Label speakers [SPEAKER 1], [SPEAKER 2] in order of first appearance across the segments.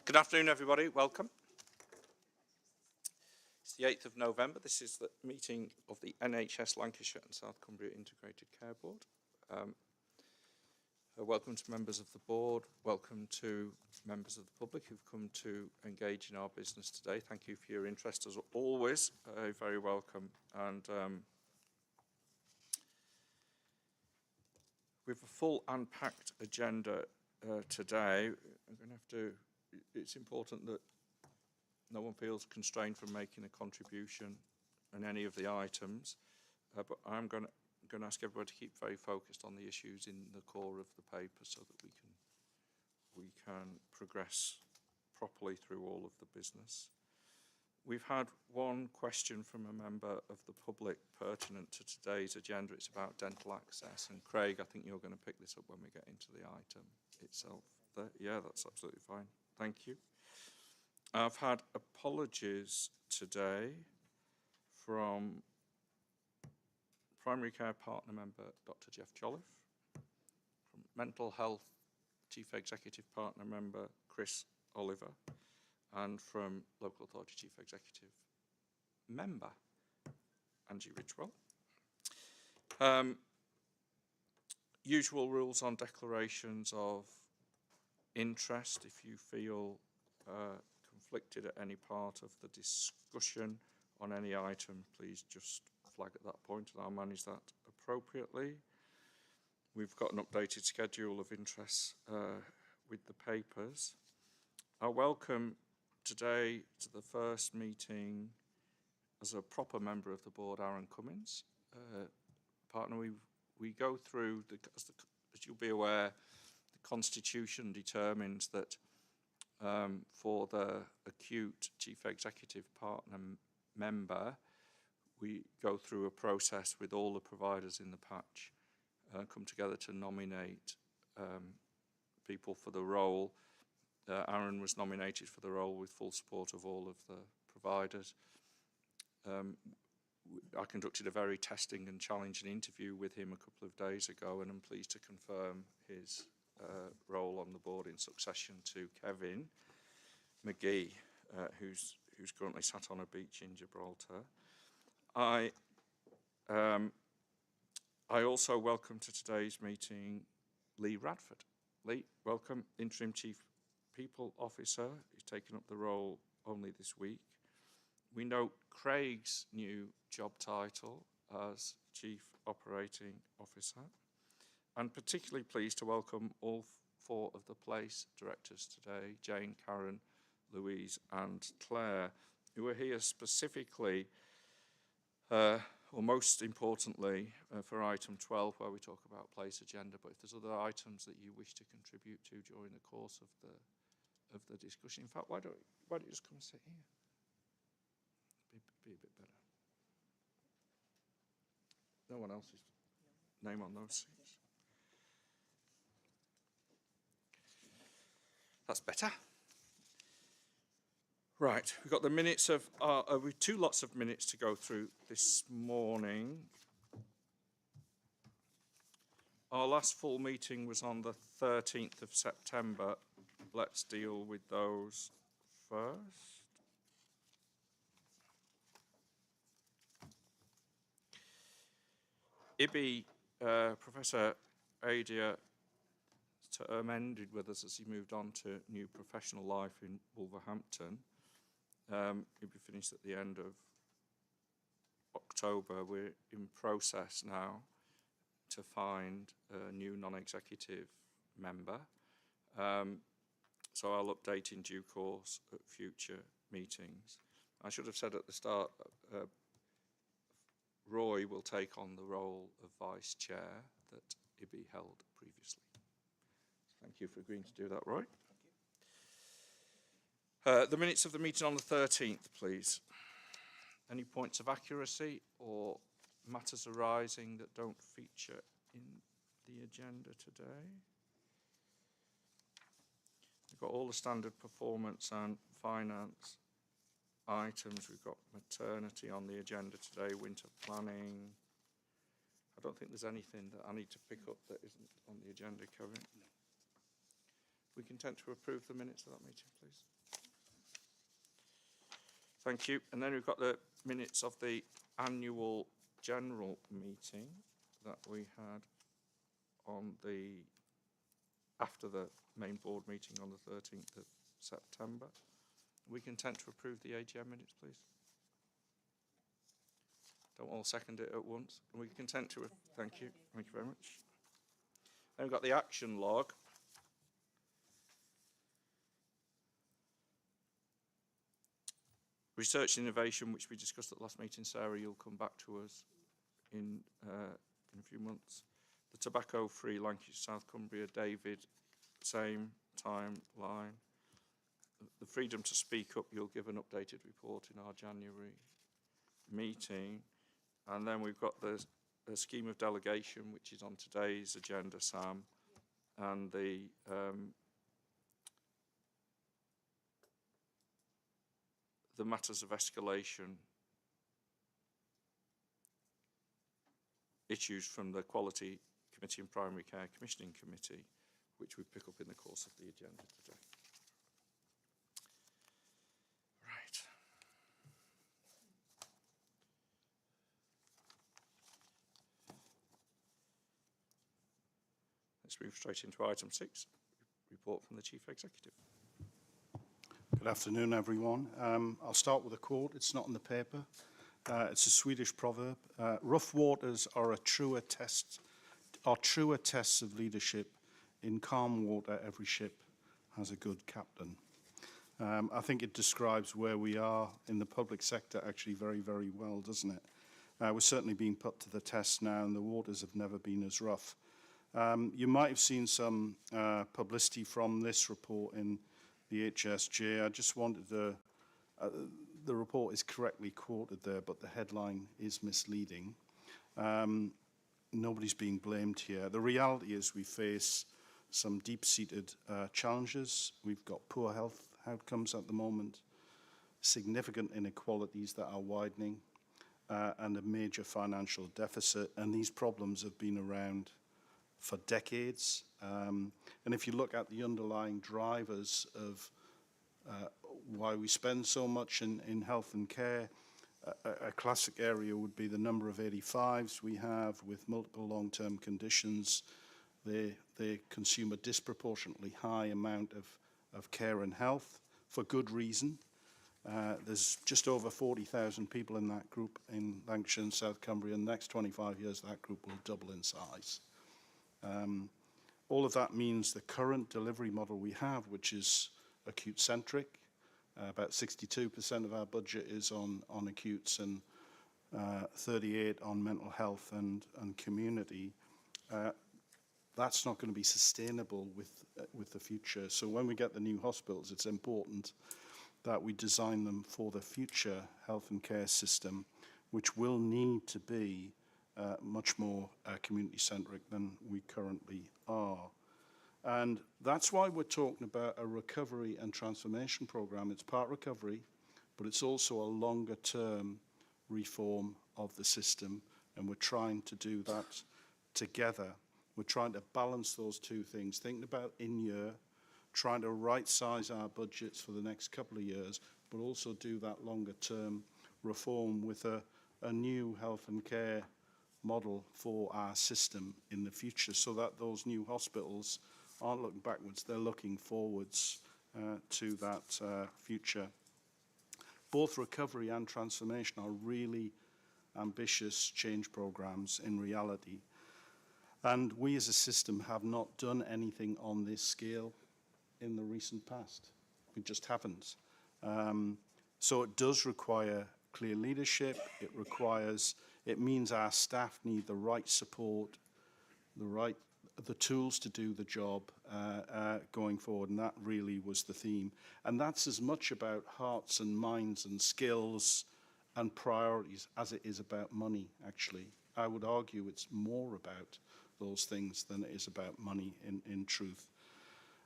[SPEAKER 1] Good afternoon, everybody. Welcome. It's the 8th of November. This is the meeting of the NHS Lancashire and South Cumbria Integrated Care Board. Welcome to members of the board. Welcome to members of the public who've come to engage in our business today. Thank you for your interest as always. Very welcome. And we have a full and packed agenda today. It's important that no one feels constrained from making a contribution on any of the items, but I'm going to ask everybody to keep very focused on the issues in the core of the paper so that we can progress properly through all of the business. We've had one question from a member of the public pertinent to today's agenda. It's about dental access, and Craig, I think you're going to pick this up when we get into the item itself. Yeah, that's absolutely fine. Thank you. I've had apologies today from Primary Care Partner Member Dr. Jeff Jolliffe, from Mental Health Chief Executive Partner Member Chris Oliver, and from Local Authority Chief Executive Member Angie Ridgewell. Usual rules on declarations of interest. If you feel conflicted at any part of the discussion on any item, please just flag at that point and I'll manage that appropriately. We've got an updated schedule of interests with the papers. I welcome today to the first meeting as a proper member of the board, Aaron Cummins. Partner, we go through, as you'll be aware, the Constitution determines that for the acute Chief Executive Partner member, we go through a process with all the providers in the patch, come together to nominate people for the role. Aaron was nominated for the role with full support of all of the providers. I conducted a very testing and challenging interview with him a couple of days ago, and I'm pleased to confirm his role on the board in succession to Kevin McGee, who's currently sat on a beach in Gibraltar. I also welcome to today's meeting Lee Radford. Lee, welcome, Interim Chief People Officer. He's taken up the role only this week. We note Craig's new job title as Chief Operating Officer, and particularly pleased to welcome all four of the place directors today, Jane, Karen, Louise and Claire, who are here specifically, or most importantly, for item 12, where we talk about place agenda. But if there's other items that you wish to contribute to during the course of the discussion, in fact, why don't you just come and sit here? Be a bit better. No one else's name on those seats. That's better. Right, we've got the minutes of, with two lots of minutes to go through this morning. Our last full meeting was on the 13th of September. Let's deal with those first. Ibby, Professor Adia ended with us as he moved on to new professional life in Wolverhampton. He'll be finished at the end of October. We're in process now to find a new non-executive member. So I'll update in due course at future meetings. I should have said at the start, Roy will take on the role of Vice Chair that Ibby held previously. Thank you for agreeing to do that, Roy. The minutes of the meeting on the 13th, please. Any points of accuracy or matters arising that don't feature in the agenda today? We've got all the standard performance and finance items. We've got maternity on the agenda today, winter planning. I don't think there's anything that I need to pick up that isn't on the agenda, Kevin. No. We content to approve the minutes of that meeting, please? Thank you. And then we've got the minutes of the annual general meeting that we had on after the main board meeting on the 13th of September. Are we content to approve the AGM minutes, please? Don't all second it at once. Are we content to? Thank you. Thank you very much. Then we've got the action log. Research and innovation, which we discussed at the last meeting. Sarah, you'll come back to us in a few months. The tobacco-free Lancashire, South Cumbria, David, same timeline. The freedom to speak up, you'll give an updated report in our January meeting. And then we've got the scheme of delegation, which is on today's agenda, Sam, and the matters of escalation issues from the Quality Committee and Primary Care Commissioning Committee, which we pick up in the course of the agenda today. Right. Let's move straight into item 6, report from the Chief Executive.
[SPEAKER 2] Good afternoon, everyone. I'll start with a quote. It's not in the paper. It's a Swedish proverb. Rough waters are truer tests of leadership. In calm water, every ship has a good captain. I think it describes where we are in the public sector actually very, very well, doesn't it? We're certainly being put to the test now, and the waters have never been as rough. You might have seen some publicity from this report in the HSJ. I just wanted to, the report is correctly quoted there, but the headline is misleading. Nobody's being blamed here. The reality is we face some deep-seated challenges. We've got poor health outcomes at the moment, significant inequalities that are widening, and a major financial deficit. And these problems have been around for decades. And if you look at the underlying drivers of why we spend so much in health and care, a classic area would be the number of 85s we have with multiple long-term conditions. They consume a disproportionately high amount of care and health for good reason. There's just over 40,000 people in that group in Lancashire and South Cumbria. In the next 25 years, that group will double in size. All of that means the current delivery model we have, which is acute-centric, about 62% of our budget is on acutes and 38% on mental health and community. That's not going to be sustainable with the future. So when we get the new hospitals, it's important that we design them for the future health and care system, which will need to be much more community-centric than we currently are. And that's why we're talking about a recovery and transformation program. It's part recovery, but it's also a longer-term reform of the system, and we're trying to do that together. We're trying to balance those two things, thinking about in-year, trying to right-size our budgets for the next couple of years, but also do that longer-term reform with a new health and care model for our system in the future, so that those new hospitals aren't looking backwards, they're looking forwards to that future. Both recovery and transformation are really ambitious change programs in reality. And we as a system have not done anything on this scale in the recent past. We just haven't. So it does require clear leadership. It means our staff need the right support, the tools to do the job going forward, and that really was the theme. And that's as much about hearts and minds and skills and priorities as it is about money, actually. I would argue it's more about those things than it is about money in truth.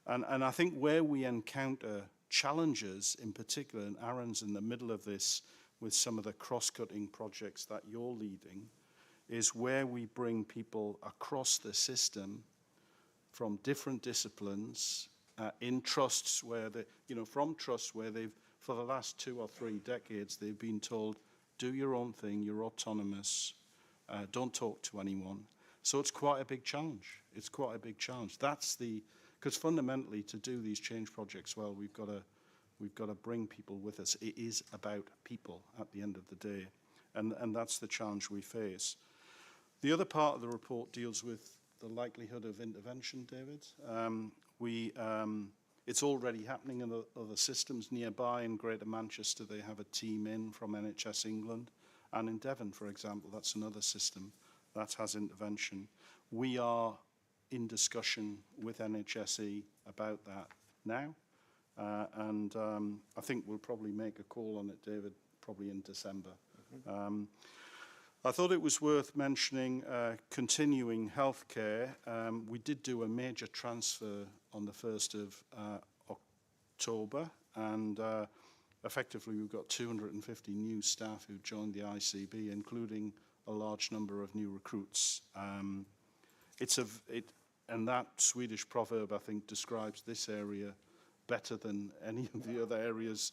[SPEAKER 2] And I think where we encounter challenges in particular, and Aaron's in the middle of this with some of the cross-cutting projects that you're leading, is where we bring people across the system from different disciplines in trusts where from trusts where they've for the last 2 or 3 decades, they've been told, do your own thing, you're autonomous, don't talk to anyone. So it's quite a big challenge. It's quite a big challenge. Because fundamentally, to do these change projects well, we've got to bring people with us. It is about people at the end of the day, and that's the challenge we face. The other part of the report deals with the likelihood of intervention, David. It's already happening in other systems nearby. In Greater Manchester, they have a team in from NHS England, and in Devon, for example, that's another system that has intervention. We are in discussion with NHSE about that now, and I think we'll probably make a call on it, David, probably in December. Mm-hmm. I thought it was worth mentioning continuing healthcare. We did do a major transfer on the 1st of October, and effectively we've got 250 new staff who joined the ICB, including a large number of new recruits. And that Swedish proverb, I think, describes this area better than any of the other areas.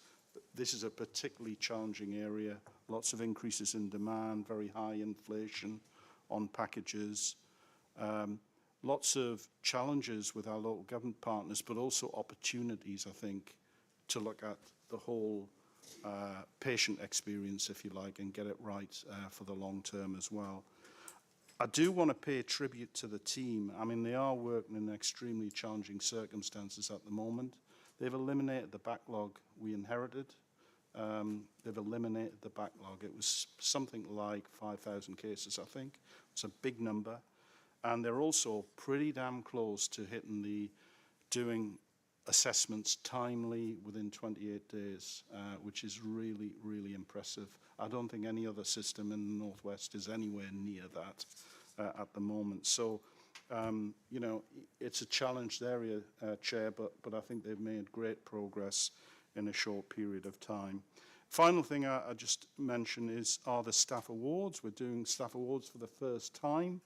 [SPEAKER 2] This is a particularly challenging area. Lots of increases in demand, very high inflation on packages. Lots of challenges with our local government partners, but also opportunities, I think, to look at the whole patient experience, if you like, and get it right for the long term as well. I do want to pay tribute to the team. I mean, they are working in extremely challenging circumstances at the moment. They've eliminated the backlog we inherited. They've eliminated the backlog. It was something like 5,000 cases, I think. It's a big number. And they're also pretty damn close to doing assessments timely within 28 days, which is really, really impressive. I don't think any other system in the Northwest is anywhere near that at the moment. So, you know, it's a challenged area, Chair, but I think they've made great progress in a short period of time. Final thing I just mention are the staff awards. We're doing staff awards for the first time.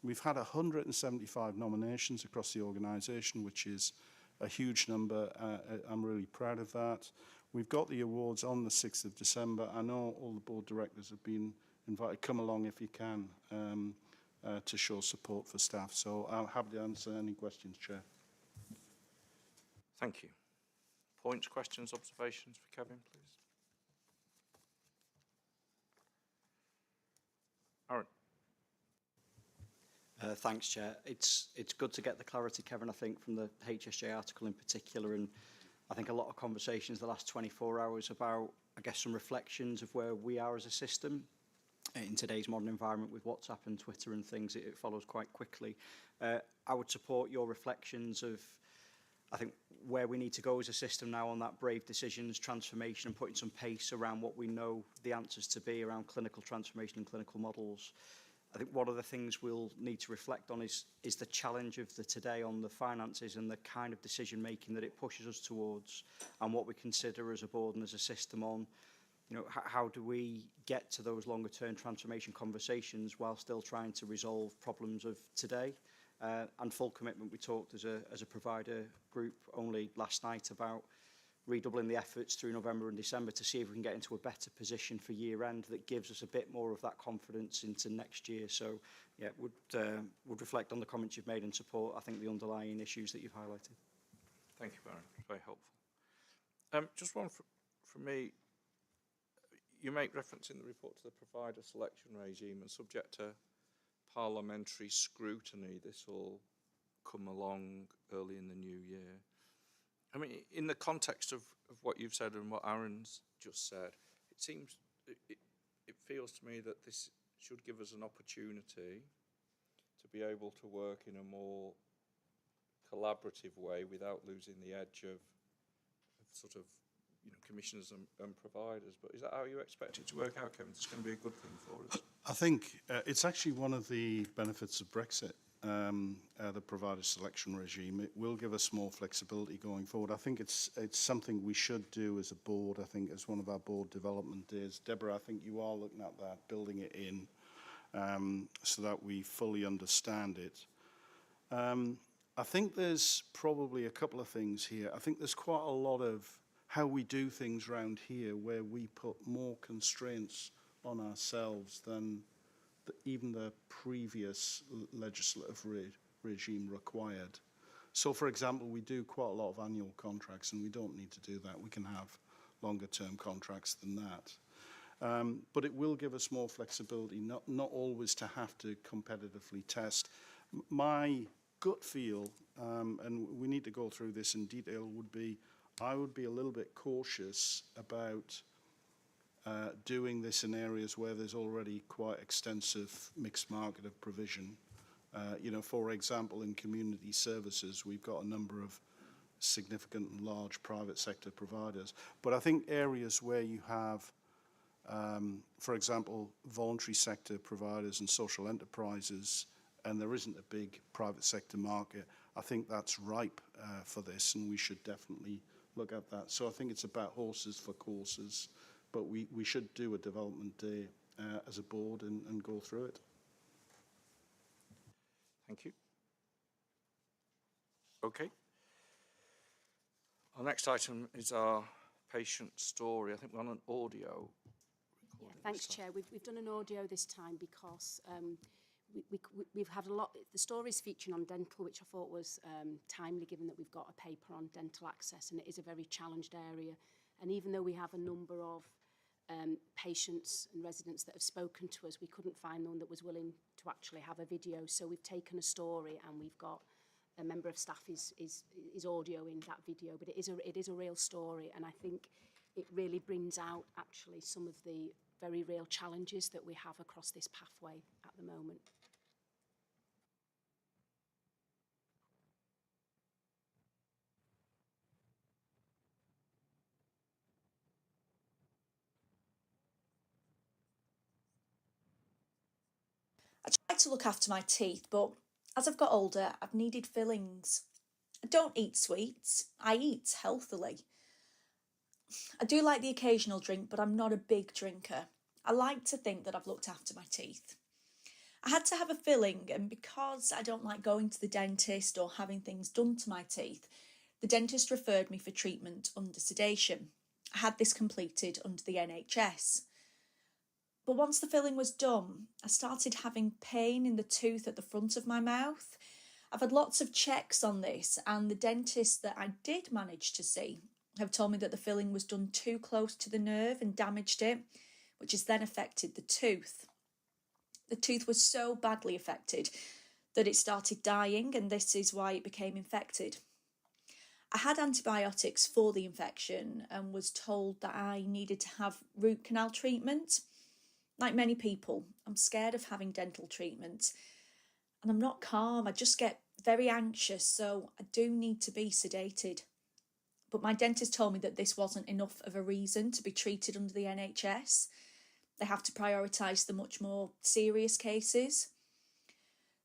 [SPEAKER 2] We've had 175 nominations across the organisation, which is a huge number. I'm really proud of that. We've got the awards on the 6th of December. I know all the board directors have been invited. Come along if you can to show support for staff. So I'm happy to answer any questions, Chair.
[SPEAKER 1] Thank you. Points, questions, observations for Kevin, please. Aaron.
[SPEAKER 3] Thanks, Chair. It's good to get the clarity, Kevin, I think, from the HSJ article in particular, and I think a lot of conversations the last 24 hours about, I guess, some reflections of where we are as a system. In today's modern environment with WhatsApp and Twitter and things, it follows quite quickly. I would support your reflections of, I think, where we need to go as a system now on that brave decisions, transformation, and putting some pace around what we know the answers to be around clinical transformation and clinical models. I think one of the things we'll need to reflect on is the challenge of the today on the finances and the kind of decision making that it pushes us towards, and what we consider as a board and as a system on, you know, how do we get to those longer term transformation conversations while still trying to resolve problems of today. And full commitment. We talked as a provider group only last night about redoubling the efforts through November and December to see if we can get into a better position for year end that gives us a bit more of that confidence into next year. So yeah, would reflect on the comments you've made and support, I think, the underlying issues that you've highlighted.
[SPEAKER 1] Thank you, Baron. Very helpful. Just one from me. You make reference in the report to the provider selection regime, and subject to parliamentary scrutiny, this will come along early in the new year. I mean, in the context of what you've said and what Aaron's just said, it feels to me that this should give us an opportunity to be able to work in a more collaborative way without losing the edge of sort of, you know, commissioners and providers. But is that how you expect it to work out, Kevin? It's going to be a good thing for us.
[SPEAKER 2] I think it's actually one of the benefits of Brexit, the provider selection regime. It will give us more flexibility going forward. I think it's something we should do as a board. I think as one of our board development days. Deborah, I think you are looking at that, building it in so that we fully understand it. I think there's probably a couple of things here. I think there's quite a lot of how we do things round here, where we put more constraints on ourselves than even the previous legislative regime required. So, for example, we do quite a lot of annual contracts, and we don't need to do that. We can have longer-term contracts than that. But it will give us more flexibility, not always to have to competitively test. My gut feel, and we need to go through this in detail, would be I would be a little bit cautious about doing this in areas where there's already quite extensive mixed market of provision. You know, for example, in community services, we've got a number of significant and large private sector providers. But I think areas where you have, for example, voluntary sector providers and social enterprises, and there isn't a big private sector market, I think that's ripe for this, and we should definitely look at that. So I think it's about horses for courses, but we should do a development day as a board and go through it.
[SPEAKER 1] Thank you. Okay. Our next item is our patient story. I think we're on an audio.
[SPEAKER 4] Yeah, thanks, Chair. We've done an audio this time because we've had a lot. The story's featuring on dental, which I thought was timely, given that we've got a paper on dental access, and it is a very challenged area. And even though we have a number of patients and residents that have spoken to us, we couldn't find one that was willing to actually have a video. So we've taken a story, and we've got a member of staff is audioing that video, but it is a real story, and I think it really brings out actually some of the very real challenges that we have across this pathway at the moment.
[SPEAKER 5] I try to look after my teeth, but as I've got older, I've needed fillings. I don't eat sweets, I eat healthily. I do like the occasional drink, but I'm not a big drinker. I like to think that I've looked after my teeth. I had to have a filling, and because I don't like going to the dentist or having things done to my teeth, the dentist referred me for treatment under sedation. I had this completed under the NHS. But once the filling was done, I started having pain in the tooth at the front of my mouth. I've had lots of checks on this, and the dentist that I did manage to see have told me that the filling was done too close to the nerve and damaged it, which has then affected the tooth. The tooth was so badly affected that it started dying, and this is why it became infected. I had antibiotics for the infection and was told that I needed to have root canal treatment. Like many people, I'm scared of having dental treatment, and I'm not calm. I just get very anxious, so I do need to be sedated. But my dentist told me that this wasn't enough of a reason to be treated under the NHS. They have to prioritise the much more serious cases.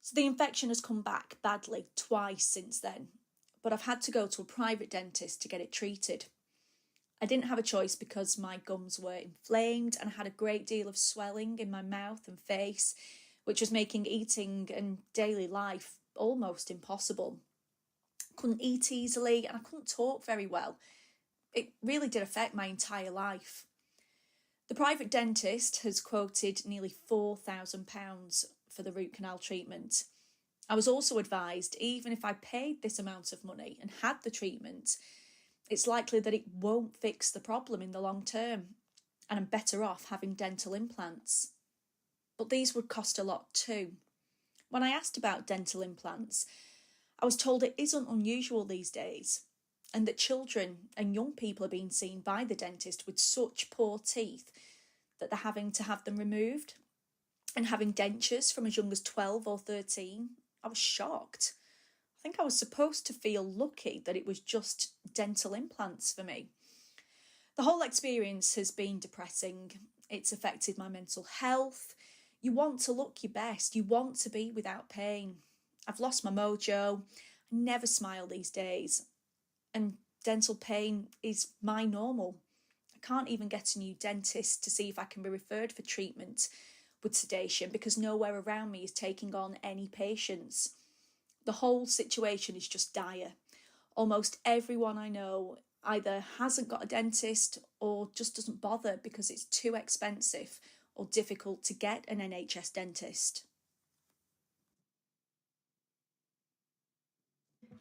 [SPEAKER 5] So the infection has come back badly twice since then, but I've had to go to a private dentist to get it treated. I didn't have a choice because my gums were inflamed and I had a great deal of swelling in my mouth and face, which was making eating and daily life almost impossible. I couldn't eat easily and I couldn't talk very well. It really did affect my entire life. The private dentist has quoted nearly £4,000 for the root canal treatment. I was also advised, even if I paid this amount of money and had the treatment, it's likely that it won't fix the problem in the long term, and I'm better off having dental implants. But these would cost a lot too. When I asked about dental implants, I was told it isn't unusual these days, and that children and young people are being seen by the dentist with such poor teeth that they're having to have them removed, and having dentures from as young as 12 or 13. I was shocked. I think I was supposed to feel lucky that it was just dental implants for me. The whole experience has been depressing. It's affected my mental health. You want to look your best. You want to be without pain. I've lost my mojo. I never smile these days. And dental pain is my normal. I can't even get a new dentist to see if I can be referred for treatment with sedation because nowhere around me is taking on any patients. The whole situation is just dire. Almost everyone I know either hasn't got a dentist or just doesn't bother because it's too expensive or difficult to get an NHS dentist?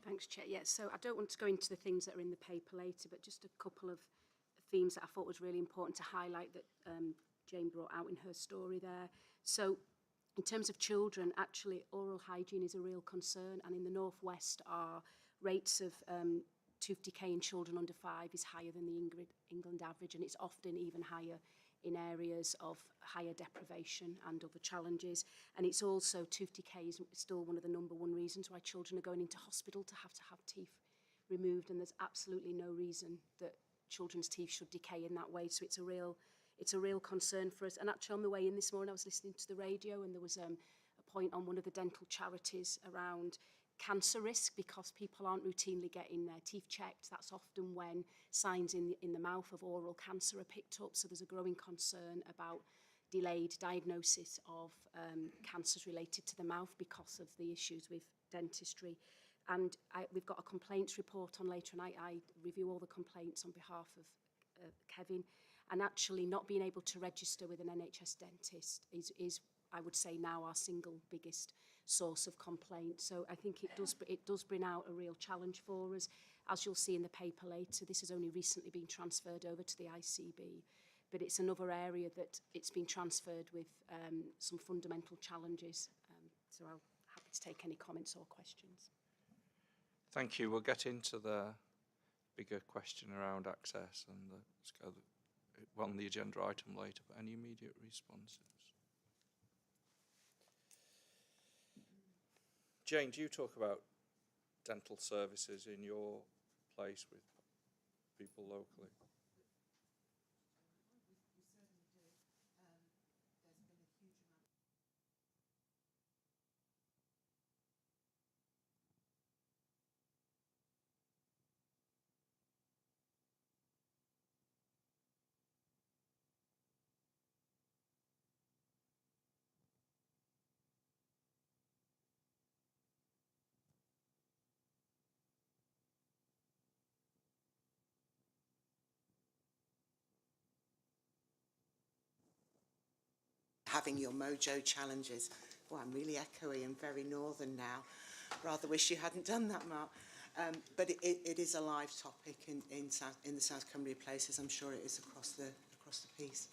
[SPEAKER 4] Thanks, Chair. Yeah, so I don't want to go into the things that are in the paper later, but just a couple of themes that I thought was really important to highlight that Jane brought out in her story there. So in terms of children, actually oral hygiene is a real concern, and in the Northwest our rates of tooth decay in children under 5 is higher than the England average, and it's often even higher in areas of higher deprivation and other challenges. And it's also, tooth decay is still one of the #1 reasons why children are going into hospital to have teeth removed, and there's absolutely no reason that children's teeth should decay in that way. So it's a real concern for us. And actually on the way in this morning I was listening to the radio, and there was a point on one of the dental charities around cancer risk because people aren't routinely getting their teeth checked. That's often when signs in the mouth of oral cancer are picked up. So there's a growing concern about delayed diagnosis of cancers related to the mouth because of the issues with dentistry. And we've got a complaints report on later, and I review all the complaints on behalf of Kevin. And actually not being able to register with an NHS dentist is I would say now our single biggest source of complaint. So I think it does bring out a real challenge for us. As you'll see in the paper later, this has only recently been transferred over to the ICB, but it's another area that it's been transferred with some fundamental challenges. So I'm happy to take any comments or questions.
[SPEAKER 1] Thank you. We'll get into the bigger question around access and on the agenda item later, but any immediate responses? Jane, do you talk about dental services in your place with people locally?
[SPEAKER 6] Having your mojo challenges. Well, I'm really echoey and very northern now. Rather wish you hadn't done that, Mark. But it is a live topic in the South Cumbria places. I'm sure it is across the piece.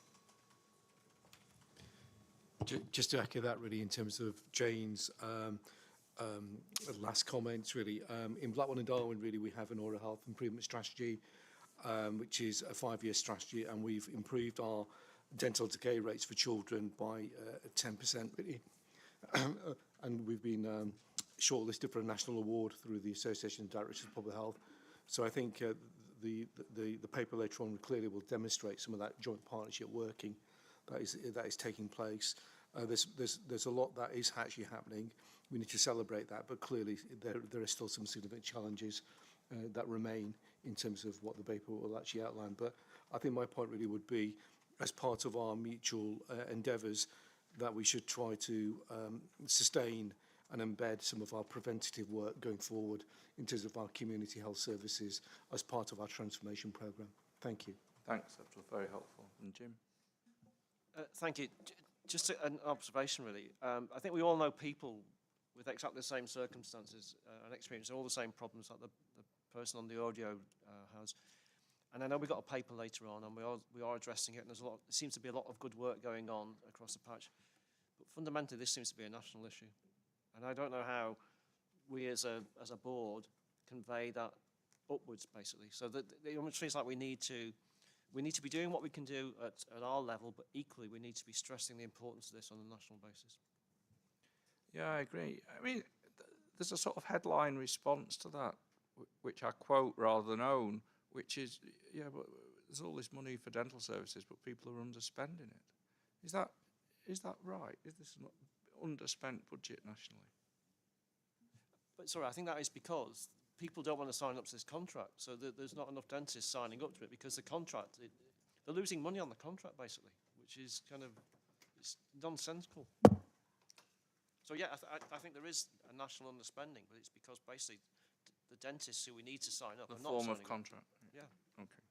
[SPEAKER 7] Just to echo that, really, in terms of Jane's last comments, really, in Blackwell and Darwin, really, we have an oral health improvement strategy, which is a 5-year strategy, and we've improved our dental decay rates for children by 10%, really. And we've been shortlisted for a national award through the Association of Directors of Public Health. So I think the paper later on clearly will demonstrate some of that joint partnership working that is taking place. There's a lot that is actually happening. We need to celebrate that, but clearly there are still some significant challenges that remain in terms of what the paper will actually outline. But I think my point really would be, as part of our mutual endeavours, that we should try to sustain and embed some of our preventative work going forward in terms of our community health services as part of our transformation programme. Thank you.
[SPEAKER 1] Thanks, that was very helpful. And Jim?
[SPEAKER 8] Thank you. Just an observation, really. I think we all know people with exactly the same circumstances and experience all the same problems that the person on the audio has. And I know we've got a paper later on, and we are addressing it, and there seems to be a lot of good work going on across the patch. But fundamentally, this seems to be a national issue. And I don't know how we as a board convey that upwards, basically. So it almost feels like we need to be doing what we can do at our level, but equally we need to be stressing the importance of this on a national basis.
[SPEAKER 1] Yeah, I agree. I mean, there's a sort of headline response to that, which I quote rather than own, which is, yeah, but there's all this money for dental services, but people are underspending it. Is that right? Is this an underspent budget nationally?
[SPEAKER 8] But sorry, I think that is because people don't want to sign up to this contract, so there's not enough dentists signing up to it because the contract, they're losing money on the contract, basically, which is kind of, it's nonsensical. So yeah, I think there is a national underspending, but it's because basically the dentists who we need to sign up
[SPEAKER 1] The
[SPEAKER 8] are not
[SPEAKER 1] form
[SPEAKER 8] signing
[SPEAKER 1] of contract.
[SPEAKER 8] up. Yeah.
[SPEAKER 1] Okay.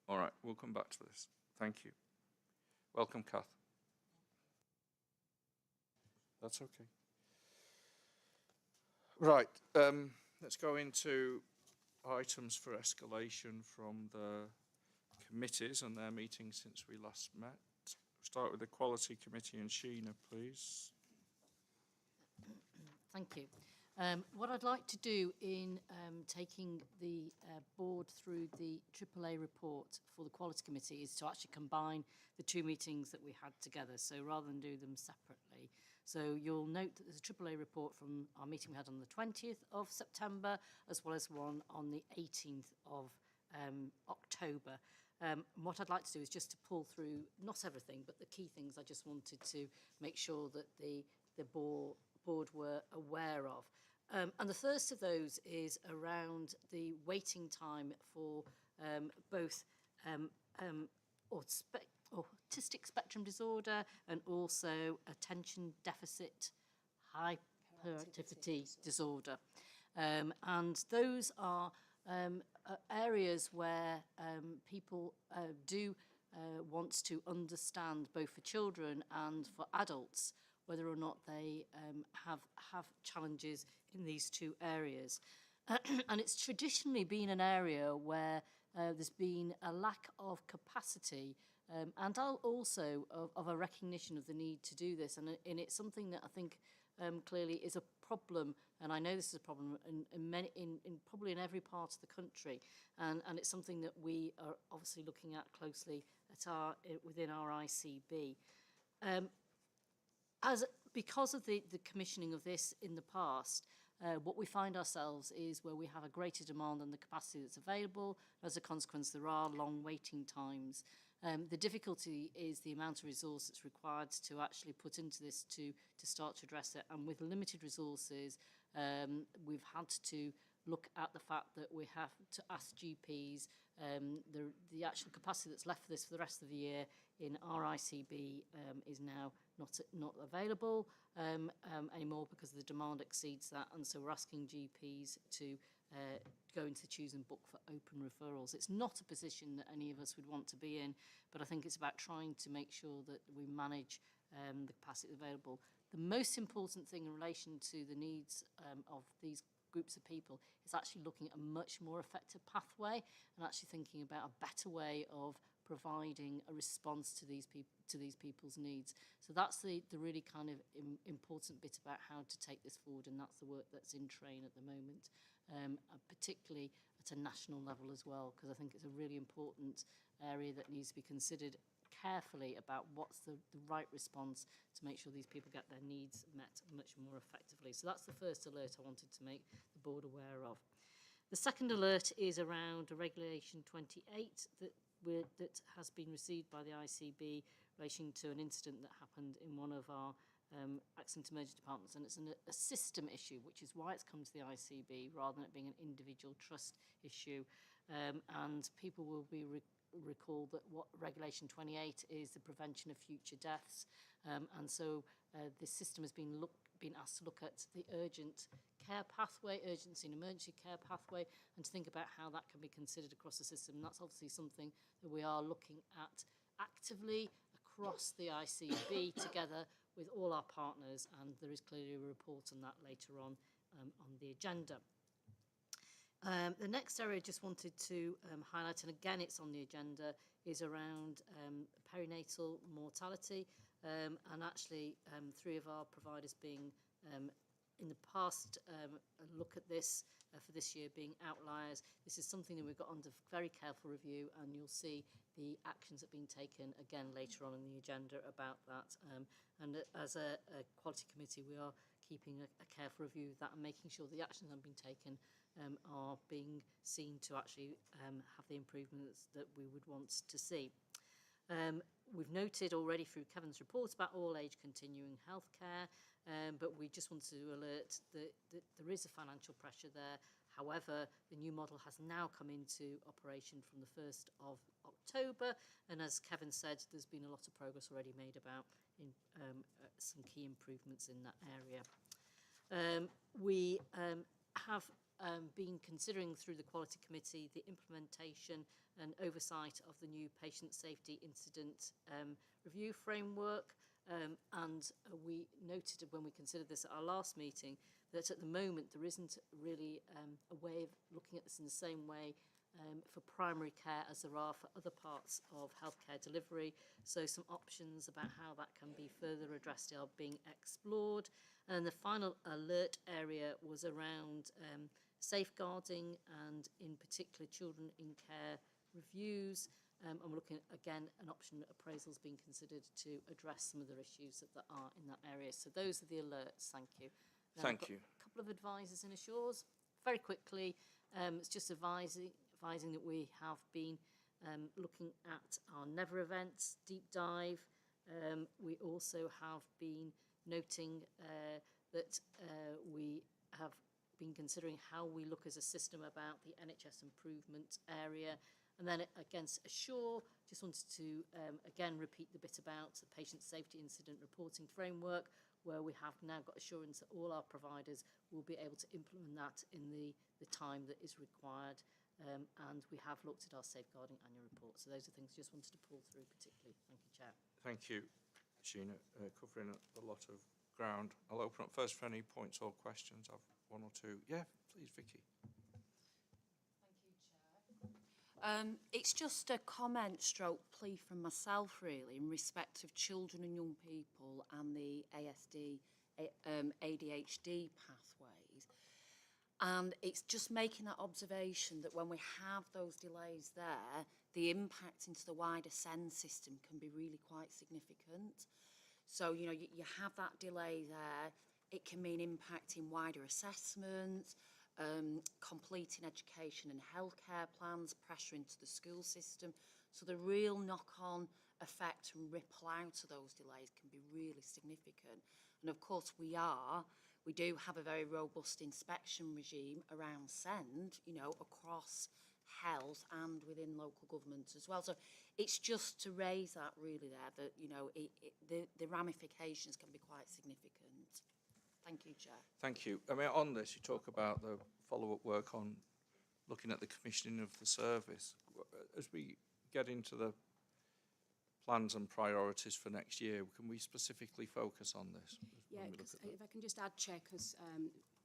[SPEAKER 1] All right, we'll come back to this. Thank you. Welcome, Kath. That's okay. Right, let's go into items for escalation from the committees and their meetings since we last met. Start with the Quality Committee and Sheena, please.
[SPEAKER 9] Thank you. What I'd like to do in taking the board through the AAA report for the Quality Committee is to actually combine the two meetings that we had together, so rather than do them separately. So you'll note that there's a AAA report from our meeting we had on the 20th of September, as well as one on the 18th of October. What I'd like to do is just to pull through, not everything, but the key things I just wanted to make sure that the board were aware of. And the first of those is around the waiting time for both autistic spectrum disorder and also attention deficit hyperactivity disorder. And those are areas where people do want to understand, both for children and for adults, whether or not they have challenges in these two areas. And it's traditionally been an area where there's been a lack of capacity and also of a recognition of the need to do this. And it's something that I think clearly is a problem, and I know this is a problem probably in every part of the country, and it's something that we are obviously looking at closely at within our ICB. Because of the commissioning of this in the past, what we find ourselves is where we have a greater demand than the capacity that's available. As a consequence, there are long waiting times. The difficulty is the amount of resource that's required to actually put into this to start to address it. And with limited resources, we've had to look at the fact that we have to ask GPs the actual capacity that's left for this for the rest of the year in our ICB is now not available anymore because the demand exceeds that, and so we're asking GPs to go into choose and book for open referrals. It's not a position that any of us would want to be in, but I think it's about trying to make sure that we manage the capacity available. The most important thing in relation to the needs of these groups of people is actually looking at a much more effective pathway and actually thinking about a better way of providing a response to these people's needs. So that's the really kind of important bit about how to take this forward, and that's the work that's in train at the moment, particularly at a national level as well, because I think it's a really important area that needs to be considered carefully about what's the right response to make sure these people get their needs met much more effectively. So that's the first alert I wanted to make the board aware of. The second alert is around Regulation 28 that has been received by the ICB in relation to an incident that happened in one of our accident emergency departments, and it's a system issue, which is why it's come to the ICB rather than it being an individual trust issue. And people will be recall that what Regulation 28 is the prevention of future deaths, and so this system has been asked to look at the urgent care pathway, urgency and emergency care pathway, and to think about how that can be considered across the system. And that's obviously something that we are looking at actively across the ICB together with all our partners, and there is clearly a report on that later on the agenda. The next area I just wanted to highlight, and again it's on the agenda, is around perinatal mortality, and actually 3 of our providers being in the past look at this for this year being outliers. This is something that we've got under very careful review, and you'll see the actions that have been taken again later on in the agenda about that. And as a quality committee, we are keeping a careful review of that and making sure the actions that have been taken are being seen to actually have the improvements that we would want to see. We've noted already through Kevin's report about all age continuing healthcare, but we just want to alert that there is a financial pressure there. However, the new model has now come into operation from the 1st of October, and as Kevin said, there's been a lot of progress already made about some key improvements in that area. We have been considering through the Quality Committee the implementation and oversight of the new Patient Safety Incident Review Framework. And we noted when we considered this at our last meeting that at the moment there isn't really a way of looking at this in the same way for primary care as there are for other parts of healthcare delivery. So some options about how that can be further addressed are being explored. And the final alert area was around safeguarding and in particular children in care reviews. And we're looking at, again, an option appraisals being considered to address some of the issues that there are in that area. So those are the alerts. Thank you.
[SPEAKER 1] Thank you.
[SPEAKER 9] A couple of advisors and assures. Very quickly, it's just advising that we have been looking at our Never events, deep dive. We also have been noting that we have been considering how we look as a system about the NHS improvement area. And then against Assure, just wanted to again repeat the bit about the patient safety incident reporting framework, where we have now got assurance that all our providers will be able to implement that in the time that is required. And we have looked at our safeguarding annual report. So those are things I just wanted to pull through particularly. Thank you, Chair.
[SPEAKER 1] Thank you, Sheena, covering a lot of ground. I'll open up first for any points or questions. I've one or two. Yeah, please, Vicky.
[SPEAKER 10] It's just a comment stroke plea from myself really in respect of children and young people and the ADHD pathways. And it's just making that observation that when we have those delays there, the impact into the wider SEND system can be really quite significant. So, you know, you have that delay there. It can mean impacting wider assessments, completing education and healthcare plans, pressure into the school system. So the real knock-on effect and ripple out of those delays can be really significant. And of course we do have a very robust inspection regime around SEND, you know, across health and within local government as well. So it's just to raise that really there, that, you know, the ramifications can be quite significant. Thank you, Chair.
[SPEAKER 1] Thank you. I mean, on this, you talk about the follow-up work on looking at the commissioning of the service. As we get into the plans and priorities for next year, can we specifically focus on this?
[SPEAKER 4] Yeah, because if I can just add, Chair, because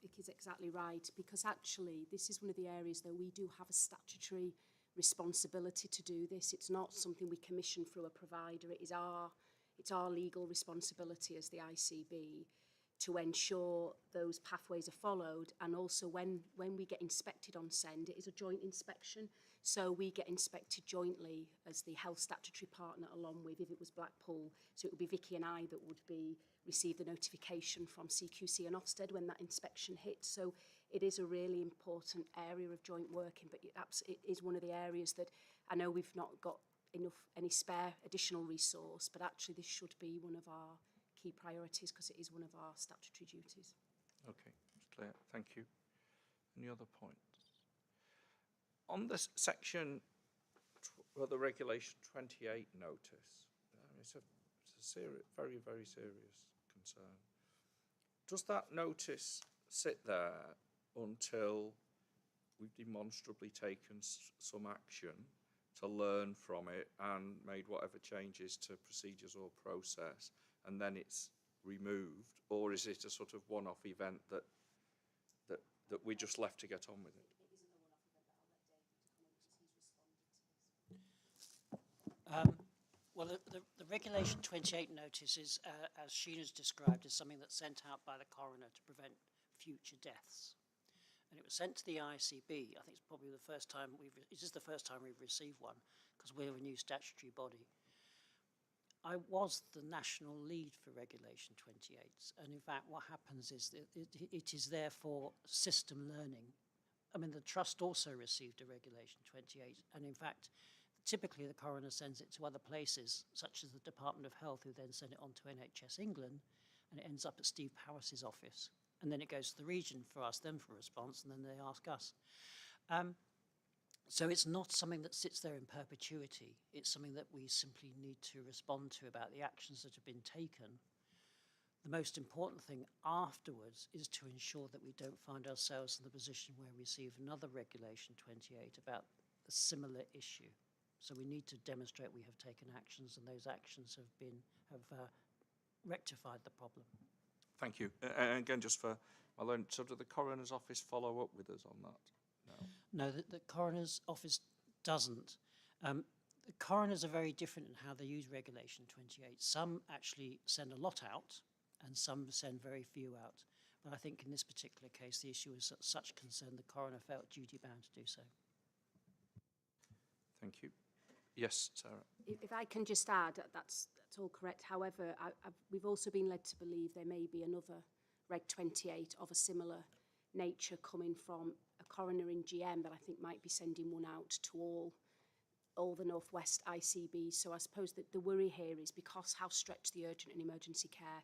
[SPEAKER 4] Vicky's exactly right, because actually this is one of the areas that we do have a statutory responsibility to do this. It's not something we commission through a provider. It's our legal responsibility as the ICB to ensure those pathways are followed, and also when we get inspected on SEND, it is a joint inspection, so we get inspected jointly as the health statutory partner, along with, if it was Blackpool, so it would be Vicky and I that would receive the notification from CQC and Ofsted when that inspection hits. So it is a really important area of joint working, but it is one of the areas that I know we've not got any spare additional resource, but actually this should be one of our key priorities because it is one of our statutory duties.
[SPEAKER 1] Okay, it's clear. Thank you. Any other points? On this section, the Regulation 28 notice, it's a very, very serious concern. Does that notice sit there until we've demonstrably taken some action to learn from it and made whatever changes to procedures or process, and then it's removed, or is it a sort of one-off event that we just left to get on with it?
[SPEAKER 11] Well, the Regulation 28 notice is, as Sheena's described, is something that's sent out by the coroner to prevent future deaths. And it was sent to the ICB. I think it's probably the first time this is the first time we've received one, because we're a new statutory body. I was the national lead for Regulation 28, and in fact what happens is that it is there for system learning. I mean, the Trust also received a Regulation 28, and in fact typically the coroner sends it to other places, such as the Department of Health, who then send it on to NHS England, and it ends up at Steve Powis' office. And then it goes to the region for them for a response, and then they ask us. So it's not something that sits there in perpetuity. It's something that we simply need to respond to about the actions that have been taken. The most important thing afterwards is to ensure that we don't find ourselves in the position where we receive another Regulation 28 about a similar issue. So we need to demonstrate we have taken actions, and those actions have rectified the problem.
[SPEAKER 1] Thank you. And again, just for my learning, so did the Coroner's Office follow up with us on that? No.
[SPEAKER 11] No, the Coroner's Office doesn't. The coroners are very different in how they use Regulation 28. Some actually send a lot out, and some send very few out. But I think in this particular case, the issue was such concern, the coroner felt duty-bound to do so.
[SPEAKER 1] Thank you. Yes, Sarah.
[SPEAKER 4] If I can just add, that's all correct. However, we've also been led to believe there may be another Reg 28 of a similar nature coming from a coroner in GM that I think might be sending one out to all the North West ICBs. So I suppose that the worry here is because how stretched the urgent and emergency care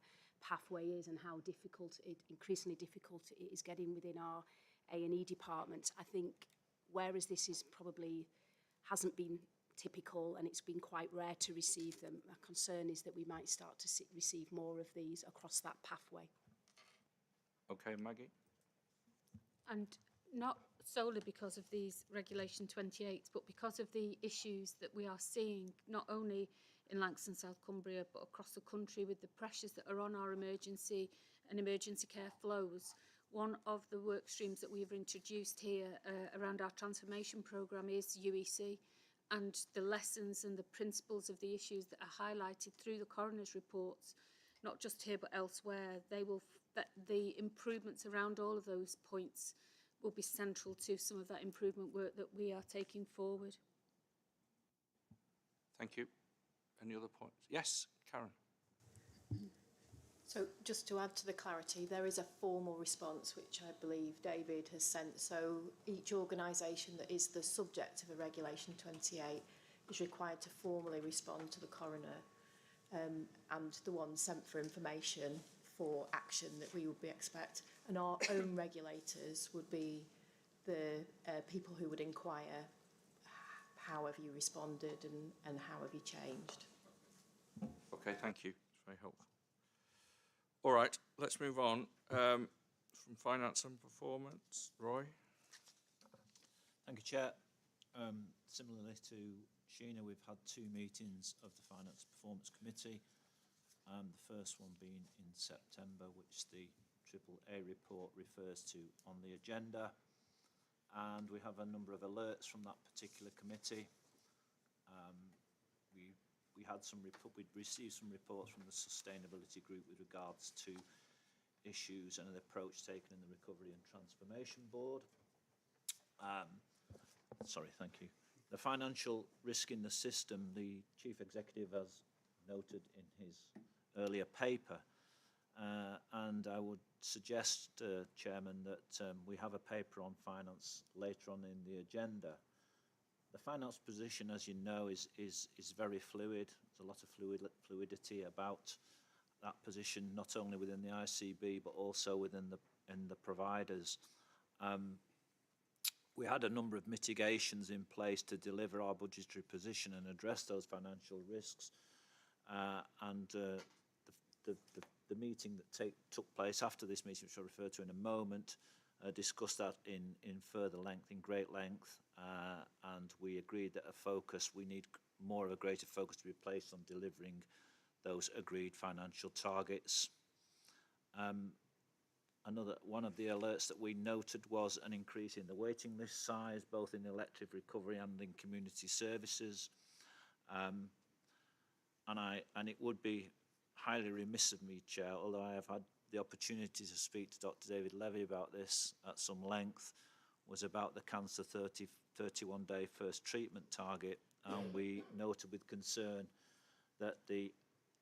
[SPEAKER 4] pathway is and how increasingly difficult it is getting within our A&E department. I think whereas this is probably hasn't been typical and it's been quite rare to receive them, my concern is that we might start to receive more of these across that pathway.
[SPEAKER 1] Okay, Maggie.
[SPEAKER 12] And not solely because of these Regulation 28s, but because of the issues that we are seeing, not only in Lancashire and South Cumbria, but across the country with the pressures that are on our emergency and emergency care flows. One of the work streams that we've introduced here around our transformation programme is UEC, and the lessons and the principles of the issues that are highlighted through the coroner's reports, not just here but elsewhere, that the improvements around all of those points will be central to some of that improvement work that we are taking forward.
[SPEAKER 1] Thank you. Any other points? Yes, Karen.
[SPEAKER 13] So just to add to the clarity, there is a formal response which I believe David has sent. So each organisation that is the subject of a Regulation 28 is required to formally respond to the coroner, and the ones sent for information for action that we would expect. And our own regulators would be the people who would inquire how have you responded and how have you changed.
[SPEAKER 1] Okay, thank you. It's very helpful. All right, let's move on. From Finance and Performance, Roy.
[SPEAKER 14] Thank you, Chair. Similarly to Sheena, we've had 2 meetings of the Finance Performance Committee. The first one being in September, which the AAA report refers to on the agenda. And we have a number of alerts from that particular committee. We'd received some reports from the Sustainability Group with regards to issues and an approach taken in the Recovery and Transformation Board. Thank you. The financial risk in the system, the Chief Executive has noted in his earlier paper, and I would suggest, Chairman, that we have a paper on finance later on in the agenda. The finance position, as you know, is very fluid. There's a lot of fluidity about that position, not only within the ICB but also within the providers. We had a number of mitigations in place to deliver our budgetary position and address those financial risks. The meeting that took place after this meeting, which I'll refer to in a moment, discussed that in further length, in great length, and we agreed that we need more of a greater focus to be placed on delivering those agreed financial targets. One of the alerts that we noted was an increase in the waiting list size, both in elective recovery and in community services. And it would be highly remiss of me, Chair, although I have had the opportunity to speak to Dr. David Levy about this at some length, was about the cancer 31-day first treatment target. And we noted with concern that the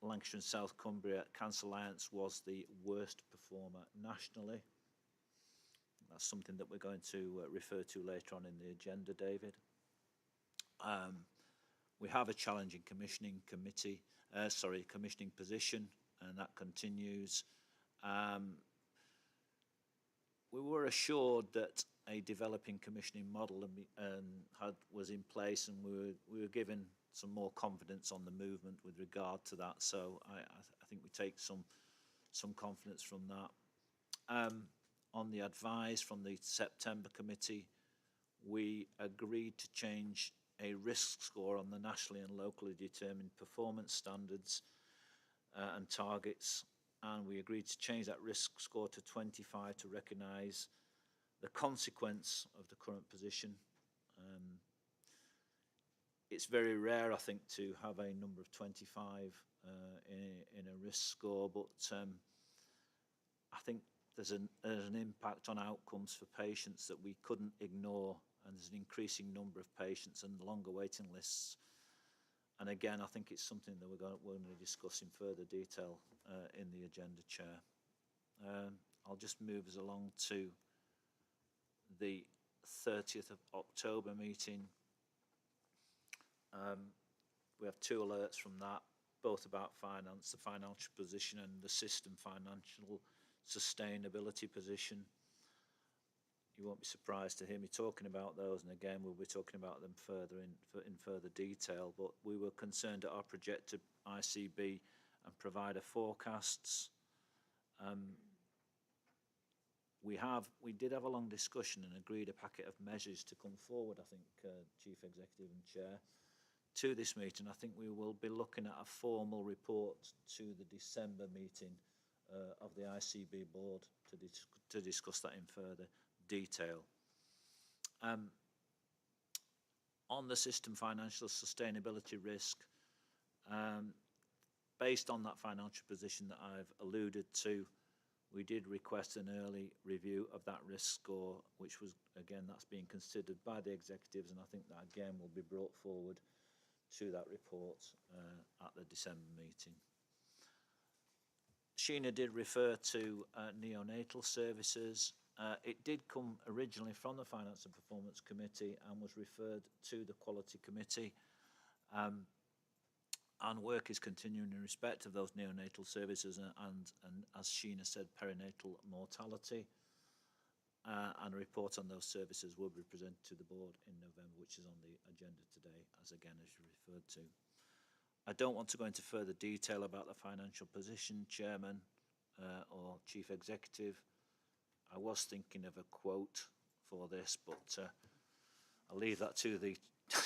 [SPEAKER 14] Lancashire and South Cumbria Cancer Alliance was the worst performer nationally. That's something that we're going to refer to later on in the agenda, David. We have a challenging commissioning position, and that continues. We were assured that a developing commissioning model was in place, and we were given some more confidence on the movement with regard to that. So I think we take some some confidence from that. On the advice from the September committee, we agreed to change a risk score on the nationally and locally determined performance standards and targets, and we agreed to change that risk score to 25 to recognise the consequence of the current position. It's very rare, I think, to have a number of 25 in a risk score, but I think there's an impact on outcomes for patients that we couldn't ignore, and there's an increasing number of patients and longer waiting lists. And again, I think it's something that we're going to discuss in further detail in the agenda, Chair. I'll just move us along to the 30th of October meeting. We have two alerts from that, both about finance, the financial position, and the system financial sustainability position. You won't be surprised to hear me talking about those, and again we'll be talking about them further in further detail, but we were concerned at our projected ICB and provider forecasts. We did have a long discussion and agreed a packet of measures to come forward, I think, Chief Executive and Chair, to this meeting. I think we will be looking at a formal report to the December meeting of the ICB board to discuss that in further detail. On the system financial sustainability risk, based on that financial position that I've alluded to, we did request an early review of that risk score, which was, again, that's being considered by the executives, and I think that again will be brought forward to that report at the December meeting. Sheena did refer to neonatal services. It did come originally from the Finance and Performance Committee and was referred to the Quality Committee. And work is continuing in respect of those neonatal services and as Sheena said, perinatal mortality. And a report on those services will be presented to the board in November, which is on the agenda today, as you referred to. I don't want to go into further detail about the financial position, Chairman or Chief Executive. I was thinking of a quote for this, but I'll leave that to the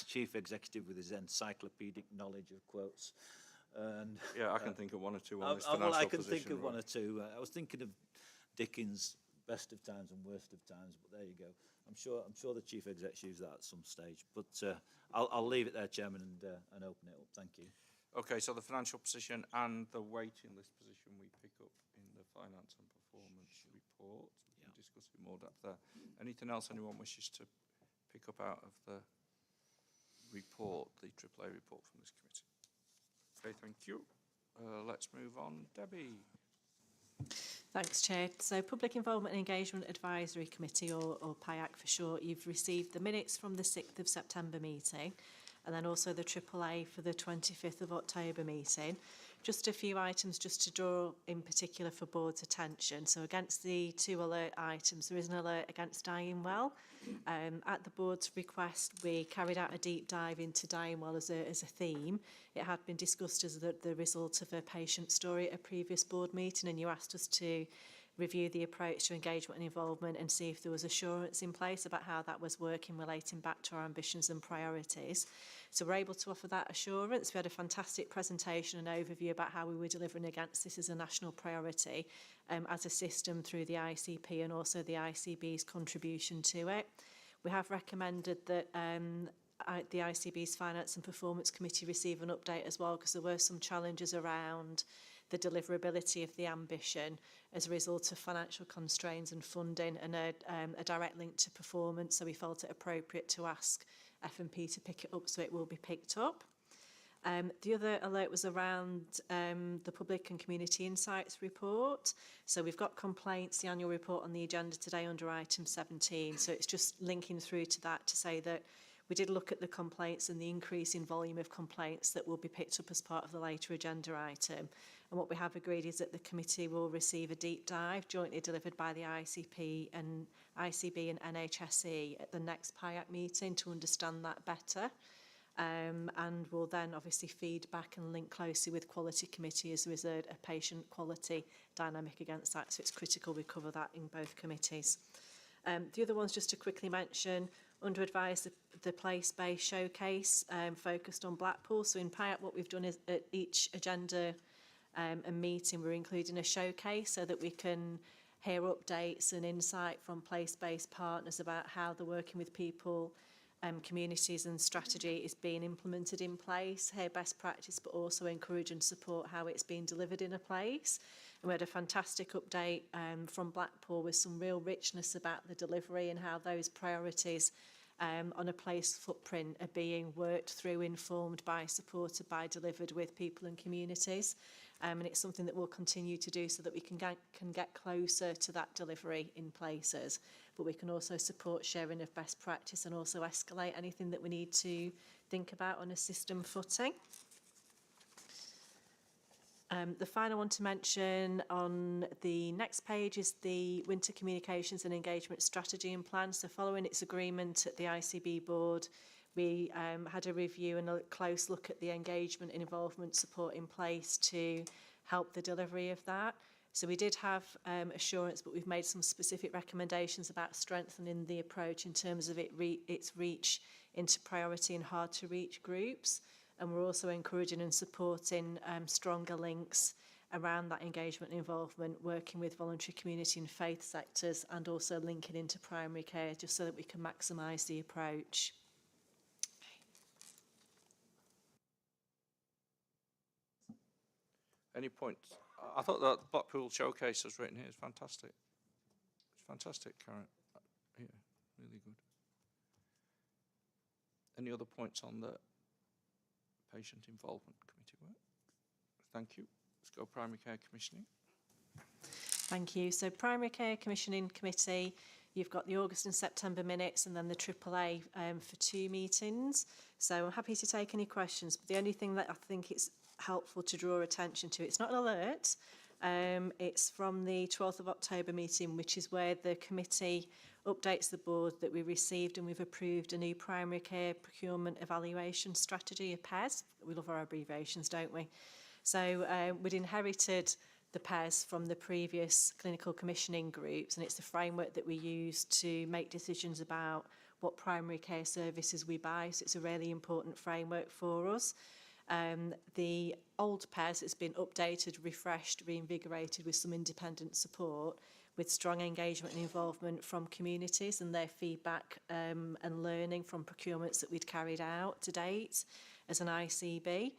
[SPEAKER 14] Chief Executive with his encyclopedic knowledge of quotes. And,
[SPEAKER 1] yeah, I can think of one or two on this financial
[SPEAKER 14] well, I can
[SPEAKER 1] position,
[SPEAKER 14] think of one or two. I was thinking of Dickens' Best of Times and Worst of Times, but there you go. I'm sure the Chief Exec's used that at some stage, but I'll leave it there, Chairman, and open it up. Thank you.
[SPEAKER 1] Okay, so the financial position and the waiting list position we pick up in the finance and performance report. We can discuss in more depth there. Anything else anyone wishes to pick up out of the report, the AAA report from this committee? Okay, thank you. Let's move on. Debbie.
[SPEAKER 15] Thanks, Chair. So Public Involvement and Engagement Advisory Committee, or PIAC for short, you've received the minutes from the 6th of September meeting and then also the AAA for the 25th of October meeting. Just a few items just to draw in particular for board's attention. So against the two alert items, there is an alert against dying well. At the board's request, we carried out a deep dive into dying well as a theme. It had been discussed as the result of a patient story at a previous board meeting, and you asked us to review the approach to engagement and involvement and see if there was assurance in place about how that was working relating back to our ambitions and priorities. So we're able to offer that assurance. We had a fantastic presentation and overview about how we were delivering against this as a national priority as a system through the ICP and also the ICB's contribution to it. We have recommended that the ICB's Finance and Performance Committee receive an update as well, because there were some challenges around the deliverability of the ambition as a result of financial constraints and funding and a direct link to performance. So we felt it appropriate to ask F&P to pick it up, so it will be picked up. The other alert was around the Public and Community Insights report. So we've got complaints, the annual report on the agenda today under item 17. So it's just linking through to that to say that we did look at the complaints and the increase in volume of complaints that will be picked up as part of the later agenda item. And what we have agreed is that the committee will receive a deep dive jointly delivered by the ICB and NHSE at the next PIAC meeting to understand that better. and will then obviously feed back and link closely with Quality Committee as there is a patient quality dynamic against that, so it's critical we cover that in both committees. The other ones, just to quickly mention, under advised the place-based showcase focused on Blackpool. So in PIAC, what we've done is at each agenda and meeting, we're including a showcase so that we can hear updates and insight from place-based partners about how they're working with people, communities, and strategy is being implemented in place, hear best practice, but also encourage and support how it's being delivered in a place. And we had a fantastic update from Blackpool with some real richness about the delivery and how those priorities on a place footprint are being worked through, informed by, supported by, delivered with people and communities. And it's something that we'll continue to do so that we can get closer to that delivery in places, but we can also support sharing of best practice and also escalate anything that we need to think about on a system footing. The final one to mention on the next page is the Winter Communications and Engagement Strategy and Plan. So following its agreement at the ICB board, we had a review and a close look at the engagement and involvement support in place to help the delivery of that. So we did have assurance, but we've made some specific recommendations about strengthening the approach in terms of its reach into priority and hard to reach groups. And we're also encouraging and supporting stronger links around that engagement and involvement, working with voluntary community and faith sectors, and also linking into primary care, just so that we can maximise the approach.
[SPEAKER 1] Any points? I thought that Blackpool showcase was written here is fantastic. It's fantastic, Karen. Yeah, really good. Any other points on the patient involvement committee work? Thank you. Let's go primary care commissioning.
[SPEAKER 15] Thank you. So primary care commissioning committee, you've got the August and September minutes and then the AAA for 2 meetings. So I'm happy to take any questions, but the only thing that I think it's helpful to draw attention to, it's not an alert, it's from the 12th of October meeting, which is where the committee updates the board that we received and we've approved a new primary care procurement evaluation strategy, a PES. We love our abbreviations, don't we? So we'd inherited the PES from the previous clinical commissioning groups, and it's the framework that we use to make decisions about what primary care services we buy. So it's a really important framework for us. The old PES has been updated, refreshed, reinvigorated with some independent support, with strong engagement and involvement from communities and their feedback and learning from procurements that we'd carried out to date as an ICB.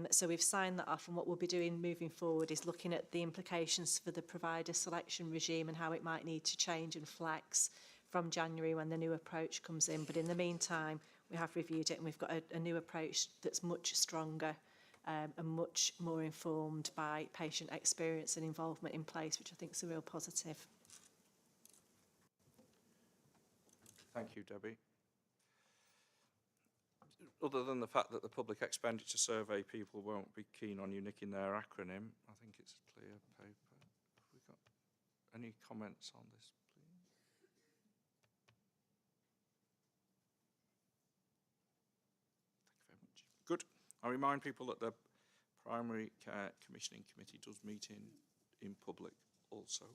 [SPEAKER 15] So we've signed that off, and what we'll be doing moving forward is looking at the implications for the provider selection regime and how it might need to change and flex from January when the new approach comes in. But in the meantime, we have reviewed it and we've got a new approach that's much stronger and much more informed by patient experience and involvement in place, which I think is a real positive.
[SPEAKER 1] Thank you, Debbie. Other than the fact that the public expenditure survey people won't be keen on you nicking their acronym, I think it's a clear paper. Have we got any comments on this, please? Thank you very much. Good. I remind people that the Primary Care Commissioning Committee does meet in public also.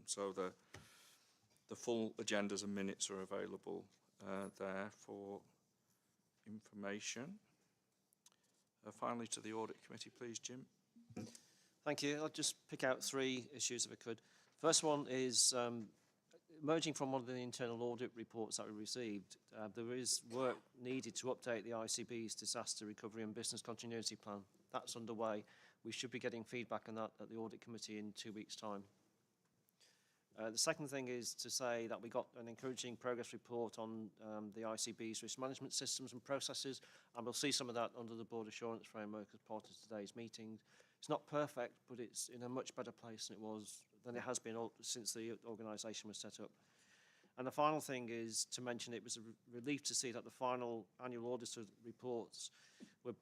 [SPEAKER 1] So the full agendas and minutes are available there for information. Finally, to the Audit Committee, please, Jim.
[SPEAKER 8] Thank you. I'll just pick out 3 issues if I could. First one is emerging from one of the internal audit reports that we received. There is work needed to update the ICB's disaster recovery and business continuity plan. That's underway. We should be getting feedback on that at the Audit Committee in 2 weeks' time. The second thing is to say that we got an encouraging progress report on the ICB's risk management systems and processes, and we'll see some of that under the board assurance framework as part of today's meeting. It's not perfect, but it's in a much better place than it has been since the organisation was set up. And the final thing is to mention it was a relief to see that the final annual auditor reports were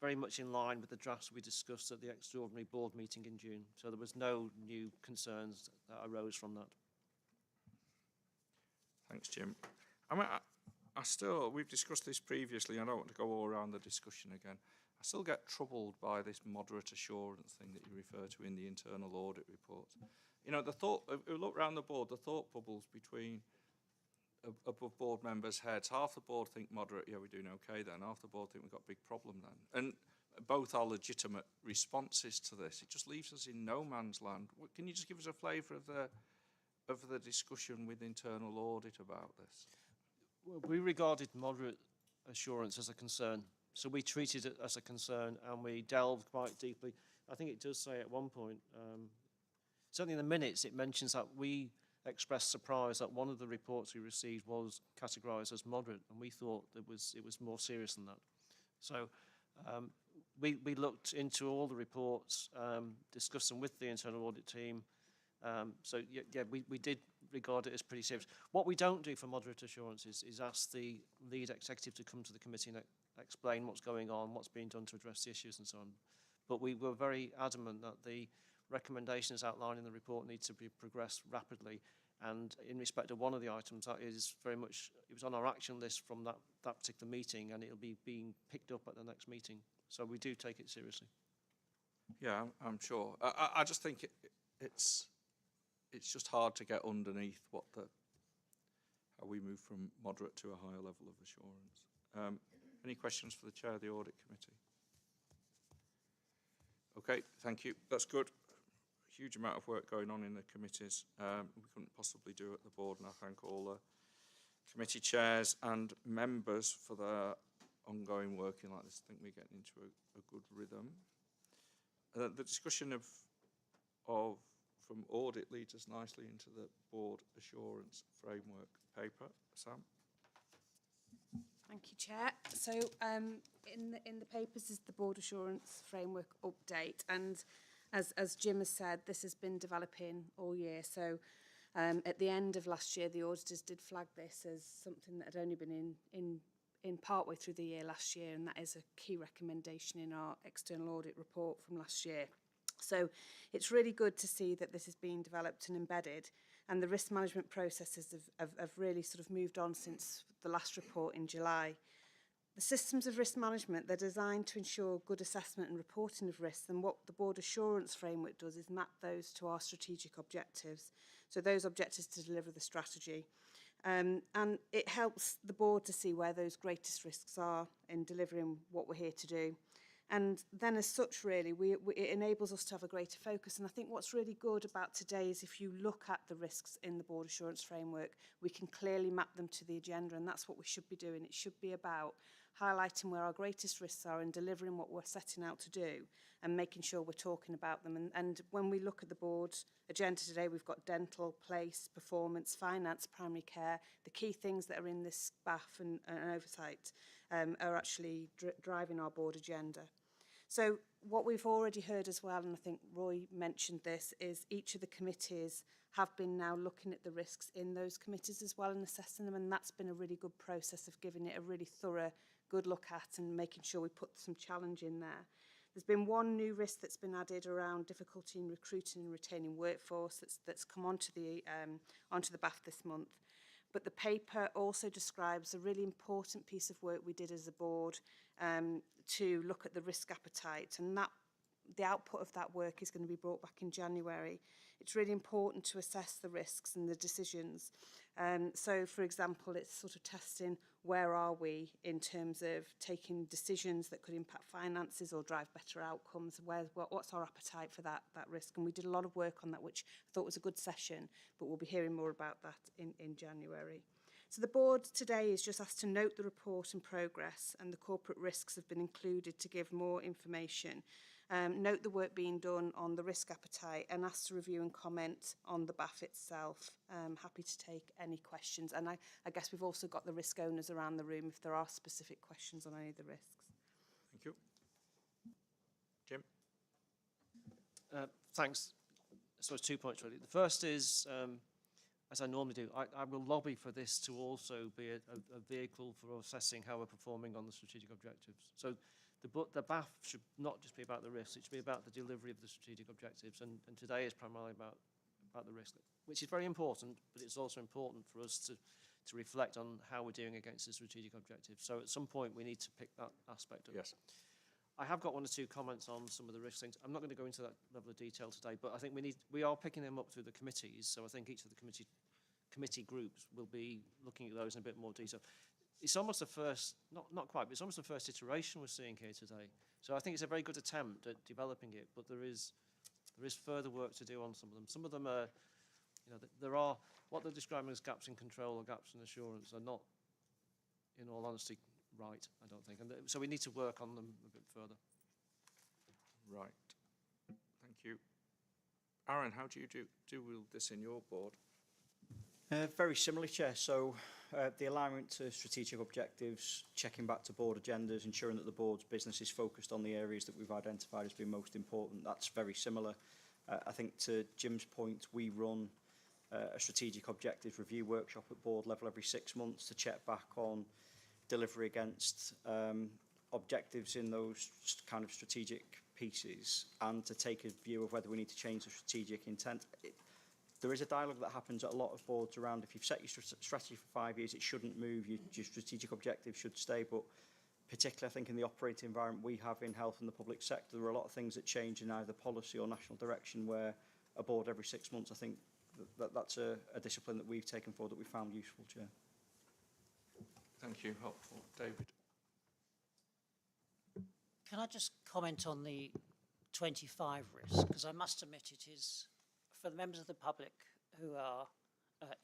[SPEAKER 8] very much in line with the drafts we discussed at the extraordinary board meeting in June. So there was no new concerns that arose from that.
[SPEAKER 1] Thanks, Jim. I we've discussed this previously, I don't want to go all around the discussion again. I still get troubled by this moderate assurance thing that you refer to in the internal audit reports. You know, look around the board, the thought bubbles between above board members' heads. Half the board think moderate, yeah, we're doing okay then. Half the board think we've got a big problem then. And both are legitimate responses to this. It just leaves us in no man's land. Can you just give us a flavour of the discussion with internal audit about this?
[SPEAKER 8] Well, we regarded moderate assurance as a concern. So we treated it as a concern and we delved quite deeply. I think it does say at one point, certainly in the minutes, it mentions that we expressed surprise that one of the reports we received was categorised as moderate, and we thought it was more serious than that. So we looked into all the reports, discussed them with the internal audit team. So yeah, we did regard it as pretty serious. What we don't do for moderate assurances is ask the lead executive to come to the committee and explain what's going on, what's being done to address the issues and so on. But we were very adamant that the recommendations outlined in the report need to be progressed rapidly. And in respect of one of the items, that is very much, it was on our action list from that particular meeting, and it'll be being picked up at the next meeting. So we do take it seriously.
[SPEAKER 1] Yeah, I'm sure. I just think it's just hard to get underneath how we move from moderate to a higher level of assurance. Any questions for the chair of the audit committee? Okay, thank you. That's good. Huge amount of work going on in the committees. We couldn't possibly do at the board, and I thank all the committee chairs and members for their ongoing work in like this. I think we're getting into a good rhythm. The discussion from audit leads us nicely into the board assurance framework paper. Sam?
[SPEAKER 4] Thank you, Chair. So in the papers is the board assurance framework update, and as Jim has said, this has been developing all year. So at the end of last year, the auditors did flag this as something that had only been in part way through the year last year, and that is a key recommendation in our external audit report from last year. So it's really good to see that this is being developed and embedded, and the risk management processes have really sort of moved on since the last report in July. The systems of risk management, they're designed to ensure good assessment and reporting of risks, and what the board assurance framework does is map those to our strategic objectives. So those objectives to deliver the strategy. And it helps the board to see where those greatest risks are in delivering what we're here to do. And then as such, really, it enables us to have a greater focus. And I think what's really good about today is if you look at the risks in the board assurance framework, we can clearly map them to the agenda, and that's what we should be doing. It should be about highlighting where our greatest risks are and delivering what we're setting out to do and making sure we're talking about them. And when we look at the board agenda today, we've got dental, place, performance, finance, primary care. The key things that are in this BAF and oversight are actually driving our board agenda. So what we've already heard as well, and I think Roy mentioned this, is each of the committees have been now looking at the risks in those committees as well and assessing them, and that's been a really good process of giving it a really thorough, good look at and making sure we put some challenge in there. There's been one new risk that's been added around difficulty in recruiting and retaining workforce that's come onto the BAF this month. But the paper also describes a really important piece of work we did as a board to look at the risk appetite, and the output of that work is going to be brought back in January. It's really important to assess the risks and the decisions. So, for example, it's sort of testing where are we in terms of taking decisions that could impact finances or drive better outcomes. What's our appetite for that risk? And we did a lot of work on that, which I thought was a good session, but we'll be hearing more about that in January. So the board today is just asked to note the report and progress, and the corporate risks have been included to give more information. Note the work being done on the risk appetite and ask to review and comment on the BAF itself. Happy to take any questions. And I guess we've also got the risk owners around the room if there are specific questions on any of the risks.
[SPEAKER 1] Thank you. Jim?
[SPEAKER 8] Thanks. So it's 2 points, really. The first is, as I normally do, I will lobby for this to also be a vehicle for assessing how we're performing on the strategic objectives. So the BAF should not just be about the risks, it should be about the delivery of the strategic objectives, and today is primarily about the risk, which is very important, but it's also important for us to to reflect on how we're doing against the strategic objective. So at some point we need to pick that aspect up.
[SPEAKER 1] Yes.
[SPEAKER 8] I have got one or two comments on some of the risk things. I'm not going to go into that level of detail today, but I think we are picking them up through the committees. So I think each of the committee groups will be looking at those in a bit more detail. It's almost the first, not quite, but it's almost the first iteration we're seeing here today. So I think it's a very good attempt at developing it, but there is further work to do on some of them. Some of them are, there are, what they're describing as gaps in control or gaps in assurance are not, in all honesty, right, I don't think. And so we need to work on them a bit further.
[SPEAKER 1] Right. Thank you. Aaron, how do you do with this in your board?
[SPEAKER 3] Very similarly, Chair. So the alignment to strategic objectives, checking back to board agendas, ensuring that the board's business is focused on the areas that we've identified as being most important, that's very similar. I think to Jim's point, we run a strategic objectives review workshop at board level every 6 months to check back on delivery against objectives in those kind of strategic pieces and to take a view of whether we need to change the strategic intent. There is a dialogue that happens at a lot of boards around if you've set your strategy for 5 years, it shouldn't move, your strategic objectives should stay, but particularly I think in the operating environment we have in health and the public sector, there are a lot of things that change in either policy or national direction where a board every 6 months, I think that's a discipline that we've taken forward that we found useful, Chair.
[SPEAKER 1] Thank you. Helpful. David.
[SPEAKER 11] Can I just comment on the 25 risk? Because I must admit it is, for the members of the public who are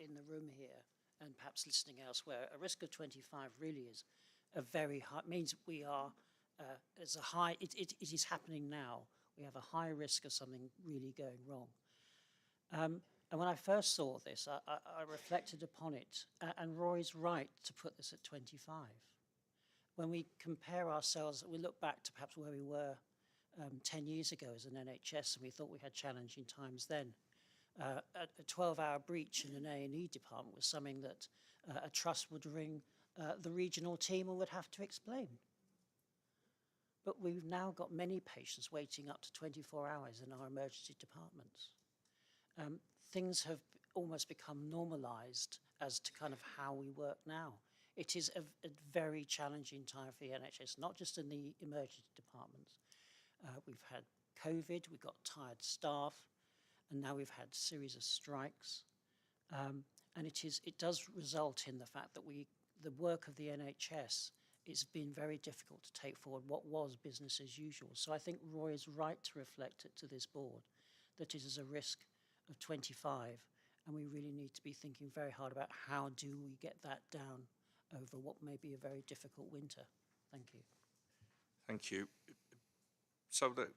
[SPEAKER 11] in the room here and perhaps listening elsewhere, a risk of 25 really is a very high, means we are, as a high, it is happening now. We have a high risk of something really going wrong. And when I first saw this, I reflected upon it, and Roy's right to put this at 25. When we compare ourselves, we look back to perhaps where we were 10 years ago as an NHS, and we thought we had challenging times then. A 12-hour breach in an A&E department was something that a trust would ring the regional team and would have to explain. But we've now got many patients waiting up to 24 hours in our emergency departments. Things have almost become normalised as to kind of how we work now. It is a very challenging time for the NHS, not just in the emergency departments. We've had COVID, we've got tired staff, and now we've had a series of strikes. And it does result in the fact that the work of the NHS, it's been very difficult to take forward what was business as usual. So I think Roy is right to reflect it to this board, that it is a risk of 25, and we really need to be thinking very hard about how do we get that down over what may be a very difficult winter. Thank you.
[SPEAKER 1] Thank you. So that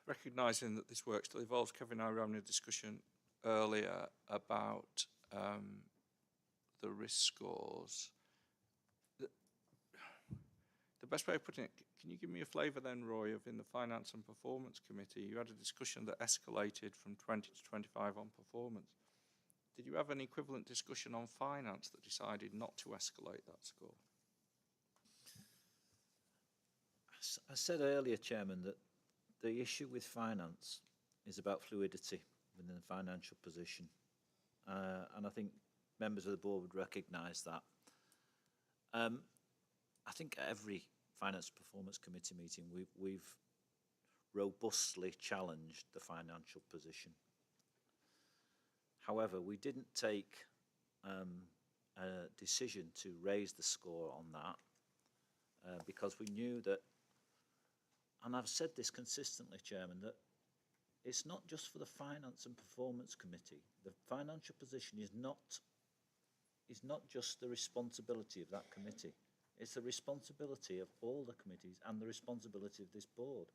[SPEAKER 1] recognising that this work still evolves, Kevin and I were having a discussion earlier about the risk scores. The best way of putting it, can you give me a flavour then, Roy, of in the Finance and Performance Committee, you had a discussion that escalated from 20 to 25 on performance. Did you have an equivalent discussion on finance that decided not to escalate that score?
[SPEAKER 14] I said earlier, Chairman, that the issue with finance is about fluidity within the financial position. And I think members of the board would recognise that. I think at every Finance Performance Committee meeting, we've robustly challenged the financial position. However, we didn't take a decision to raise the score on that because we knew that, and I've said this consistently, Chairman, that it's not just for the Finance and Performance Committee. The financial position is not just the responsibility of that committee. It's the responsibility of all the committees and the responsibility of this board.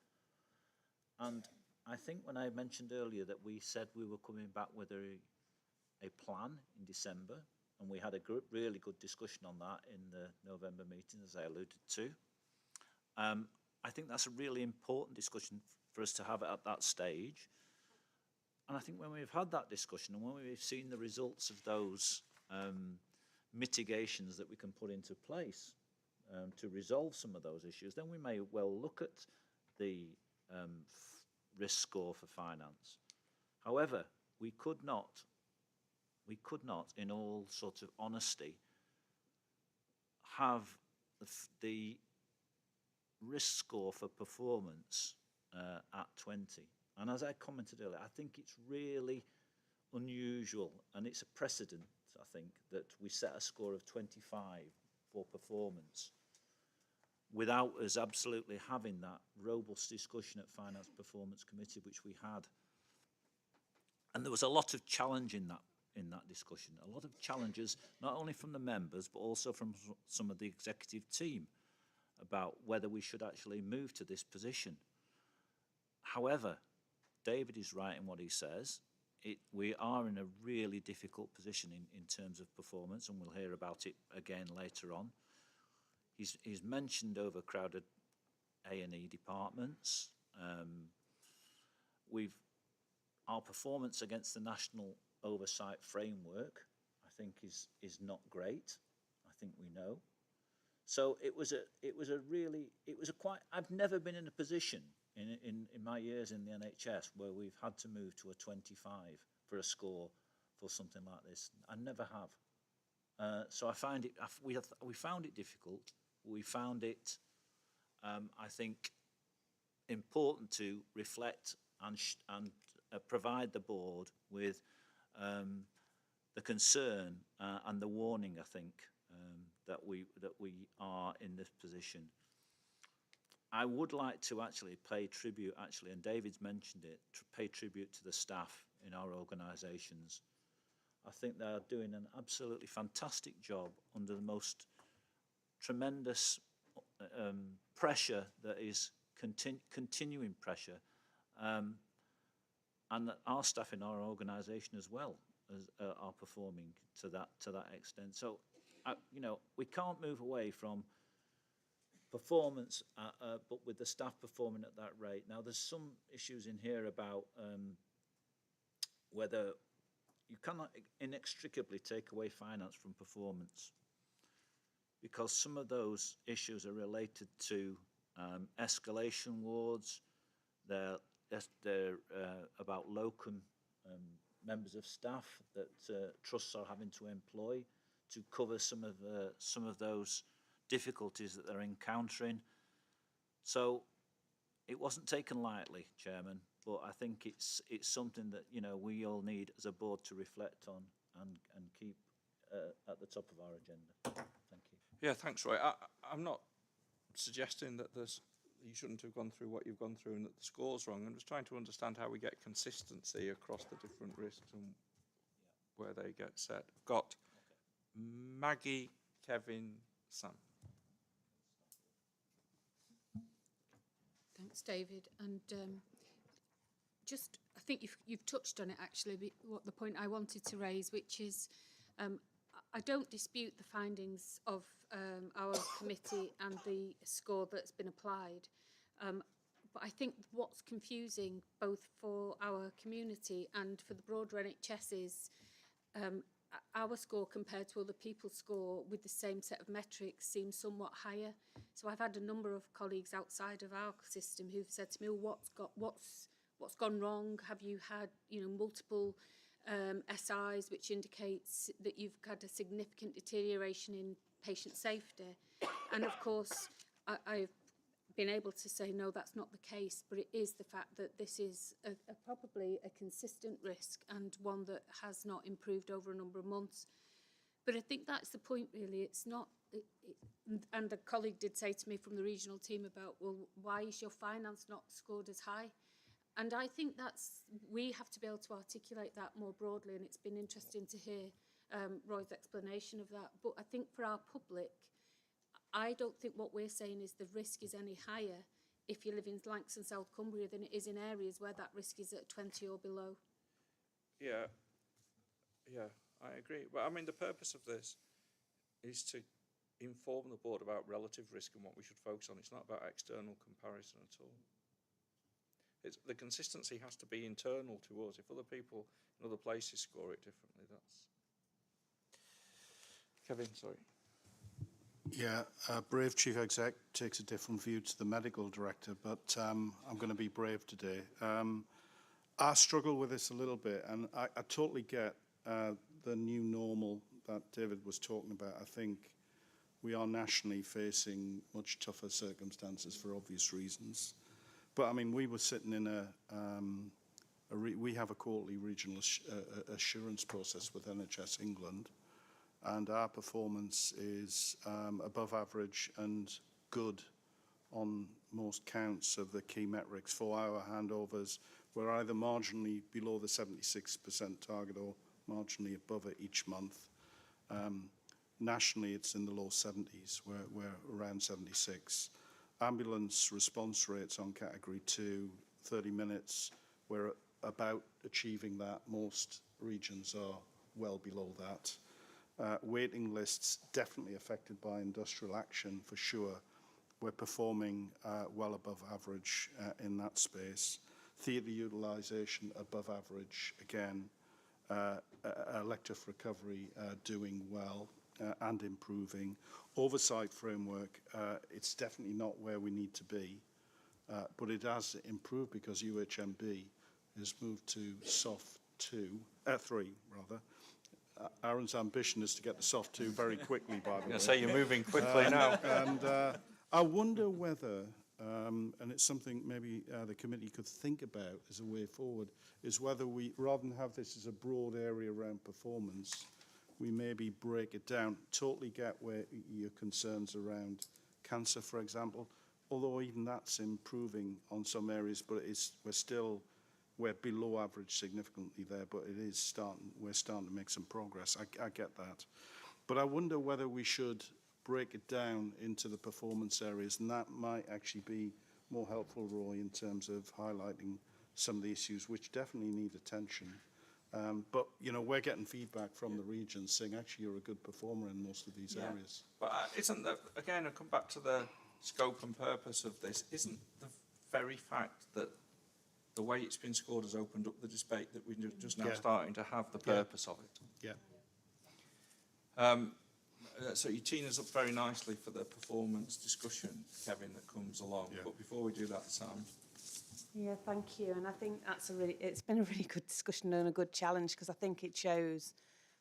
[SPEAKER 14] And I think when I mentioned earlier that we said we were coming back with a plan in December, and we had a really good discussion on that in the November meeting, as I alluded to. I think that's a really important discussion for us to have at that stage. And I think when we've had that discussion and when we've seen the results of those mitigations that we can put into place to resolve some of those issues, then we may well look at the risk score for finance. However, we could not we could not, in all sorts of honesty, have the risk score for performance at 20. And as I commented earlier, I think it's really unusual, and it's a precedent, I think, that we set a score of 25 for performance without us absolutely having that robust discussion at Finance Performance Committee, which we had. And there was a lot of challenge in that discussion, a lot of challenges, not only from the members, but also from some of the executive team about whether we should actually move to this position. However, David is right in what he says. We are in a really difficult position in terms of performance, and we'll hear about it again later on. He's mentioned overcrowded A&E departments. Our performance against the National Oversight Framework, I think, is not great. I think we know. So I've never been in a position in my years in the NHS where we've had to move to a 25 for a score for something like this. I never have. So we found it difficult. We found it, I think, important to reflect and provide the board with the concern and the warning, I think, that we are in this position. I would like to actually pay tribute, and David's mentioned it, to pay tribute to the staff in our organisations. I think they are doing an absolutely fantastic job under the most tremendous pressure that is continuing pressure, and that our staff in our organisation as well are performing to that extent. So, we can't move away from performance, but with the staff performing at that rate. Now, there's some issues in here about whether you cannot inextricably take away finance from performance, because some of those issues are related to escalation wards. They're about locum members of staff that trusts are having to employ to cover some of those difficulties that they're encountering. So it wasn't taken lightly, Chairman, but I think it's something that we all need as a board to reflect on and keep at the top of our agenda. Thank you.
[SPEAKER 1] Yeah, thanks, Roy. I'm not suggesting that you shouldn't have gone through what you've gone through and that the score's wrong. I'm just trying to understand how we get consistency across the different risks and where they get set. Got Maggie, Kevin, Sam.
[SPEAKER 12] Thanks, David. And I think you've touched on it actually, what the point I wanted to raise, which is I don't dispute the findings of our committee and the score that's been applied. But I think what's confusing both for our community and for the broader NHS is our score compared to other people's score with the same set of metrics seems somewhat higher. So I've had a number of colleagues outside of our system who've said to me, oh, what's gone wrong? Have you had multiple SIs, which indicates that you've had a significant deterioration in patient safety? And of course, I've been able to say, no, that's not the case, but it is the fact that this is probably a consistent risk and one that has not improved over a number of months. But I think that's the point, really. It's not, and a colleague did say to me from the regional team about, well, why is your finance not scored as high? And I think we have to be able to articulate that more broadly, and it's been interesting to hear Roy's explanation of that. But I think for our public, I don't think what we're saying is the risk is any higher if you live in Lancashire and South Cumbria than it is in areas where that risk is at 20 or below.
[SPEAKER 1] Yeah, I agree. Well, I mean, the purpose of this is to inform the board about relative risk and what we should focus on. It's not about external comparison at all. The consistency has to be internal to us. If other people in other places score it differently, that's... Kevin, sorry.
[SPEAKER 2] Yeah, brave chief exec takes a different view to the medical director, but I'm going to be brave today. I struggle with this a little bit, and I totally get the new normal that David was talking about, I think we are nationally facing much tougher circumstances for obvious reasons. But I mean, we were sitting in we have a quarterly regional assurance process with NHS England, and our performance is above average and good on most counts of the key metrics. For our handovers, we're either marginally below the 76% target or marginally above it each month. Nationally, it's in the low 70s. We're around 76. Ambulance response rates on category 2, 30 minutes, we're about achieving that. Most regions are well below that. Waiting lists definitely affected by industrial action for sure. We're performing well above average in that space. Theatre utilisation above average again. Elective recovery doing well and improving. Oversight framework, it's definitely not where we need to be, but it has improved because UHMB has moved to soft 3 rather. Aaron's ambition is to get to soft 2 very quickly, by the way.
[SPEAKER 1] Say you're moving quickly now.
[SPEAKER 2] And I wonder whether, and it's something maybe the committee could think about as a way forward, is whether we, rather than have this as a broad area around performance, we maybe break it down. Totally get where your concerns around cancer, for example, although even that's improving on some areas, but we're below average significantly there, but we're starting to make some progress. I get that. But I wonder whether we should break it down into the performance areas, and that might actually be more helpful, Roy, in terms of highlighting some of the issues which definitely need attention. But, you know, we're getting feedback from the regions saying, actually, you're a good performer in most of these areas.
[SPEAKER 1] But isn't that, again, I come back to the scope and purpose of this, isn't the very fact that the way it's been scored has opened up the debate that we're just now starting to have the purpose of it?
[SPEAKER 2] Yeah.
[SPEAKER 1] So you teeing us up very nicely for the performance discussion, Kevin, that comes along. Yeah. But before we do that, Sam.
[SPEAKER 16] Yeah, thank you. And I think it's been a really good discussion and a good challenge, because I think it shows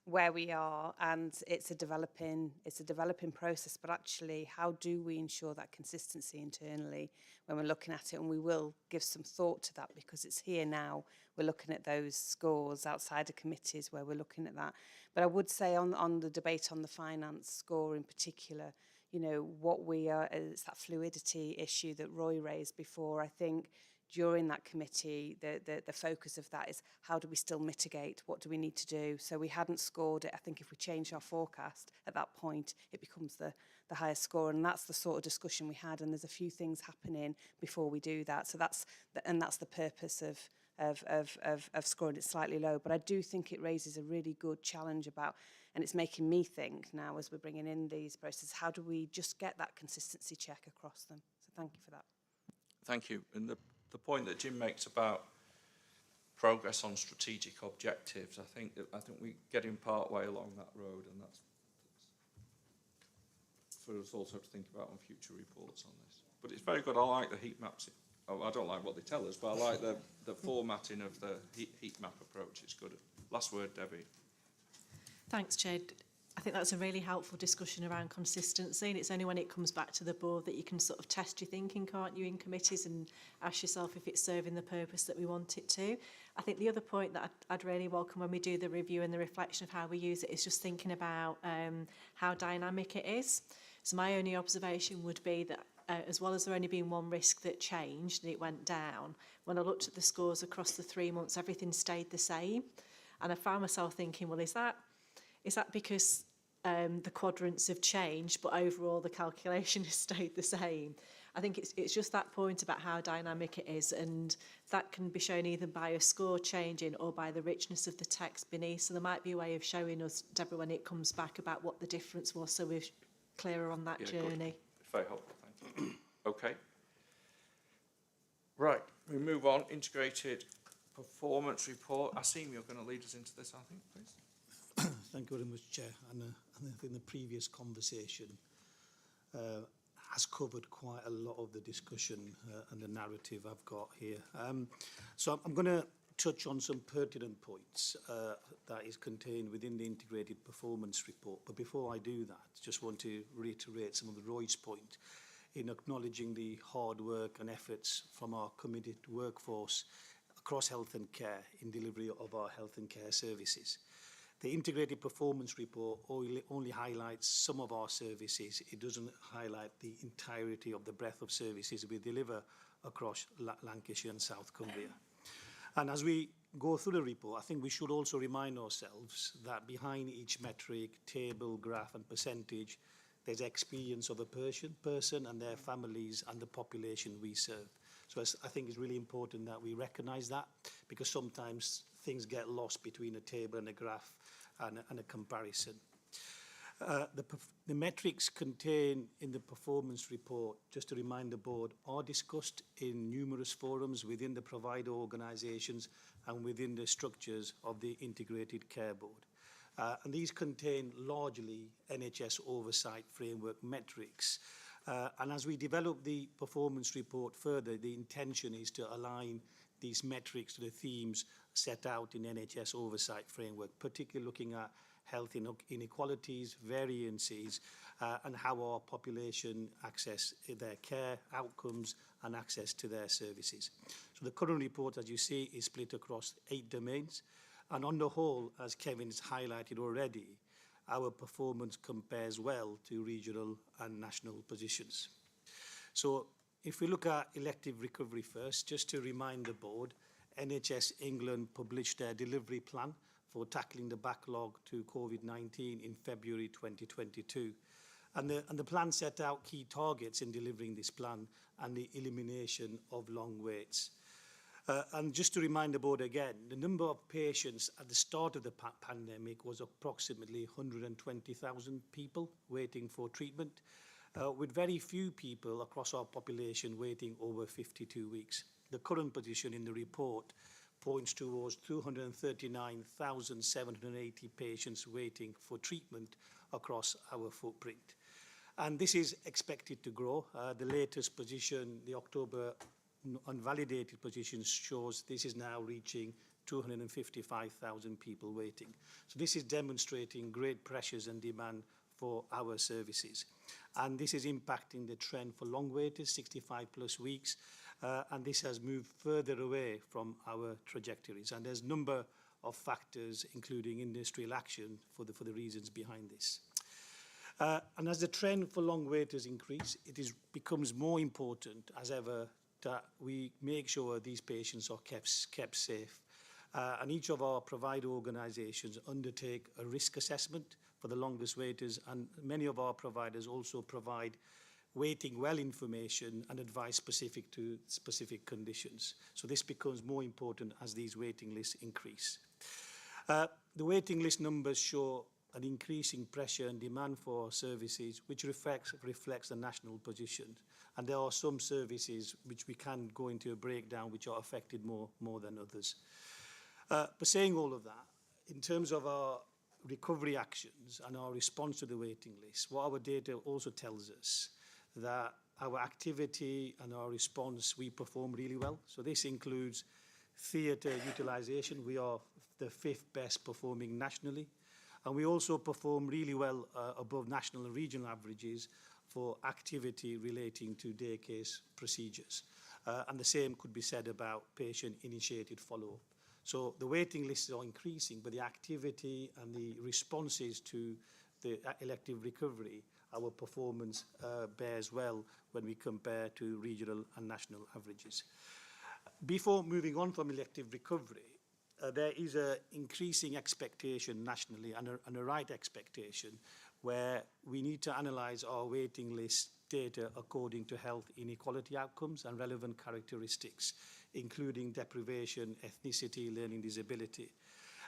[SPEAKER 16] where we are, and it's a developing process. But actually, how do we ensure that consistency internally when we're looking at it? And we will give some thought to that, because it's here now. We're looking at those scores outside of committees where we're looking at that. But I would say on the debate on the finance score in particular, you know, it's that fluidity issue that Roy raised before. I think during that committee, the focus of that is how do we still mitigate? What do we need to do? So we hadn't scored it. I think if we change our forecast at that point, it becomes the highest score. And that's the sort of discussion we had. And there's a few things happening before we do that. So that's the purpose of scoring it slightly low. But I do think it raises a really good challenge about, and it's making me think now as we're bringing in these processes, how do we just get that consistency check across them? So thank you for that.
[SPEAKER 1] Thank you. And the point that Jim makes about progress on strategic objectives, I think we're getting part way along that road, and that's for us also to think about on future reports on this. But it's very good. I like the heat maps. I don't like what they tell us, but I like the formatting of the heat map approach. It's good. Last word, Debbie.
[SPEAKER 15] Thanks, Chair. I think that's a really helpful discussion around consistency, and it's only when it comes back to the board that you can sort of test your thinking, can't you, in committees, and ask yourself if it's serving the purpose that we want it to. I think the other point that I'd really welcome when we do the review and the reflection of how we use it is just thinking about how dynamic it is. So my only observation would be that as well as there only being one risk that changed and it went down, when I looked at the scores across the 3 months, everything stayed the same. And I found myself thinking, well, is that because the quadrants have changed, but overall the calculation has stayed the same? I think it's just that point about how dynamic it is, and that can be shown either by a score changing or by the richness of the text beneath. So there might be a way of showing us, Deborah, when it comes back, about what the difference was, so we're clearer on that journey.
[SPEAKER 1] Good. Very helpful, thank you. Okay. Right, we move on. Integrated performance report. Asim, you're going to lead us into this, I think, please.
[SPEAKER 17] Thank you very much, Chair. And I think the previous conversation has covered quite a lot of the discussion and the narrative I've got here. So I'm going to touch on some pertinent points that is contained within the integrated performance report. But before I do that, just want to reiterate some of Roy's point in acknowledging the hard work and efforts from our committed workforce across health and care in delivery of our health and care services. The integrated performance report only highlights some of our services. It doesn't highlight the entirety of the breadth of services we deliver across Lancashire and South Cumbria. And as we go through the report, I think we should also remind ourselves that behind each metric, table, graph and percentage, there's experience of a person and their families and the population we serve. So I think it's really important that we recognise that, because sometimes things get lost between a table and a graph and a comparison. The metrics contained in the performance report, just to remind the board, are discussed in numerous forums within the provider organisations and within the structures of the Integrated Care Board. And these contain largely NHS oversight framework metrics. And as we develop the performance report further, the intention is to align these metrics to the themes set out in NHS oversight framework, particularly looking at health inequalities, variances, and how our population access their care, outcomes, and access to their services. So the current report, as you see, is split across 8 domains. And on the whole, as Kevin's highlighted already, our performance compares well to regional and national positions. So if we look at elective recovery first, just to remind the board, NHS England published their delivery plan for tackling the backlog to COVID-19 in February 2022. And the plan set out key targets in delivering this plan and the elimination of long waits. And just to remind the board again, the number of patients at the start of the pandemic was approximately 120,000 people waiting for treatment, with very few people across our population waiting over 52 weeks. The current position in the report points towards 239,780 patients waiting for treatment across our footprint. And this is expected to grow. The latest position, the October unvalidated position, shows this is now reaching 255,000 people waiting. So this is demonstrating great pressures and demand for our services. And this is impacting the trend for long waiters, 65 plus weeks, and this has moved further away from our trajectories. And there's a number of factors, including industrial action, for the reasons behind this. And as the trend for long waiters increase, it becomes more important as ever that we make sure these patients are kept safe. And each of our provider organisations undertake a risk assessment for the longest waiters, and many of our providers also provide waiting well information and advice specific to specific conditions. So this becomes more important as these waiting lists increase. The waiting list numbers show an increasing pressure and demand for services, which reflects the national position. And there are some services which we can go into a breakdown which are affected more than others. But saying all of that, in terms of our recovery actions and our response to the waiting list, what our data also tells us that our activity and our response, we perform really well. So this includes theatre utilisation. We are the 5th best performing nationally. And we also perform really well above national and regional averages for activity relating to day case procedures. And the same could be said about patient-initiated follow-up. So the waiting lists are increasing, but the activity and the responses to the elective recovery, our performance bears well when we compare to regional and national averages. Before moving on from elective recovery, there is an increasing expectation nationally and a right expectation where we need to analyse our waiting list data according to health inequality outcomes and relevant characteristics, including deprivation, ethnicity, learning disability.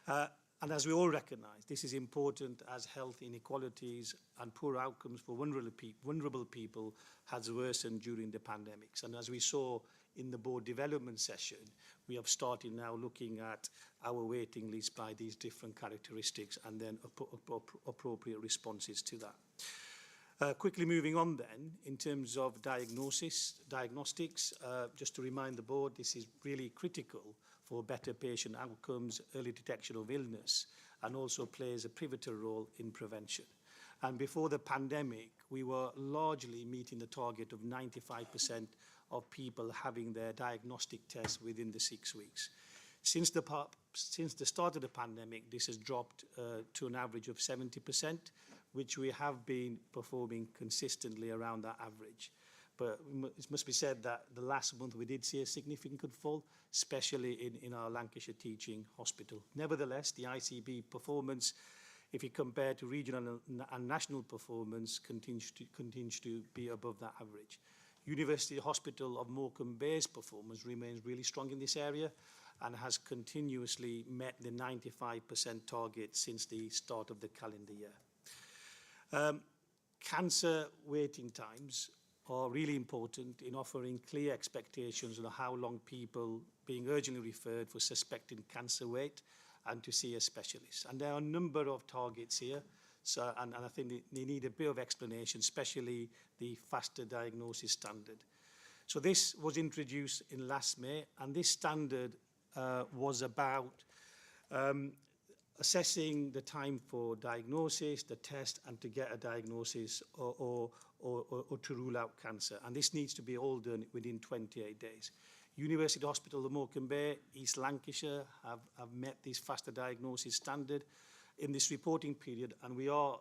[SPEAKER 17] And as we all recognise, this is important as health inequalities and poor outcomes for vulnerable people has worsened during the pandemics. And as we saw in the board development session, we have started now looking at our waiting list by these different characteristics and then appropriate responses to that. Quickly moving on then, in terms of diagnostics, just to remind the board, this is really critical for better patient outcomes, early detection of illness, and also plays a pivotal role in prevention. And before the pandemic, we were largely meeting the target of 95% of people having their diagnostic tests within the 6 weeks. Since the start of the pandemic, this has dropped to an average of 70%, which we have been performing consistently around that average. But it must be said that the last month we did see a significant fall, especially in our Lancashire teaching hospital. Nevertheless, the ICB performance, if you compare to regional and national performance, continues to be above that average. University Hospital of Morecambe Bay's performance remains really strong in this area and has continuously met the 95% target since the start of the calendar year. Cancer waiting times are really important in offering clear expectations on how long people being urgently referred for suspected cancer wait and to see a specialist. And there are a number of targets here, so, and I think they need a bit of explanation, especially the faster diagnosis standard. So this was introduced in last May, and this standard was about assessing the time for diagnosis, the test, and to get a diagnosis or to rule out cancer. And this needs to be all done within 28 days. University Hospital of Morecambe Bay, East Lancashire have met this faster diagnosis standard in this reporting period, and we are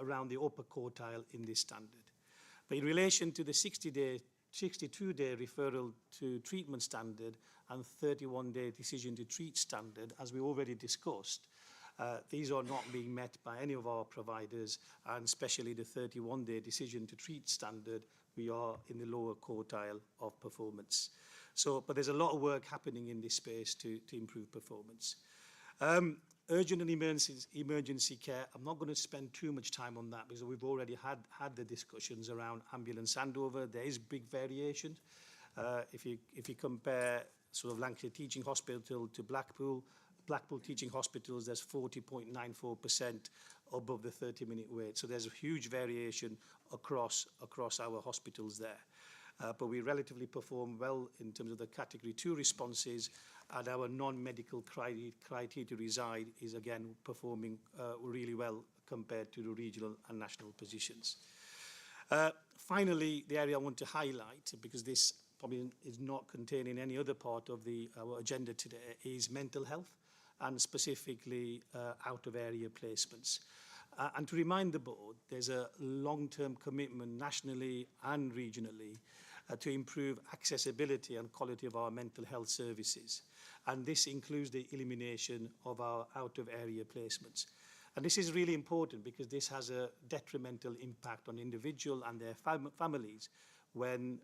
[SPEAKER 17] around the upper quartile in this standard. But in relation to the 62-day referral to treatment standard and 31-day decision to treat standard, as we already discussed, these are not being met by any of our providers, and especially the 31-day decision to treat standard, we are in the lower quartile of performance. So, but there's a lot of work happening in this space to improve performance. Urgent and emergency care, I'm not going to spend too much time on that because we've already had the discussions around ambulance handover. There is big variation. If you compare sort of Lancashire Teaching Hospital to Blackpool Teaching Hospitals, there's 40.94% above the 30-minute wait. So there's a huge variation across our hospitals there. But we relatively perform well in terms of the Category 2 responses, and our non-medical criteria to reside is again performing really well compared to the regional and national positions. Finally, the area I want to highlight, because this probably is not contained in any other part of our agenda today, is mental health, and specifically out-of-area placements. And to remind the board, there's a long-term commitment nationally and regionally to improve accessibility and quality of our mental health services. And this includes the elimination of our out-of-area placements. And this is really important because this has a detrimental impact on individuals and their families when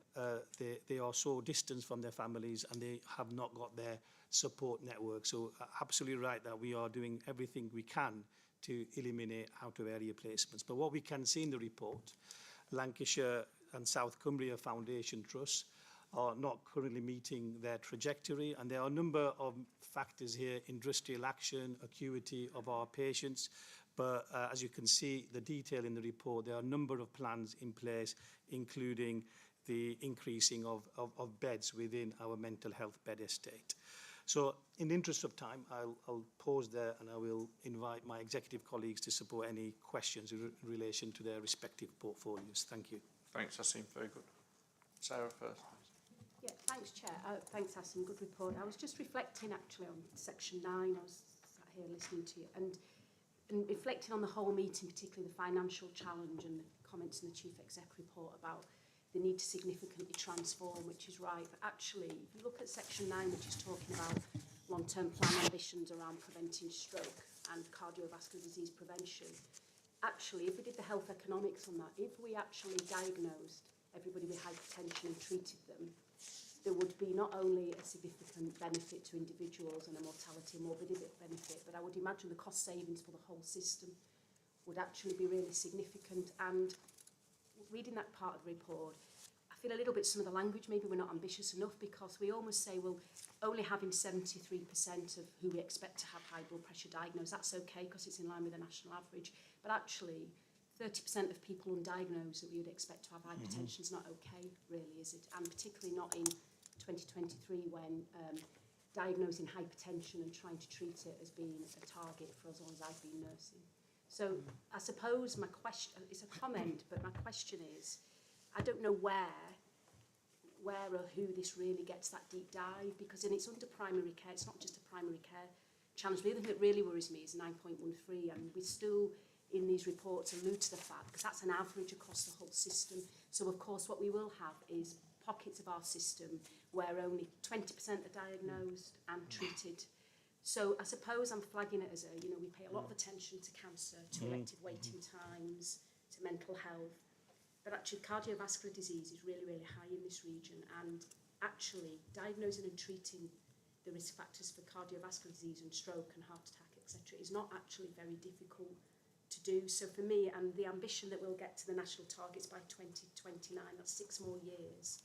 [SPEAKER 17] they are so distant from their families and they have not got their support network. So absolutely right that we are doing everything we can to eliminate out-of-area placements. But what we can see in the report, Lancashire and South Cumbria Foundation Trusts are not currently meeting their trajectory, and there are a number of factors here: industrial action, acuity of our patients. But as you can see, the detail in the report, there are a number of plans in place, including the increasing of beds within our mental health bed estate. So in the interest of time, I'll pause there and I will invite my executive colleagues to support any questions in relation to their respective portfolios. Thank you.
[SPEAKER 1] Thanks, Asim. Very good. Sarah first, please.
[SPEAKER 4] Yeah, thanks, Chair. Thanks, Asim. Good report. I was just reflecting, actually, on Section 9. I was sat here listening to you and reflecting on the whole meeting, particularly the financial challenge and the comments in the Chief Exec report about the need to significantly transform, which is right. But actually, if you look at Section 9, which is talking about long-term plan ambitions around preventing stroke and cardiovascular disease prevention, actually, if we did the health economics on that, if we actually diagnosed everybody with hypertension and treated them, there would be not only a significant benefit to individuals and a mortality and morbidity benefit, but I would imagine the cost savings for the whole system would actually be really significant. And reading that part of the report, I feel a little bit some of the language, maybe we're not ambitious enough, because we almost say, well, only having 73% of who we expect to have high blood pressure diagnosed, that's okay because it's in line with the national average. But actually, 30% of people undiagnosed that we would expect to have hypertension is not okay, really, is it? And particularly not in 2023 when diagnosing hypertension and trying to treat it as being a target for as long as I've been nursing. So I suppose my question, it's a comment, but my question is, I don't know where or who this really gets that deep dive, because it's under primary care, it's not just a primary care challenge. The other thing that really worries me is 9.13, and we still in these reports allude to the fact, because that's an average across the whole system. So of course what we will have is pockets of our system where only 20% are diagnosed and treated. So I suppose I'm flagging it as we pay a lot of attention to cancer, to elective waiting times, to mental health. But actually cardiovascular disease is really, really high in this region. And actually diagnosing and treating the risk factors for cardiovascular disease and stroke and heart attack, etc., is not actually very difficult to do. So for me, and the ambition that we'll get to the national targets by 2029, that's 6 more years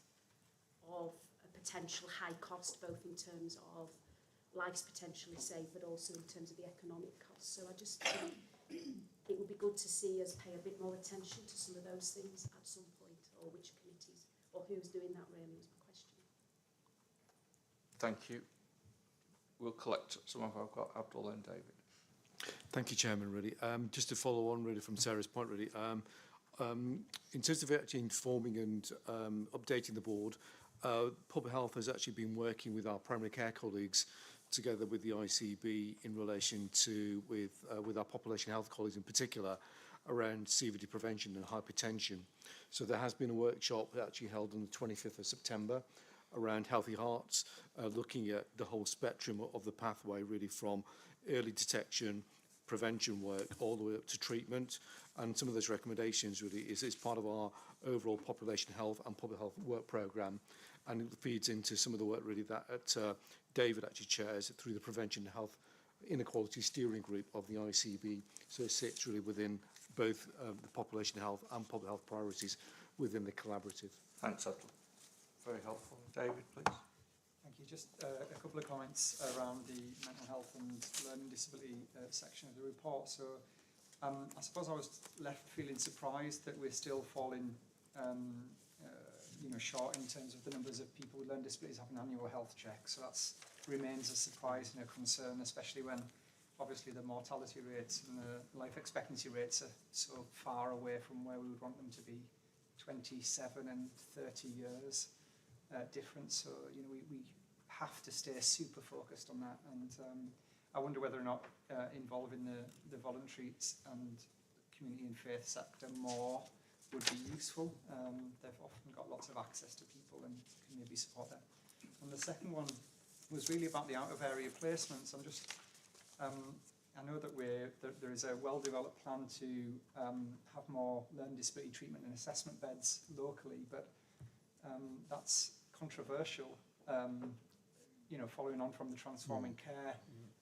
[SPEAKER 4] of a potential high cost, both in terms of lives potentially saved, but also in terms of the economic costs. So I just think it would be good to see us pay a bit more attention to some of those things at some point, or which committees, or who's doing that really is my question.
[SPEAKER 1] Thank you. We'll collect some of our, got Abdul and David.
[SPEAKER 7] Thank you, Chairman, really. Just to follow on really from Sarah's point, really, in terms of actually informing and updating the board, Public Health has actually been working with our primary care colleagues together with the ICB in relation to, with our population health colleagues in particular, around CVD prevention and hypertension. So there has been a workshop actually held on the 25th of September around healthy hearts, looking at the whole spectrum of the pathway, really from early detection, prevention work, all the way up to treatment. And some of those recommendations really is part of our overall population health and public health work programme. And it feeds into some of the work really that David actually chairs through the Prevention and Health Inequality Steering Group of the ICB. So it sits really within both the population health and public health priorities within the collaborative.
[SPEAKER 1] Thanks, Abdul. Very helpful. David, please.
[SPEAKER 18] Thank you. Just a couple of comments around the mental health and learning disability section of the report. So I suppose I was left feeling surprised that we're still falling short in terms of the numbers of people with learning disabilities having annual health checks. So that remains a surprise and a concern, especially when obviously the mortality rates and the life expectancy rates are so far away from where we would want them to be, 27 and 30 years difference. So we have to stay super focused on that, and I wonder whether or not involving the voluntary and community and faith sector more would be useful. They've often got lots of access to people and can maybe support them. And the second one was really about the out-of-area placements. I'm just, I know that there is a well-developed plan to have more learning disability treatment and assessment beds locally, but that's controversial, following on from the Transforming Care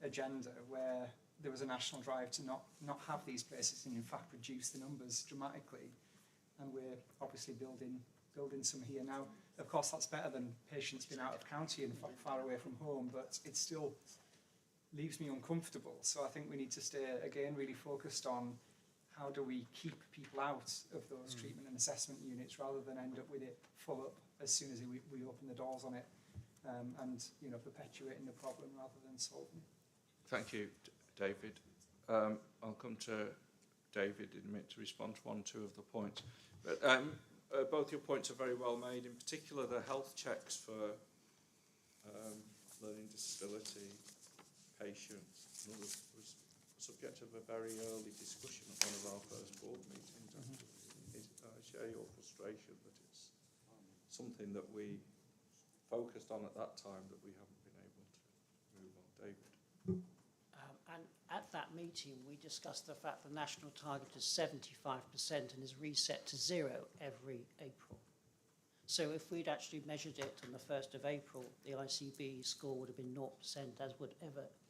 [SPEAKER 18] agenda, where there was a national drive to not have these places and in fact reduce the numbers dramatically. And we're obviously building some here now. Of course, that's better than patients being out of county and far away from home, but it still leaves me uncomfortable. So I think we need to stay, again, really focused on how do we keep people out of those treatment and assessment units rather than end up with it full up as soon as we open the doors on it, and perpetuating the problem rather than solving it.
[SPEAKER 1] Thank you, David. I'll come to David in a minute to respond to 1 or 2 of the points. But both your points are very well made, in particular the health checks for learning disability patients. Was subject of a very early discussion at one of our first board meetings. I share your frustration that it's something that we focused on at that time that we haven't been able to move on. David.
[SPEAKER 11] And at that meeting, we discussed the fact the national target is 75% and is reset to 0 every April. So if we'd actually measured it on the 1st of April, the ICB score would have been 0%, as would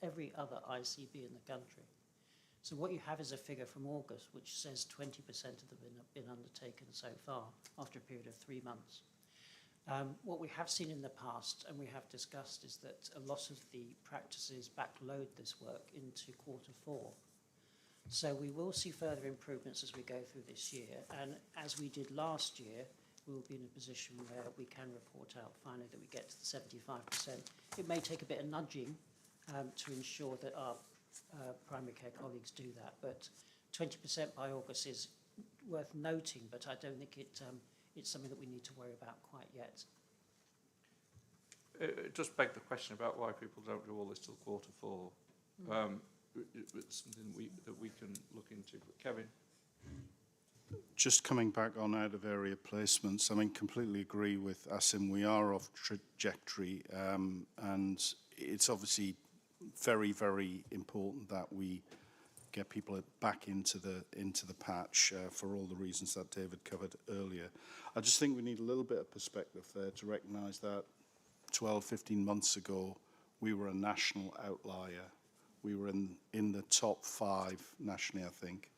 [SPEAKER 11] every other ICB in the country. So what you have is a figure from August, which says 20% of them have been undertaken so far, after a period of 3 months. What we have seen in the past, and we have discussed, is that a lot of the practices backload this work into Q4. So we will see further improvements as we go through this year. And as we did last year, we'll be in a position where we can report out finally that we get to the 75%. It may take a bit of nudging to ensure that our primary care colleagues do that, but 20% by August is worth noting, but I don't think it's something that we need to worry about quite yet.
[SPEAKER 1] It does beg the question about why people don't do all this till Q4. It's something that we can look into. But Kevin?
[SPEAKER 2] Just coming back on out-of-area placements, I mean, completely agree with Asim. We are off trajectory, and it's obviously very, very important that we get people back into the patch for all the reasons that David covered earlier. I just think we need a little bit of perspective there to recognise that 12, 15 months ago, we were a national outlier. We were in the top 5 nationally, I think.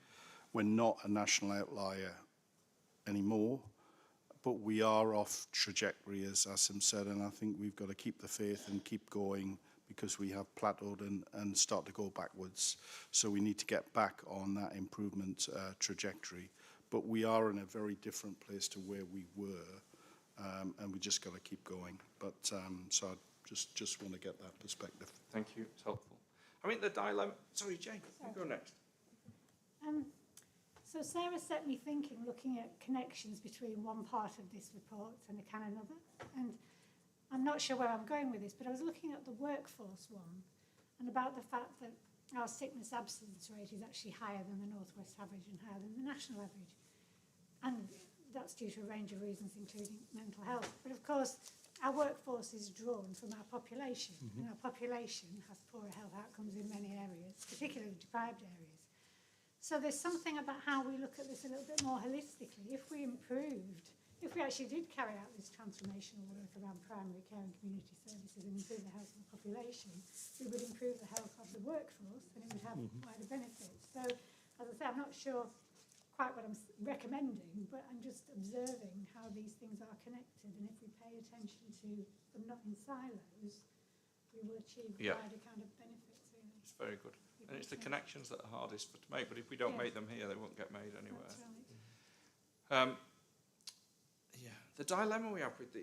[SPEAKER 2] We're not a national outlier anymore, but we are off trajectory, as Asim said, and I think we've got to keep the faith and keep going because we have plateaued and start to go backwards. So we need to get back on that improvement trajectory. But we are in a very different place to where we were, and we just got to keep going. But so I just want to get that perspective.
[SPEAKER 1] Thank you. It's helpful. I mean, the dilemma... Sorry, Jane, you go next.
[SPEAKER 19] So Sarah set me thinking, looking at connections between one part of this report and another. And I'm not sure where I'm going with this, but I was looking at the workforce one and about the fact that our sickness absence rate is actually higher than the North West average and higher than the national average. And that's due to a range of reasons, including mental health. But of course, our workforce is drawn from our population, and our population has poorer health outcomes in many areas, particularly deprived areas. So there's something about how we look at this a little bit more holistically. If we actually did carry out this transformational work around primary care and community services and improve the health of the population, we would improve the health of the workforce and it would have wider benefits. So, as I say, I'm not sure quite what I'm recommending, but I'm just observing how these things are connected, and if we pay attention to them not in silos, we will achieve wider kind of benefits, really.
[SPEAKER 1] It's very good. And it's the connections that are hardest to make, but if we don't make them here, they won't get made anywhere.
[SPEAKER 19] That's right.
[SPEAKER 1] The dilemma we have with the...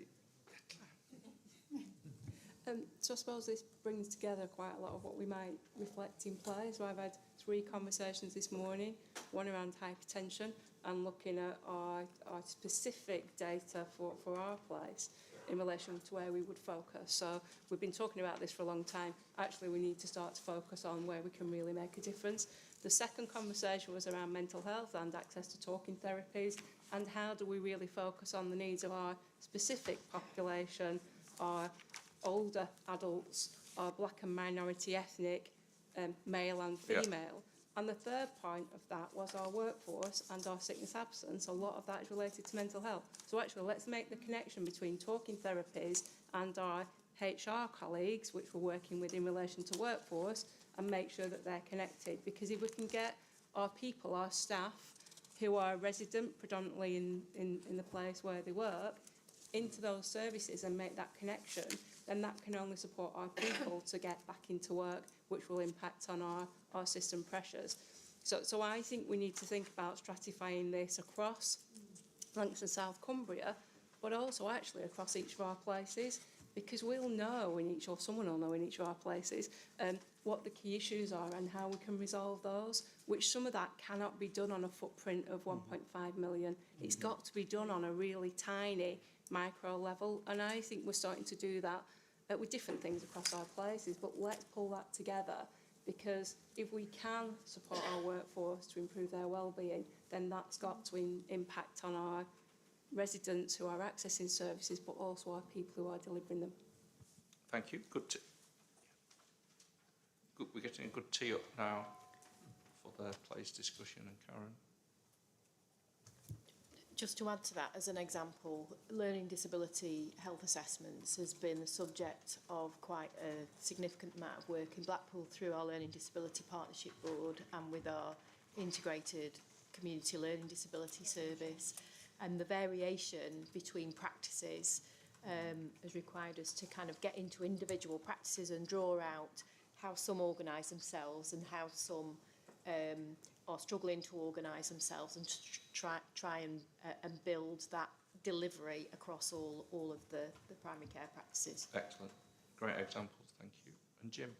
[SPEAKER 20] So I suppose this brings together quite a lot of what we might reflect in play. So I've had 3 conversations this morning, one around hypertension and looking at our specific data for our place in relation to where we would focus. So we've been talking about this for a long time. Actually, we need to start to focus on where we can really make a difference. The second conversation was around mental health and access to talking therapies, and how do we really focus on the needs of our specific population, our older adults, our black and minority ethnic, male and female. And the third point of that was our workforce and our sickness absence. A lot of that is related to mental health. So actually, let's make the connection between talking therapies and our HR colleagues, which we're working with in relation to workforce, and make sure that they're connected. Because if we can get our people, our staff, who are resident predominantly in the place where they work, into those services and make that connection, then that can only support our people to get back into work, which will impact on our system pressures. So I think we need to think about stratifying this across Lancashire and South Cumbria, but also actually across each of our places, because we'll know in each, or someone will know in each of our places, what the key issues are and how we can resolve those, which some of that cannot be done on a footprint of 1.5 million. It's got to be done on a really tiny micro level, and I think we're starting to do that with different things across our places, but let's pull that together, because if we can support our workforce to improve their well-being, then that's got to impact on our residents who are accessing services, but also our people who are delivering them.
[SPEAKER 1] Thank you. Good. We're getting a good tee up now for the place discussion. And Karen?
[SPEAKER 13] Just to add to that, as an example, learning disability health assessments has been the subject of quite a significant amount of work in Blackpool through our Learning Disability Partnership Board and with our integrated community learning disability service. And the variation between practices has required us to kind of get into individual practices and draw out how some organise themselves and how some are struggling to organise themselves, and try and build
[SPEAKER 10] delivery across all of the primary care practices.
[SPEAKER 1] Excellent. Great examples, thank you. And Jim?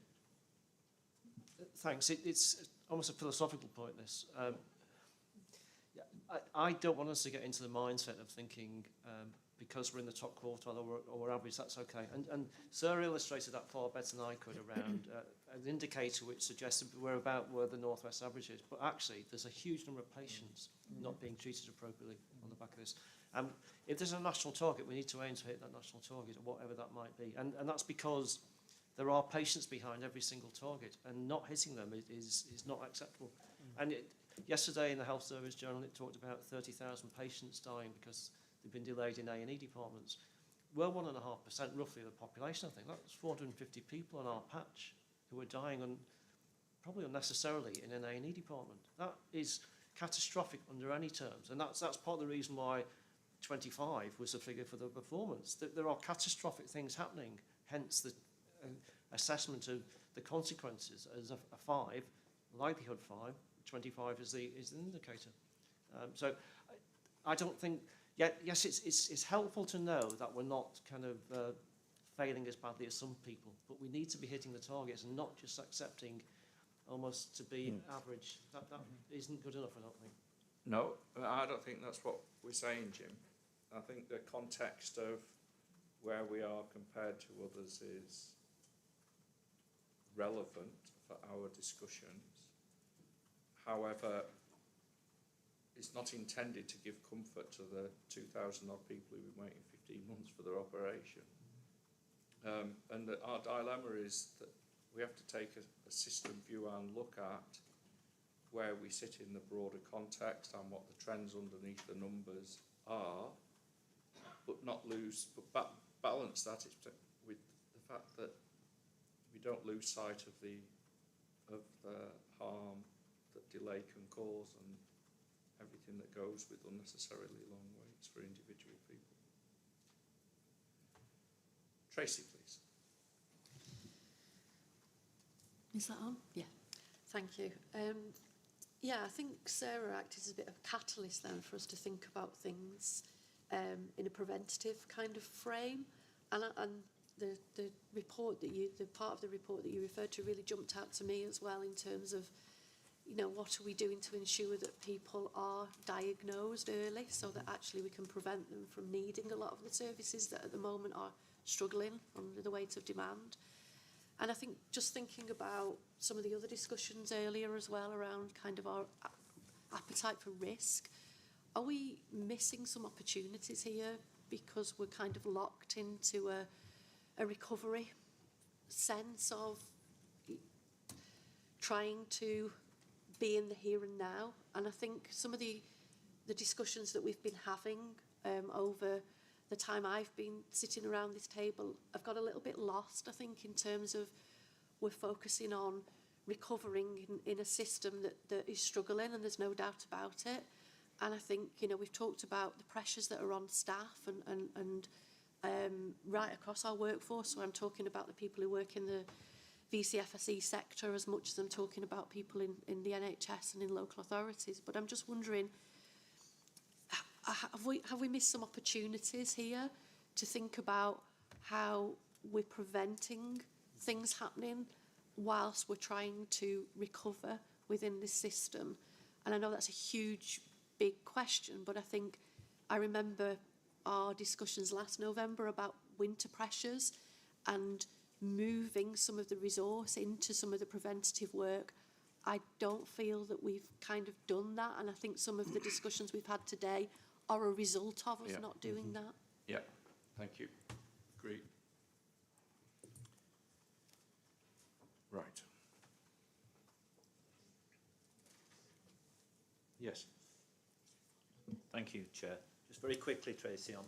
[SPEAKER 8] Thanks. It's almost a philosophical point, this. Yeah, I don't want us to get into the mindset of thinking because we're in the top quartile or we're average, that's okay. And Sarah illustrated that far better than I could around an indicator which suggests that we're about where the Northwest average is. But actually, there's a huge number of patients not being treated appropriately on the back of this. If there's a national target, we need to aim to hit that national target, whatever that might be. And that's because there are patients behind every single target, and not hitting them is not acceptable. And yesterday in the Health Service Journal, it talked about 30,000 patients dying because they've been delayed in A&E departments. We're 1.5% roughly of the population, I think. That's 450 people on our patch who are dying probably unnecessarily in an A&E department. That is catastrophic under any terms, and that's part of the reason why 25 was the figure for the performance. That there are catastrophic things happening, hence the assessment of the consequences as a 5, likelihood 5, 25 is the indicator. So I don't think, yes, it's helpful to know that we're not kind of failing as badly as some people, but we need to be hitting the targets and not just accepting almost to be average. That isn't good enough, I don't think.
[SPEAKER 1] No, I don't think that's what we're saying, Jim. I think the context of where we are compared to others is relevant for our discussions. However, it's not intended to give comfort to the 2,000 odd people who've been waiting 15 months for their operation. And our dilemma is that we have to take a system view and look at where we sit in the broader context and what the trends underneath the numbers are, but balance that with the fact that we don't lose sight of the harm that delay can cause and everything that goes with unnecessarily long waits for individual people. Tracy, please.
[SPEAKER 21] Is that on? Yeah. Thank you. Yeah, I think Sarah acted as a bit of a catalyst then for us to think about things in a preventative kind of frame, and the report that the part of the report that you referred to really jumped out to me as well in terms of, you know, what are we doing to ensure that people are diagnosed early so that actually we can prevent them from needing a lot of the services that at the moment are struggling under the weight of demand. And I think just thinking about some of the other discussions earlier as well around kind of our appetite for risk, are we missing some opportunities here because we're kind of locked into a recovery sense of trying to be in the here and now? And I think some of the discussions that we've been having over the time I've been sitting around this table, I've got a little bit lost, I think, in terms of we're focusing on recovering in a system that is struggling, and there's no doubt about it. And I think, you know, we've talked about the pressures that are on staff and right across our workforce. So I'm talking about the people who work in the VCFSE sector as much as I'm talking about people in the NHS and in local authorities. But I'm just wondering, have we missed some opportunities here to think about how we're preventing things happening whilst we're trying to recover within this system? And I know that's a huge, big question, but I think I remember our discussions last November about winter pressures and moving some of the resource into some of the preventative work. I don't feel that we've kind of done that, and I think some of the discussions we've had today are a result of us not doing that.
[SPEAKER 1] Yeah, thank you. Agreed. Right. Yes.
[SPEAKER 14] Thank you, Chair. Just very quickly, Tracy, on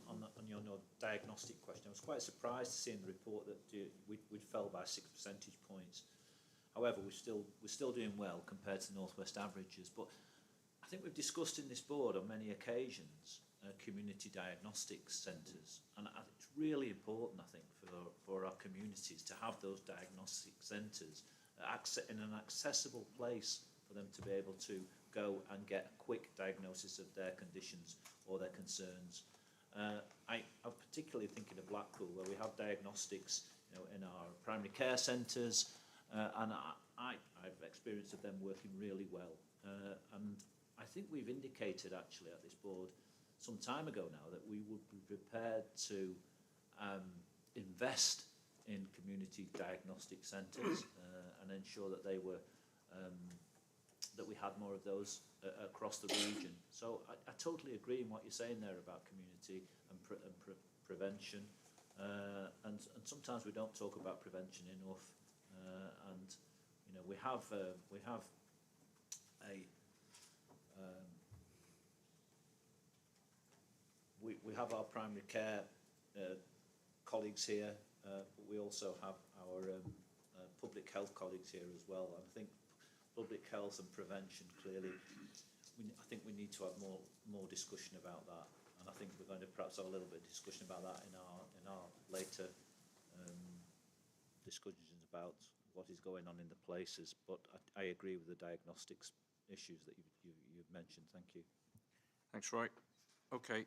[SPEAKER 14] your diagnostic question, I was quite surprised to see in the report that we'd fell by 6 percentage points. However, we're still doing well compared to Northwest averages. But I think we've discussed in this board on many occasions community diagnostics centres, and it's really important, I think, for our communities to have those diagnostic centres in an accessible place for them to be able to go and get a quick diagnosis of their conditions or their concerns. I'm particularly thinking of Blackpool, where we have diagnostics, in our primary care centres, and I've experienced of them working really well. And I think we've indicated actually at this board some time ago now that we would be prepared to invest in community diagnostic centres and ensure that they were that we had more of those across the region. So I totally agree in what you're saying there about community and prevention. And sometimes we don't talk about prevention enough. And we have we have our primary care colleagues here, but we also have our public health colleagues here as well. And I think public health and prevention, clearly, I think we need to have more discussion about that. And I think we're going to perhaps have a little bit of discussion about that in our later discussions about what is going on in the places. But I agree with the diagnostics issues that you've mentioned. Thank you.
[SPEAKER 1] Thanks, Roy. Okay.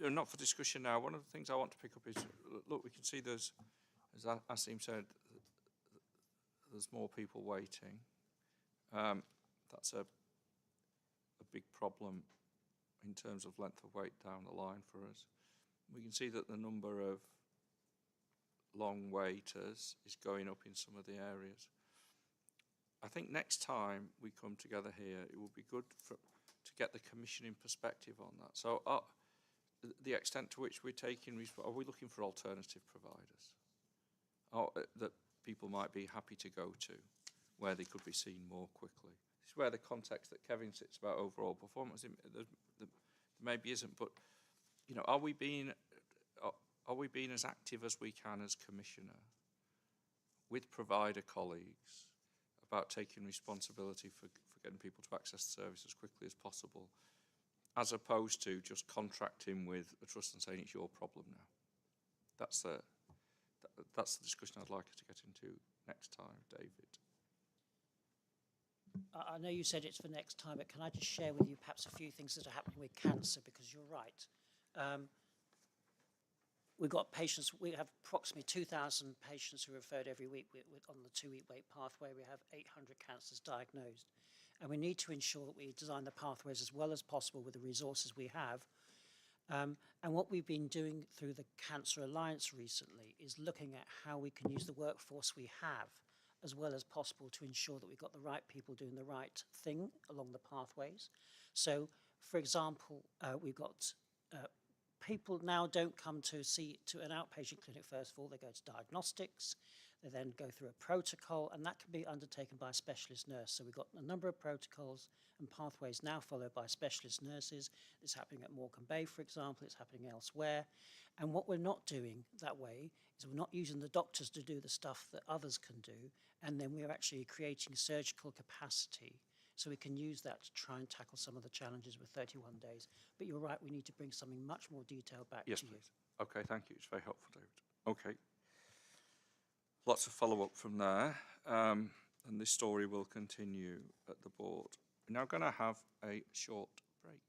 [SPEAKER 1] Not for discussion now. One of the things I want to pick up is, look, we can see there's, as Asim said, there's more people waiting. That's a big problem in terms of length of wait down the line for us. We can see that the number of long waiters is going up in some of the areas. I think next time we come together here, it would be good to get the commissioning perspective on that. So the extent to which we're taking, are we looking for alternative providers that people might be happy to go to, where they could be seen more quickly? This is where the context that Kevin sits about overall performance maybe isn't, but are we being as active as we can as commissioner with provider colleagues about taking responsibility for getting people to access the service as quickly as possible, as opposed to just contracting with a trust and saying it's your problem now? That's the discussion I'd like us to get into next time, David.
[SPEAKER 11] I know you said it's for next time, but can I just share with you perhaps a few things that are happening with cancer, because you're right. We've got patients, we have approximately 2,000 patients who are referred every week on the 2-week wait pathway. We have 800 cancers diagnosed. And we need to ensure that we design the pathways as well as possible with the resources we have. And what we've been doing through the Cancer Alliance recently is looking at how we can use the workforce we have as well as possible to ensure that we've got the right people doing the right thing along the pathways. So, for example, we've got people now don't come to an outpatient clinic first of all. They go to diagnostics, they then go through a protocol, and that can be undertaken by a specialist nurse. So we've got a number of protocols and pathways now followed by specialist nurses. It's happening at Morecambe Bay, for example. It's happening elsewhere. And what we're not doing that way is we're not using the doctors to do the stuff that others can do, and then we're actually creating surgical capacity so we can use that to try and tackle some of the challenges with 31 days. But you're right, we need to bring something much more detailed back to you.
[SPEAKER 1] Yes, please. Okay, thank you. It's very helpful, David. Okay. Lots of follow-up from there, and this story will continue at the board. We're now going to have a short break.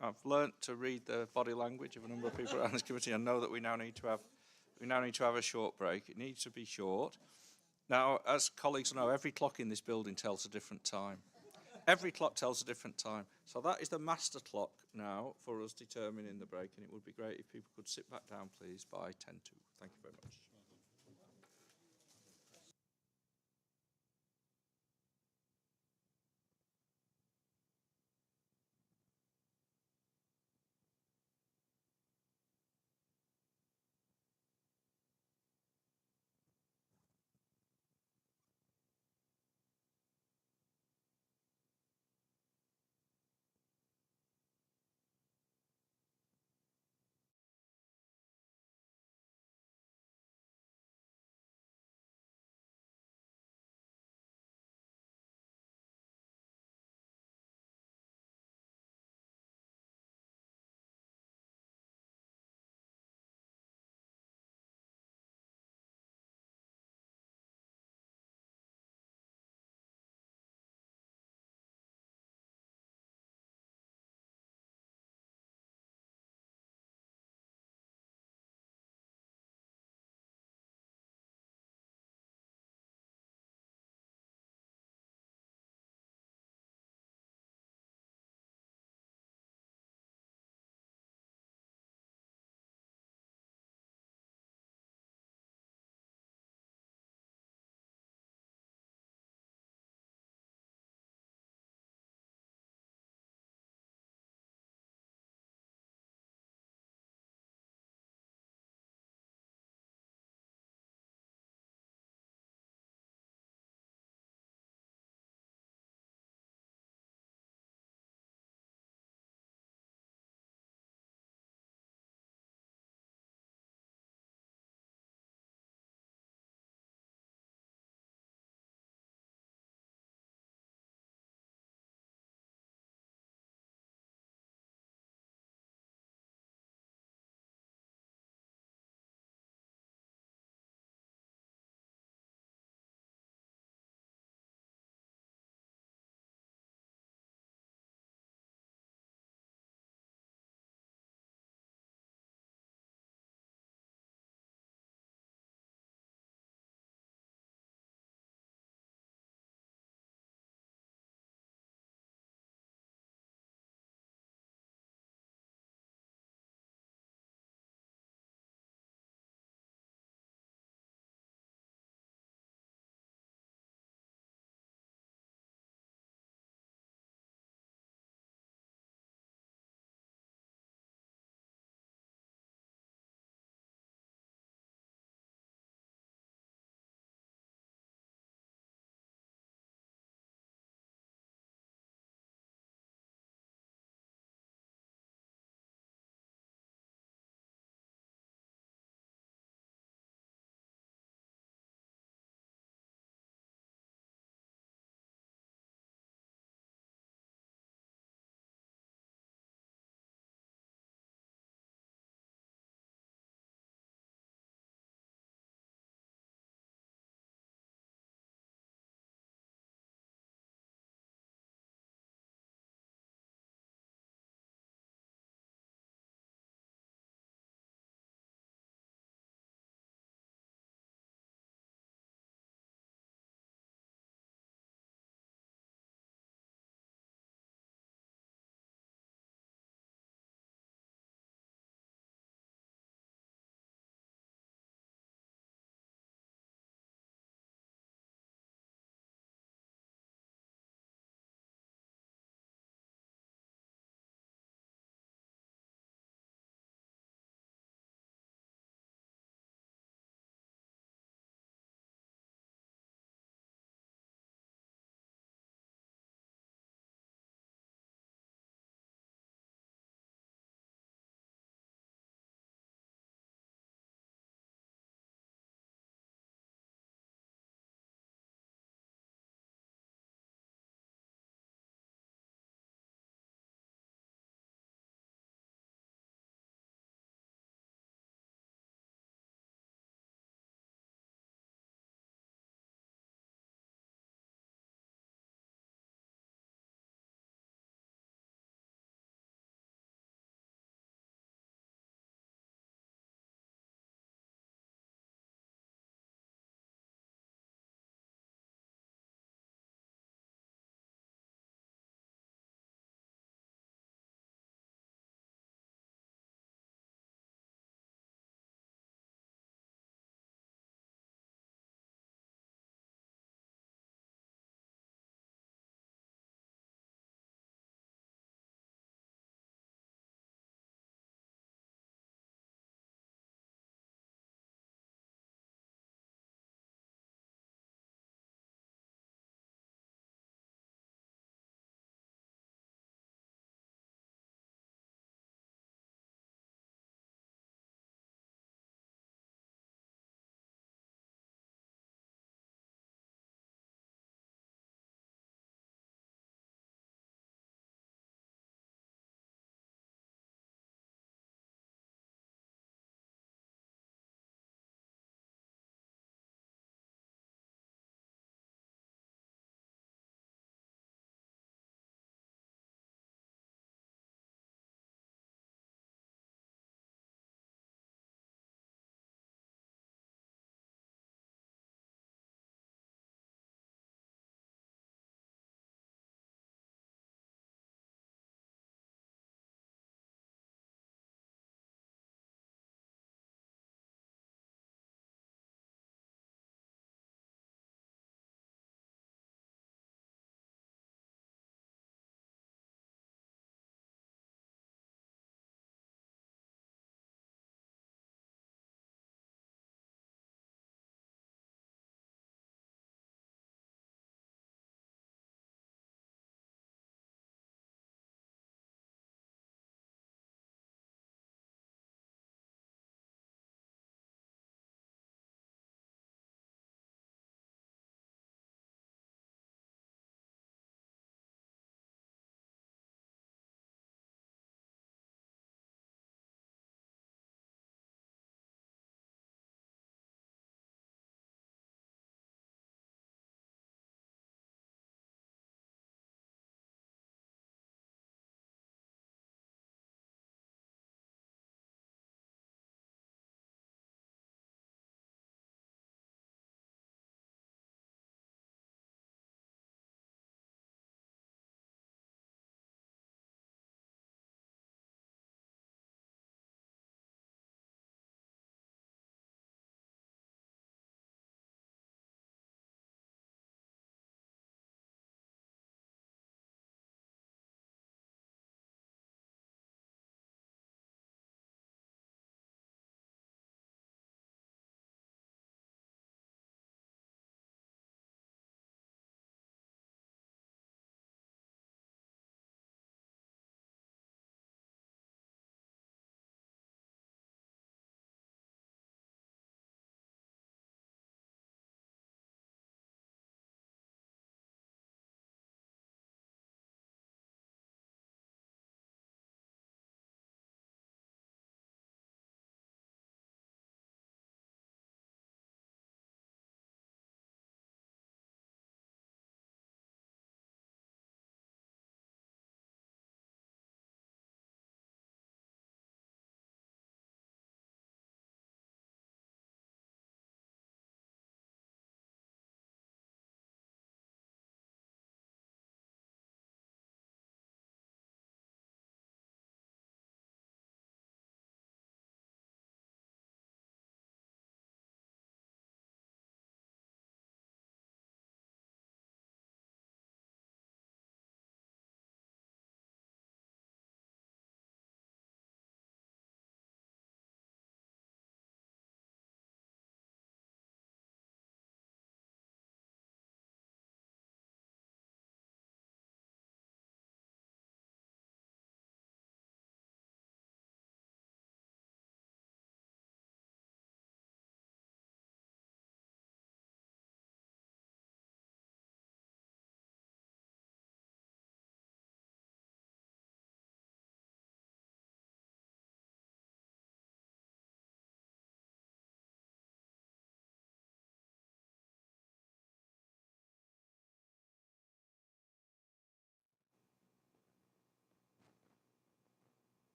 [SPEAKER 1] I've learnt to read the body language of a number of people around this committee and know that we now need to have a short break. It needs to be short. Now, as colleagues know, every clock in this building tells a different time. Every clock tells a different time. So that is the master clock now for us determining the break, and it would be great if people could sit back down, please, by 10 to. Thank you very much.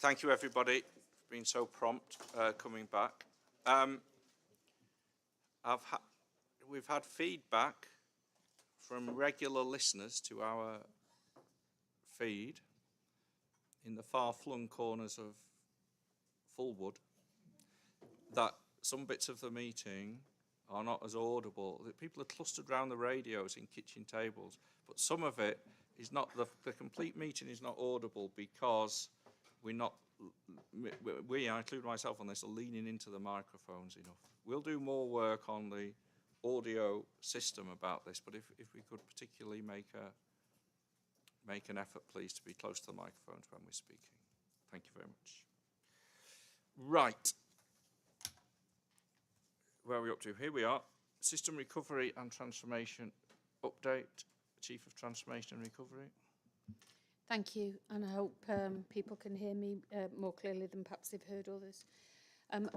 [SPEAKER 1] Thank you, everybody, for being so prompt coming back. We've had feedback from regular listeners to our feed in the far-flung corners of Fulwood that some bits of the meeting are not as audible. That people are clustered around the radios in kitchen tables, but some of it is not, the complete meeting is not audible because we're not, I include myself on this, are leaning into the microphones enough. We'll do more work on the audio system about this, but if we could particularly make an effort, please, to be close to the microphones when we're speaking. Thank you very much. Right. Where are we up to? Here we are. System Recovery and Transformation Update. Chief of Transformation and Recovery.
[SPEAKER 12] Thank you, and I hope people can hear me more clearly than perhaps they've heard others.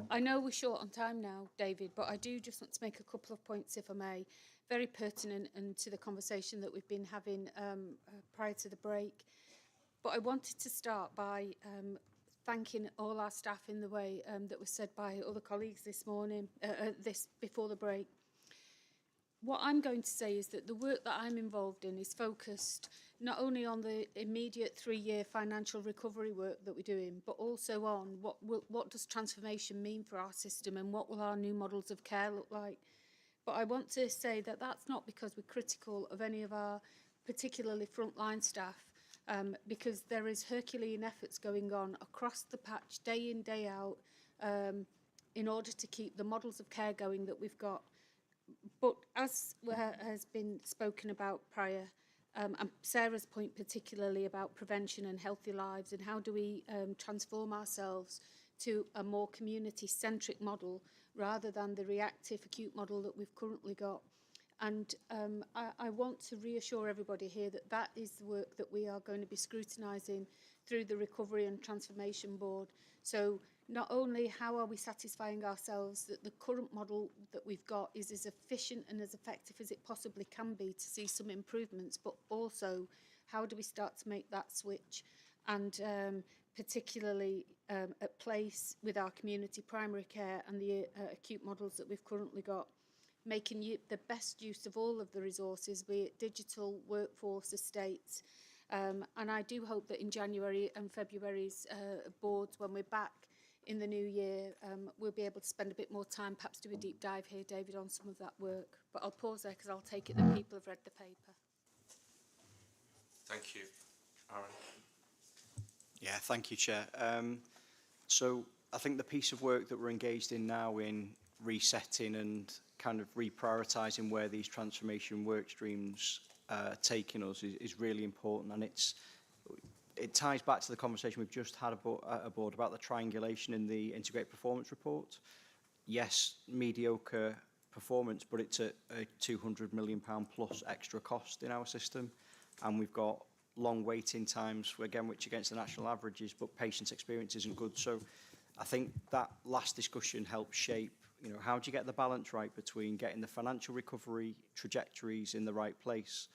[SPEAKER 12] I know we're short on time now, David, but I do just want to make a couple of points, if I may, very pertinent and to the conversation that we've been having prior to the break. But I wanted to start by thanking all our staff in the way that was said by other colleagues this morning, before the break. What I'm going to say is that the work that I'm involved in is focused not only on the immediate 3-year financial recovery work that we're doing, but also on what does transformation mean for our system and what will our new models of care look like. But I want to say that that's not because we're critical of any of our particularly frontline staff, because there is Herculean efforts going on across the patch, day in, day out, in order to keep the models of care going that we've got. But as has been spoken about prior, and Sarah's point particularly about prevention and healthy lives and how do we transform ourselves to a more community-centric model rather than the reactive acute model that we've currently got. And I want to reassure everybody here that that is the work that we are going to be scrutinising through the Recovery and Transformation Board. So not only how are we satisfying ourselves that the current model that we've got is as efficient and as effective as it possibly can be to see some improvements, but also how do we start to make that switch, and particularly at place with our community primary care and the acute models that we've currently got, making the best use of all of the resources, be it digital, workforce, estates. And I do hope that in January and February's boards, when we're back in the new year, we'll be able to spend a bit more time, perhaps do a deep dive here, David, on some of that work. But I'll pause there because I'll take it that people have read the paper.
[SPEAKER 1] Thank you. Aaron.
[SPEAKER 3] Yeah, thank you, Chair. So I think the piece of work that we're engaged in now in resetting and kind of reprioritising where these transformation work streams are taking us is really important, and it ties back to the conversation we've just had aboard about the triangulation in the integrated performance report. Yes, mediocre performance, but it's a £200 million plus extra cost in our system, and we've got long waiting times, again, which against the national averages, but patient experience isn't good. So I think that last discussion helps shape, how do you get the balance right between getting the financial recovery trajectories in the right place,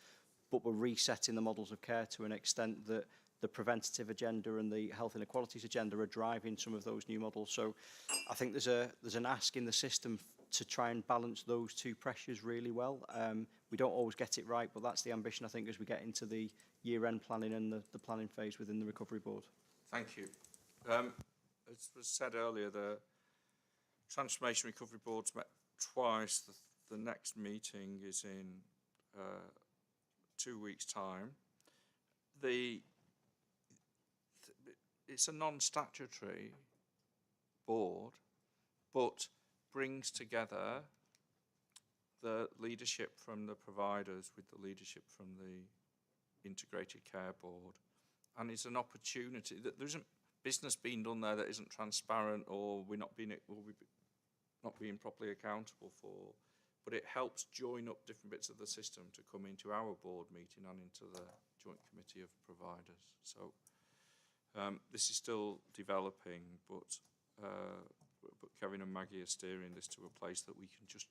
[SPEAKER 3] but we're resetting the models of care to an extent that the preventative agenda and the health inequalities agenda are driving some of those new models. So I think there's an ask in the system to try and balance those two pressures really well. We don't always get it right, but that's the ambition, I think, as we get into the year-end planning and the planning phase within the Recovery Board.
[SPEAKER 1] Thank you. As was said earlier, the Transformation Recovery Board's met twice. The next meeting is in 2 weeks' time. It's a non-statutory board, but brings together the leadership from the providers with the leadership from the Integrated Care Board, and it's an opportunity that there isn't business being done there that isn't transparent, or we're not being properly accountable for, but it helps join up different bits of the system to come into our board meeting and into the Joint Committee of Providers. So this is still developing, but Kevin and Maggie are steering this to a place that we can just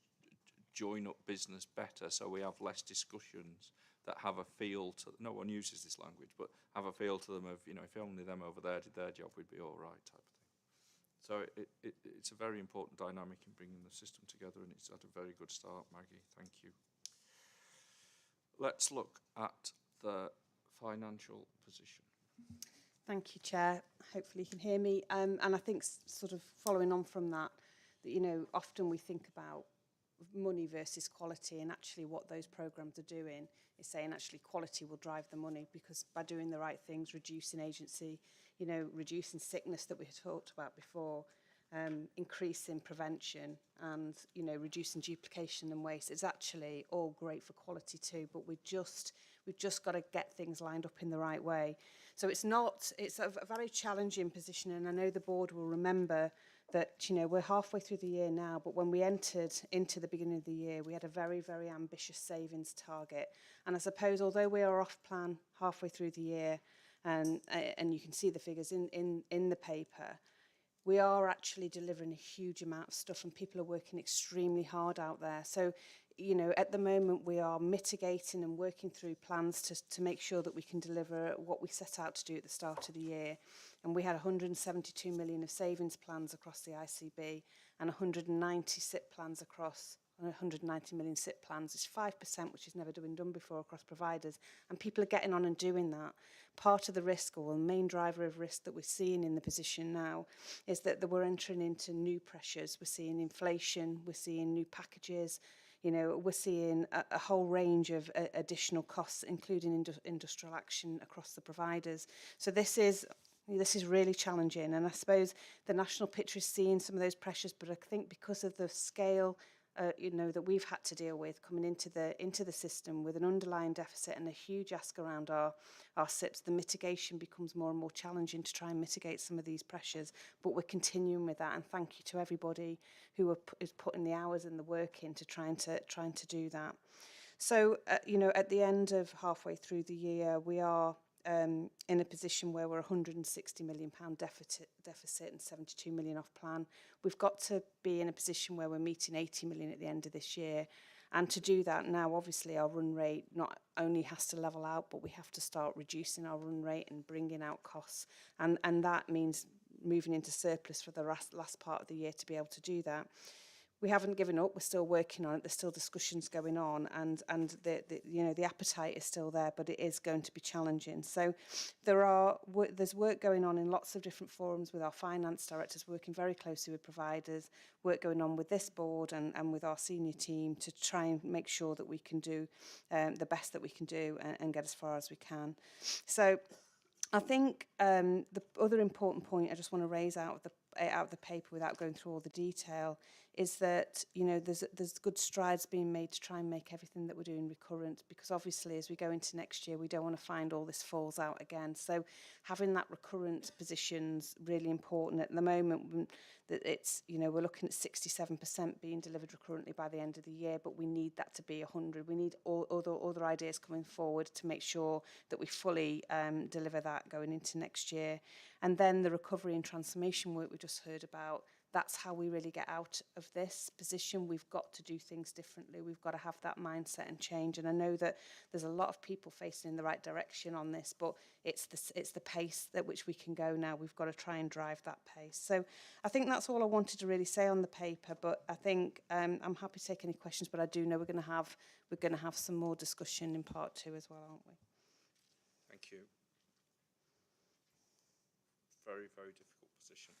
[SPEAKER 1] join up business better, so we have less discussions that have a feel to, no one uses this language, but have a feel to them of, you know, if only them over there did their job, we'd be all right type of thing. So it's a very important dynamic in bringing the system together, and it's at a very good start, Maggie. Thank you. Let's look at the financial position.
[SPEAKER 16] Thank you, Chair. Hopefully you can hear me. And I think sort of following on from that, you know, often we think about money versus quality, and actually what those programmes are doing is saying actually quality will drive the money, because by doing the right things, reducing agency, you know, reducing sickness that we had talked about before, increasing prevention and, you know, reducing duplication and waste, is actually all great for quality too, but we've just got to get things lined up in the right way. So it's a very challenging position, and I know the board will remember that, you know, we're halfway through the year now, but when we entered into the beginning of the year, we had a very, very ambitious savings target. And I suppose, although we are off plan halfway through the year, and you can see the figures in the paper, we are actually delivering a huge amount of stuff, and people are working extremely hard out there. So, you know, at the moment we are mitigating and working through plans to make sure that we can deliver what we set out to do at the start of the year. And we had 172 million of savings plans across the ICB and 190 SIP plans across 190 million SIP plans. It's 5%, which has never been done before across providers. And people are getting on and doing that. Part of the risk, or the main driver of risk that we're seeing in the position now, is that we're entering into new pressures. We're seeing inflation, we're seeing new packages, you know, we're seeing a whole range of additional costs, including industrial action across the providers. So this is really challenging, and I suppose the national picture is seeing some of those pressures, but I think because of the scale you know, that we've had to deal with coming into the system with an underlying deficit and a huge ask around our SIPs, the mitigation becomes more and more challenging to try and mitigate some of these pressures. But we're continuing with that, and thank you to everybody who is putting the hours and the work into trying to do that. So you know, at the end of halfway through the year, we are in a position where we're £160 million deficit and 72 million off plan. We've got to be in a position where we're meeting 80 million at the end of this year. And to do that now, obviously, our run rate not only has to level out, but we have to start reducing our run rate and bringing out costs. And that means moving into surplus for the last part of the year to be able to do that. We haven't given up. We're still working on it. There's still discussions going on, and you know, the appetite is still there, but it is going to be challenging. So there's work going on in lots of different forums with our finance directors, working very closely with providers, work going on with this board and with our senior team to try and make sure that we can do the best that we can do and get as far as we can. So I think the other important point I just want to raise out of the paper without going through all the detail is that, you know, there's good strides being made to try and make everything that we're doing recurrent, because obviously as we go into next year we don't want to find all this falls out again. So having that recurrent position's really important. At the moment that it's, you know, we're looking at 67% being delivered recurrently by the end of the year, but we need that to be 100. We need all other ideas coming forward to make sure that we fully deliver that going into next year. And then the recovery and transformation work we just heard about, that's how we really get out of this position. We've got to do things differently. We've got to have that mindset and change. And I know that there's a lot of people facing in the right direction on this, but it's the pace at which we can go now. We've got to try and drive that pace. So I think that's all I wanted to really say on the paper. But I think I'm happy to take any questions. But I do know we're going to have some more discussion in part 2 as well, aren't we?
[SPEAKER 1] Thank you. Very, very difficult position.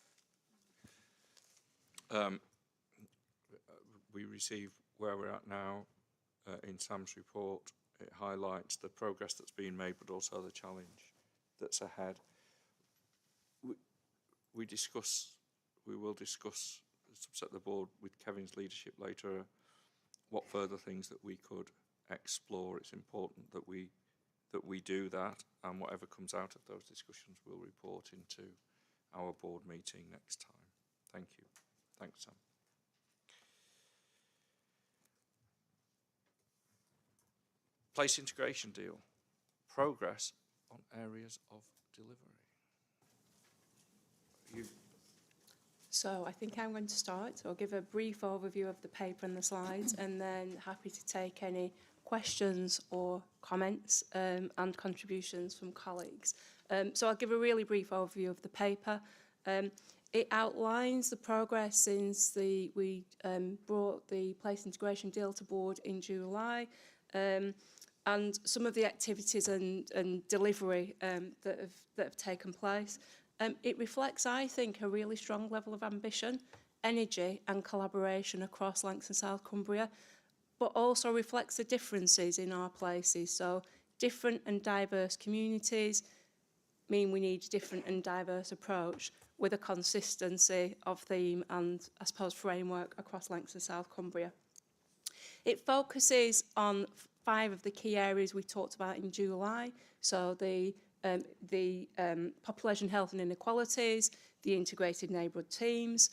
[SPEAKER 1] We receive where we're at now in Sam's report. It highlights the progress that's been made, but also the challenge that's ahead. We will discuss, subset the board with Kevin's leadership later, what further things that we could explore. It's important that we do that, and whatever comes out of those discussions we'll report into our board meeting next time. Thank you. Thanks, Sam. Place integration deal. Progress on areas of delivery.
[SPEAKER 20] So I think I'm going to start. I'll give a brief overview of the paper and the slides, and then happy to take any questions or comments and contributions from colleagues. So I'll give a really brief overview of the paper. It outlines the progress since we brought the place integration deal to board in July, and some of the activities and delivery that have taken place. It reflects, I think, a really strong level of ambition, energy and collaboration across Lancashire and South Cumbria, but also reflects the differences in our places. So different and diverse communities mean we need a different and diverse approach with a consistency of theme and, I suppose, framework across Lancashire and South Cumbria. It focuses on 5 of the key areas we talked about in July. So the population health and inequalities, the integrated neighbourhood teams.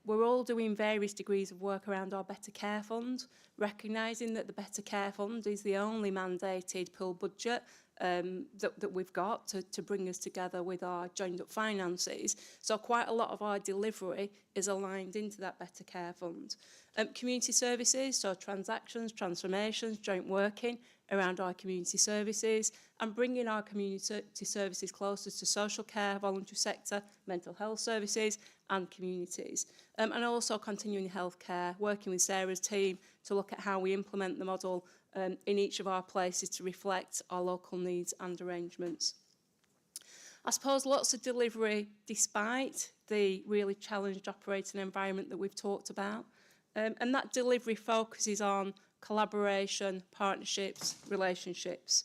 [SPEAKER 20] We're all doing various degrees of work around our Better Care Fund, recognising that the Better Care Fund is the only mandated pool budget that we've got to bring us together with our joined up finances. So quite a lot of our delivery is aligned into that Better Care Fund. Community services, so transactions, transformations, joint working around our community services and bringing our community services closer to social care, voluntary sector, mental health services and communities. And also continuing healthcare, working with Sarah's team to look at how we implement the model in each of our places to reflect our local needs and arrangements. I suppose lots of delivery despite the really challenged operating environment that we've talked about. And that delivery focuses on collaboration, partnerships, relationships.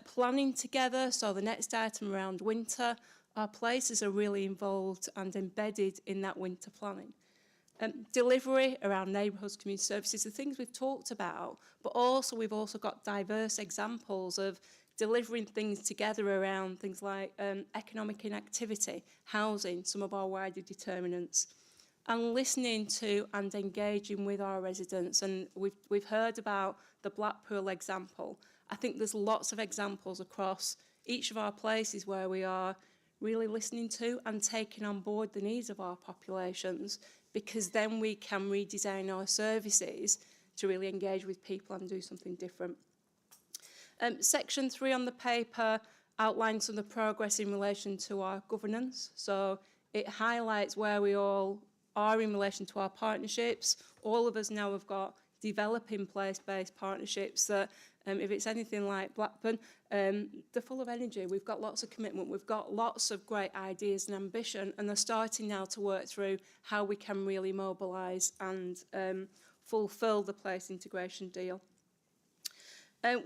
[SPEAKER 20] Planning together, so the next item around winter, our places are really involved and embedded in that winter planning. Delivery around neighbourhoods, community services, the things we've talked about, but also we've also got diverse examples of delivering things together around things like economic inactivity, housing, some of our wider determinants, and listening to and engaging with our residents. And we've heard about the Blackpool example. I think there's lots of examples across each of our places where we are really listening to and taking on board the needs of our populations, because then we can redesign our services to really engage with people and do something different. Section 3 on the paper outlines some of the progress in relation to our governance. So it highlights where we all are in relation to our partnerships. All of us now have got developing place-based partnerships that, if it's anything like Blackburn, they're full of energy. We've got lots of commitment. We've got lots of great ideas and ambition, and they're starting now to work through how we can really mobilise and fulfil the place integration deal.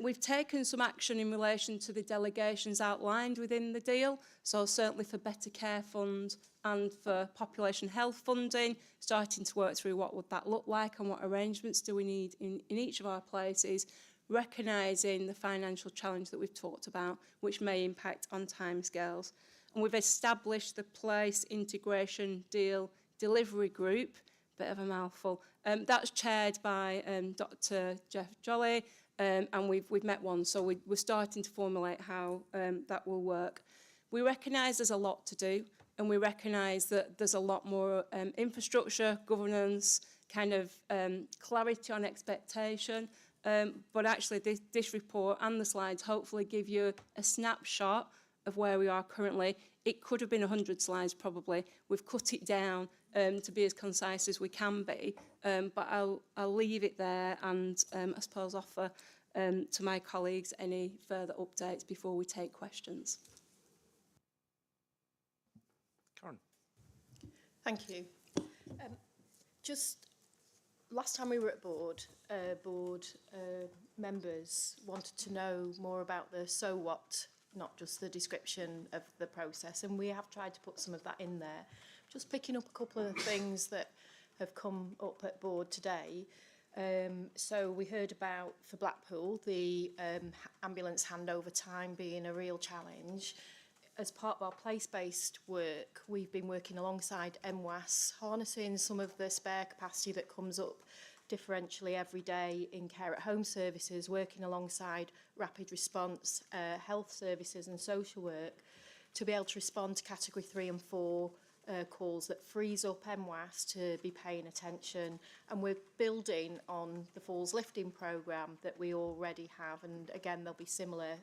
[SPEAKER 20] We've taken some action in relation to the delegations outlined within the deal, so certainly for Better Care Fund and for population health funding, starting to work through what would that look like and what arrangements do we need in each of our places, recognising the financial challenge that we've talked about, which may impact on timescales. And we've established the place integration deal delivery group, bit of a mouthful. That's chaired by Dr. Jeff Jolly, and we've met once, so we're starting to formulate how that will work. We recognise there's a lot to do, and we recognise that there's a lot more infrastructure, governance, kind of clarity on expectation, but actually this report and the slides hopefully give you a snapshot of where we are currently. It could have been 100 slides probably. We've cut it down to be as concise as we can be, but I'll leave it there and I suppose offer to my colleagues any further updates before we take questions.
[SPEAKER 1] Karen.
[SPEAKER 13] Thank you. Just last time we were at board, members wanted to know more about the so what, not just the description of the process, and we have tried to put some of that in there. Just picking up a couple of things that have come up at board today. So we heard about, for Blackpool, the ambulance handover time being a real challenge. As part of our place-based work, we've been working alongside MWAS, harnessing some of the spare capacity that comes up differentially every day in care at home services, working alongside rapid response, health services and social work to be able to respond to category 3 and 4 calls that frees up MWAS to be paying attention, and we're building on the falls lifting programme that we already have, and again there'll be similar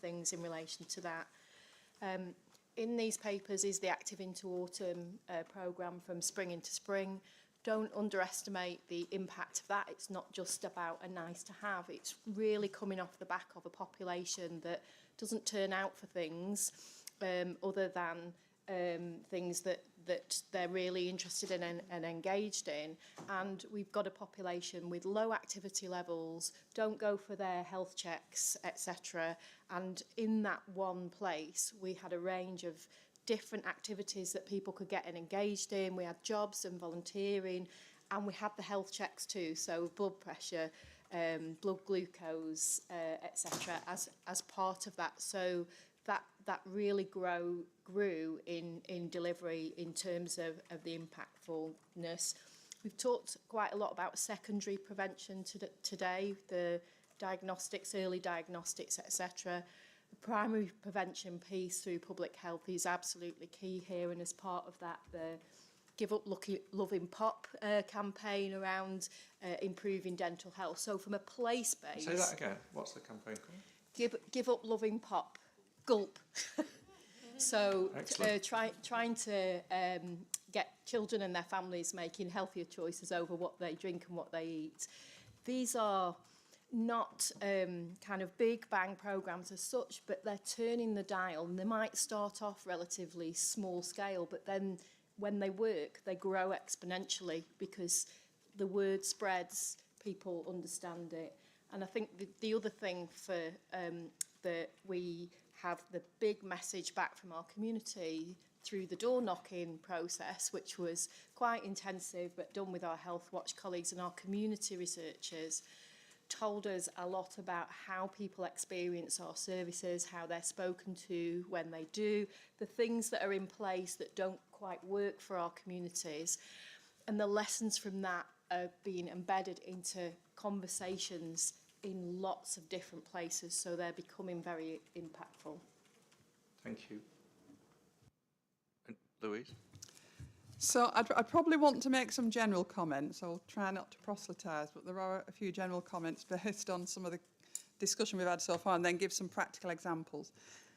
[SPEAKER 13] things in relation to that. In these papers is the Active into Autumn programme from spring into spring. Don't underestimate the impact of that. It's not just about a nice to have, it's really coming off the back of a population that doesn't turn out for things other than things that they're really interested in and engaged in. And we've got a population with low activity levels, don't go for their health checks, etc. And in that one place, we had a range of different activities that people could get engaged in. We had jobs and volunteering, and we had the health checks too, so blood pressure, blood glucose, etc. as part of that. So that really grew in delivery in terms of the impactfulness. We've talked quite a lot about secondary prevention today, the diagnostics, early diagnostics, etc. The primary prevention piece through public health is absolutely key here, and as part of that, the Give Up Loving Pop campaign around improving dental health. So from a place-based...
[SPEAKER 1] Say that again. What's the campaign called?
[SPEAKER 13] Give Up Loving Pop. Gulp. So trying to get children and their families making healthier choices over what they drink and what they eat. These are not kind of big bang programs as such, but they're turning the dial, and they might start off relatively small scale, but then when they work, they grow exponentially because the word spreads, people understand it. And I think the other thing for that we have the big message back from our community through the door knocking process, which was quite intensive but done with our Health Watch colleagues, and our community researchers told us a lot about how people experience our services, how they're spoken to when they do, the things that are in place that don't quite work for our communities, and the lessons from that are being embedded into conversations in lots of different places, so they're becoming very impactful.
[SPEAKER 1] Thank you. And Louise?
[SPEAKER 5] So I'd probably want to make some general comments. I'll try not to proselytise, but there are a few general comments based on some of the discussion we've had so far, and then give some practical examples.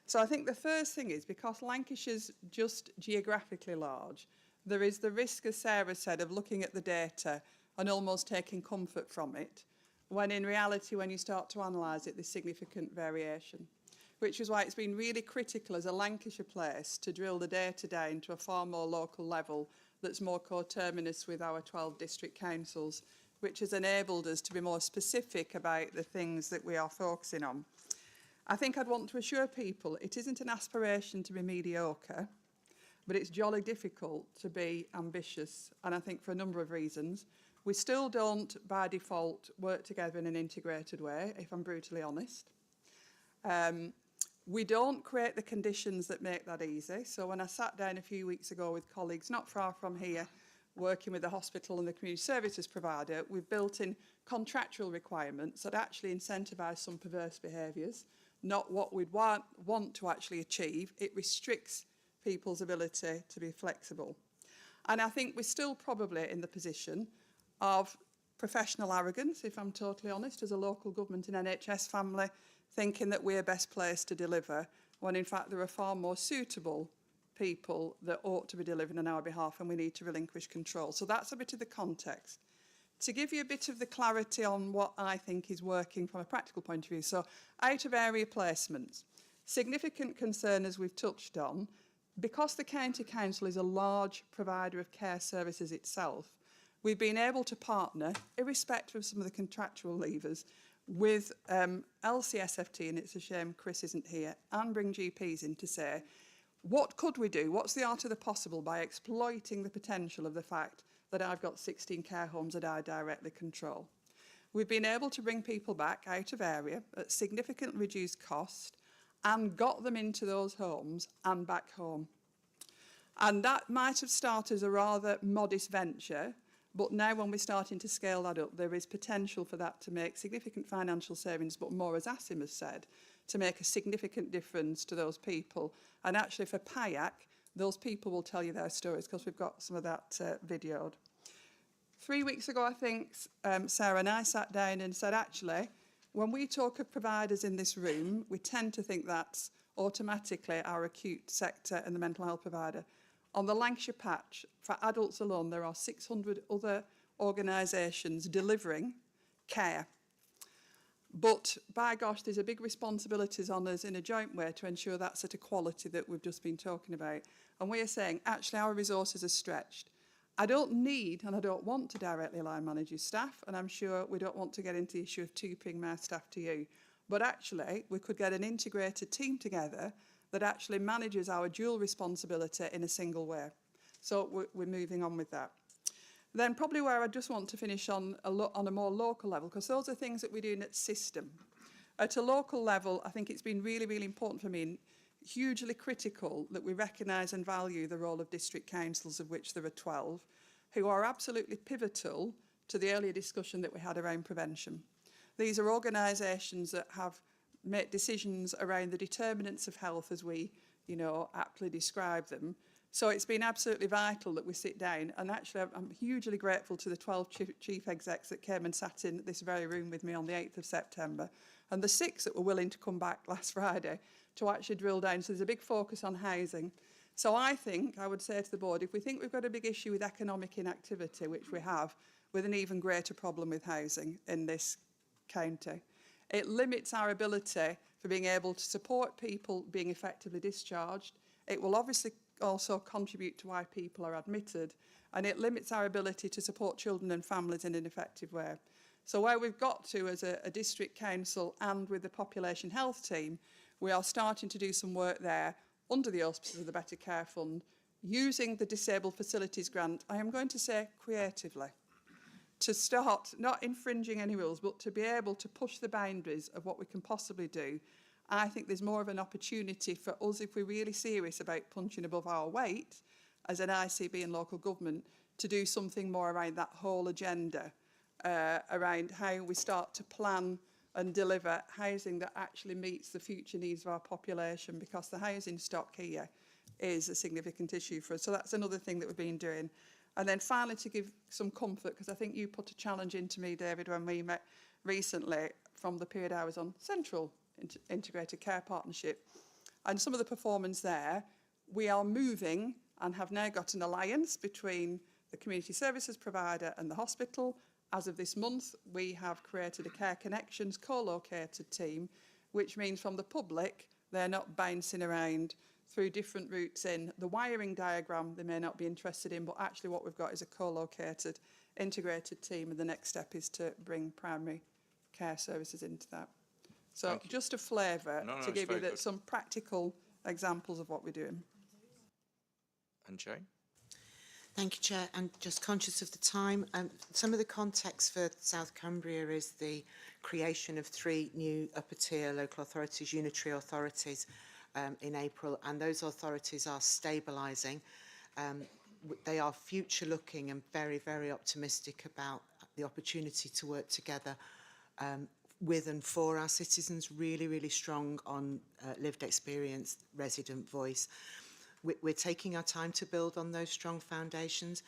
[SPEAKER 5] So I think the first thing is, because Lancashire's just geographically large, there is the risk, as Sarah said, of looking at the data and almost taking comfort from it, when in reality, when you start to analyse it, there's significant variation, which is why it's been really critical as a Lancashire place to drill the data down into a far more local level that's more coterminous with our 12 district councils, which has enabled us to be more specific about the things that we are focusing on. I think I'd want to assure people it isn't an aspiration to be mediocre, but it's jolly difficult to be ambitious, and I think for a number of reasons. We still don't, by default, work together in an integrated way, if I'm brutally honest. We don't create the conditions that make that easy. So when I sat down a few weeks ago with colleagues not far from here, working with the hospital and the community services provider, we've built in contractual requirements that actually incentivise some perverse behaviours, not what we'd want to actually achieve. It restricts people's ability to be flexible. And I think we're still probably in the position of professional arrogance, if I'm totally honest, as a local government and NHS family, thinking that we're best placed to deliver, when in fact there are far more suitable people that ought to be delivering on our behalf, and we need to relinquish control. So that's a bit of the context. To give you a bit of the clarity on what I think is working from a practical point of view, so out of area placements, significant concern, as we've touched on, because the County Council is a large provider of care services itself, we've been able to partner, irrespective of some of the contractual levers, with LCSFT, and it's a shame Chris isn't here, and bring GPs in to say, what could we do? What's the art of the possible by exploiting the potential of the fact that I've got 16 care homes that I directly control? We've been able to bring people back out of area at significantly reduced cost and got them into those homes and back home. And that might have started as a rather modest venture, but now when we're starting to scale that up, there is potential for that to make significant financial savings, but more, as Asim has said, to make a significant difference to those people. And actually for PIAC, those people will tell you their stories because we've got some of that videoed. 3 weeks ago, I think, Sarah and I sat down and said, actually, when we talk of providers in this room, we tend to think that's automatically our acute sector and the mental health provider. On the Lancashire patch, for adults alone, there are 600 other organisations delivering care. But, by gosh, there's a big responsibility on us in a joint way to ensure that's at a quality that we've just been talking about. And we are saying, actually, our resources are stretched. I don't need and I don't want to directly line manage your staff, and I'm sure we don't want to get into the issue of tubing my staff to you. But actually, we could get an integrated team together that actually manages our dual responsibility in a single way. So we're moving on with that. Then probably where I just want to finish on a more local level, because those are things that we're doing at system. At a local level, I think it's been really, really important for me and hugely critical that we recognise and value the role of district councils, of which there are 12, who are absolutely pivotal to the earlier discussion that we had around prevention. These are organisations that have made decisions around the determinants of health as we, aptly describe them. So it's been absolutely vital that we sit down, and actually I'm hugely grateful to the 12 chief execs that came and sat in this very room with me on the 8th of September, and the 6 that were willing to come back last Friday to actually drill down. So there's a big focus on housing. So I would say to the board, if we think we've got a big issue with economic inactivity, which we have, with an even greater problem with housing in this county, it limits our ability for being able to support people being effectively discharged. It will obviously also contribute to why people are admitted, and it limits our ability to support children and families in an effective way. So where we've got to as a district council and with the population health team, we are starting to do some work there under the auspices of the Better Care Fund, using the Disabled Facilities Grant, I am going to say creatively, to start not infringing any rules, but to be able to push the boundaries of what we can possibly do. I think there's more of an opportunity for us, if we're really serious about punching above our weight as an ICB and local government, to do something more around that whole agenda, around how we start to plan and deliver housing that actually meets the future needs of our population, because the housing stock here is a significant issue for us. So that's another thing that we've been doing. And then finally, to give some comfort, because I think you put a challenge into me, David, when we met recently from the period I was on Central Integrated Care Partnership, and some of the performance there, we are moving and have now got an alliance between the community services provider and the hospital. As of this month, we have created a Care Connections co-located team, which means from the public, they're not bouncing around through different routes in. The wiring diagram they may not be interested in, but actually what we've got is a co-located, integrated team, and the next step is to bring primary care services into that. So just a flavour to give you some practical examples of what we're doing.
[SPEAKER 1] And Jane?
[SPEAKER 6] Thank you, Chair. And just conscious of the time, some of the context for South Cumbria is the creation of 3 new upper-tier local authorities, unitary authorities, in April, and those authorities are stabilising. They are future-looking and very, very optimistic about the opportunity to work together with and for our citizens, really, really strong on lived experience, resident voice. We're taking our time to build on those strong foundations.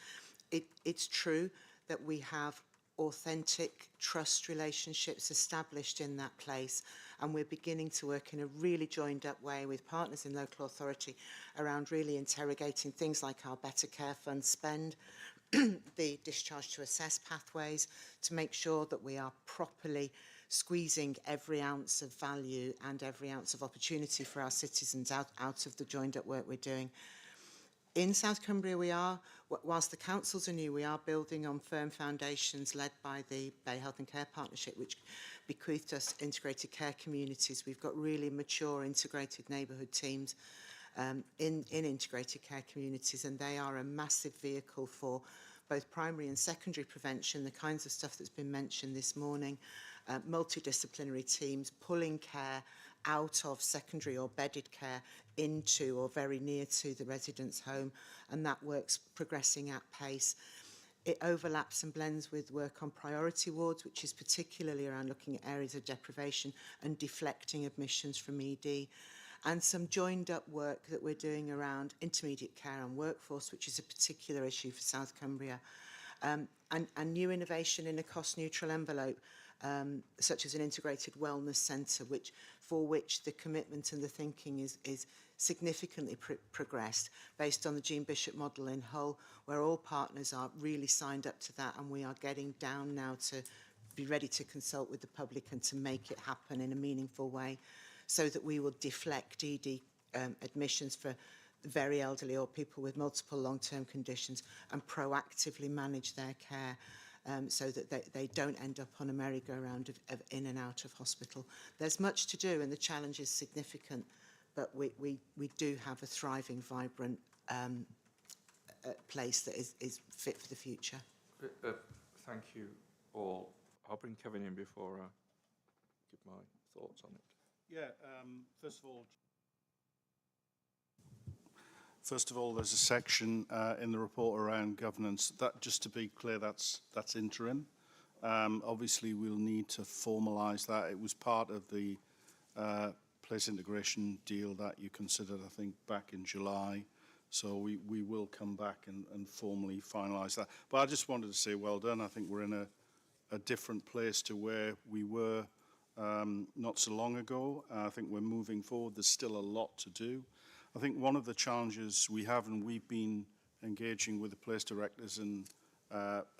[SPEAKER 6] It's true that we have authentic trust relationships established in that place, and we're beginning to work in a really joined up way with partners in local authority around really interrogating things like our Better Care Fund spend, the discharge to assess pathways, to make sure that we are properly squeezing every ounce of value and every ounce of opportunity for our citizens out of the joined up work we're doing. In South Cumbria, we are, whilst the councils are new, we are building on firm foundations led by the Bay Health and Care Partnership, which bequeathed us integrated care communities. We've got really mature integrated neighbourhood teams in integrated care communities, and they are a massive vehicle for both primary and secondary prevention, the kinds of stuff that's been mentioned this morning, multidisciplinary teams pulling care out of secondary or bedded care into or very near to the resident's home, and that work's progressing at pace. It overlaps and blends with work on priority wards, which is particularly around looking at areas of deprivation and deflecting admissions from ED. and some joined up work that we're doing around intermediate care and workforce, which is a particular issue for South Cumbria, and new innovation in a cost neutral envelope, such as an integrated wellness centre, for which the commitment and the thinking is significantly progressed based on the Jean Bishop model in Hull, where all partners are really signed up to that, and we are getting down now to be ready to consult with the public and to make it happen in a meaningful way, so that we will deflect ED admissions for the very elderly or people with multiple long-term conditions and proactively manage their care, so that they don't end up on a merry-go-round of in and out of hospital. There's much to do and the challenge is significant, but we do have a thriving, vibrant place that is fit for the future.
[SPEAKER 1] Thank you all. I'll bring Kevin in before I give my thoughts on it.
[SPEAKER 2] Yeah, First of all, there's a section in the report around governance. That, just to be clear, that's interim. Obviously, we'll need to formalise that. It was part of the place integration deal that you considered, I think, back in July. So we will come back and formally finalise that. But I just wanted to say well done. I think we're in a different place to where we were not so long ago. I think we're moving forward. There's still a lot to do. I think one of the challenges we have, and we've been engaging with the place directors and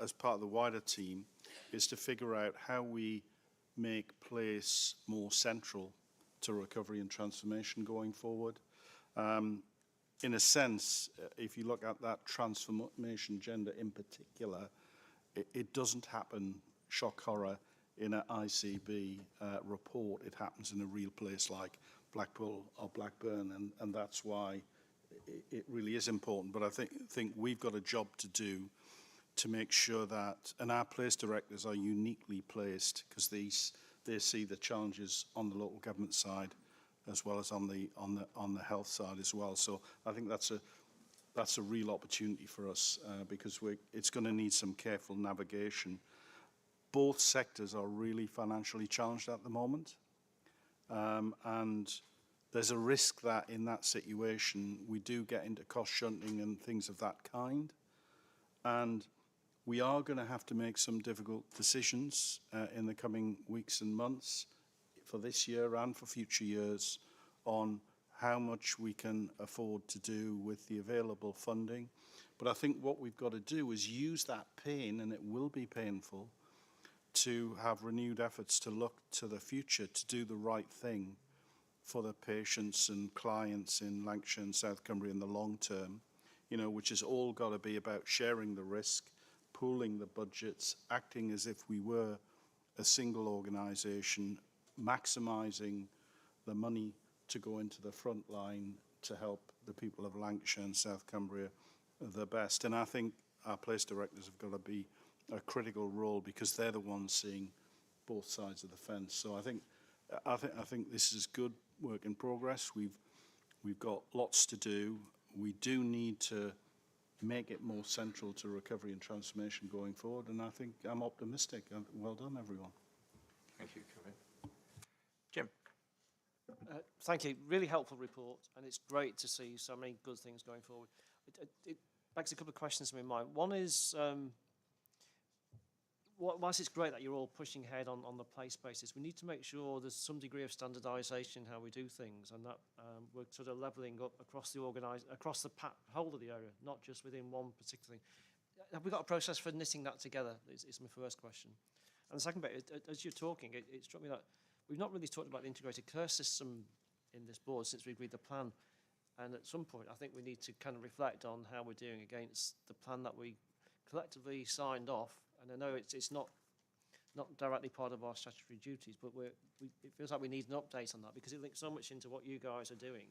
[SPEAKER 2] as part of the wider team, is to figure out how we make place more central to recovery and transformation going forward. In a sense, if you look at that transformation agenda in particular, it doesn't happen, shock horror, in an ICB report. It happens in a real place like Blackpool or Blackburn, and that's why it really is important. But I think we've got a job to do to make sure that, and our place directors are uniquely placed because they see the challenges on the local government side as well as on the health side as well. So I think that's a real opportunity for us because it's going to need some careful navigation. Both sectors are really financially challenged at the moment. And there's a risk that in that situation we do get into cost shunting and things of that kind. And we are going to have to make some difficult decisions in the coming weeks and months for this year and for future years on how much we can afford to do with the available funding. But I think what we've got to do is use that pain, and it will be painful, to have renewed efforts to look to the future, to do the right thing for the patients and clients in Lancashire and South Cumbria in the long term, which has all got to be about sharing the risk, pooling the budgets, acting as if we were a single organisation, maximising the money to go into the front line to help the people of Lancashire and South Cumbria the best. And I think our place directors have got to be a critical role because they're the ones seeing both sides of the fence. So I think this is good work in progress. We've got lots to do. We do need to make it more central to recovery and transformation going forward. And I think I'm optimistic. Well done, everyone.
[SPEAKER 1] Thank you, Kevin. Jim.
[SPEAKER 8] Thank you. Really helpful report, and it's great to see so many good things going forward. It begs a couple of questions in my mind. One is, whilst it's great that you're all pushing ahead on the place basis, we need to make sure there's some degree of standardisation in how we do things, and that we're sort of levelling up across the whole of the area, not just within one particular thing. Have we got a process for knitting that together? Is my first question. And the second bit, as you're talking, it struck me that we've not really talked about the integrated care system in this board since we agreed the plan. And at some point, I think we need to kind of reflect on how we're doing against the plan that we collectively signed off. And I know it's not directly part of our statutory duties, but it feels like we need an update on that because it links so much into what you guys are doing.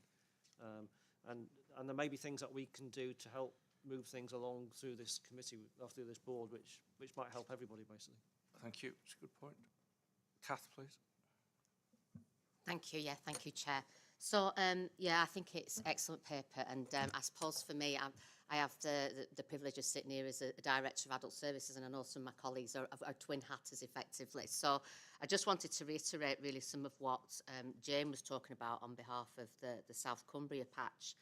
[SPEAKER 8] And there may be things that we can do to help move things along through this committee, or through this board, which might help everybody, basically.
[SPEAKER 1] Thank you. It's a good point. Kath, please.
[SPEAKER 9] Thank you. Yeah, thank you, Chair. So, yeah, I think it's excellent paper, and I suppose for me, I have the privilege of sitting here as a Director of Adult Services, and I know some of my colleagues are twin hatters effectively. So I just wanted to reiterate really some of what Jane was talking about on behalf of the South Cumbria patch,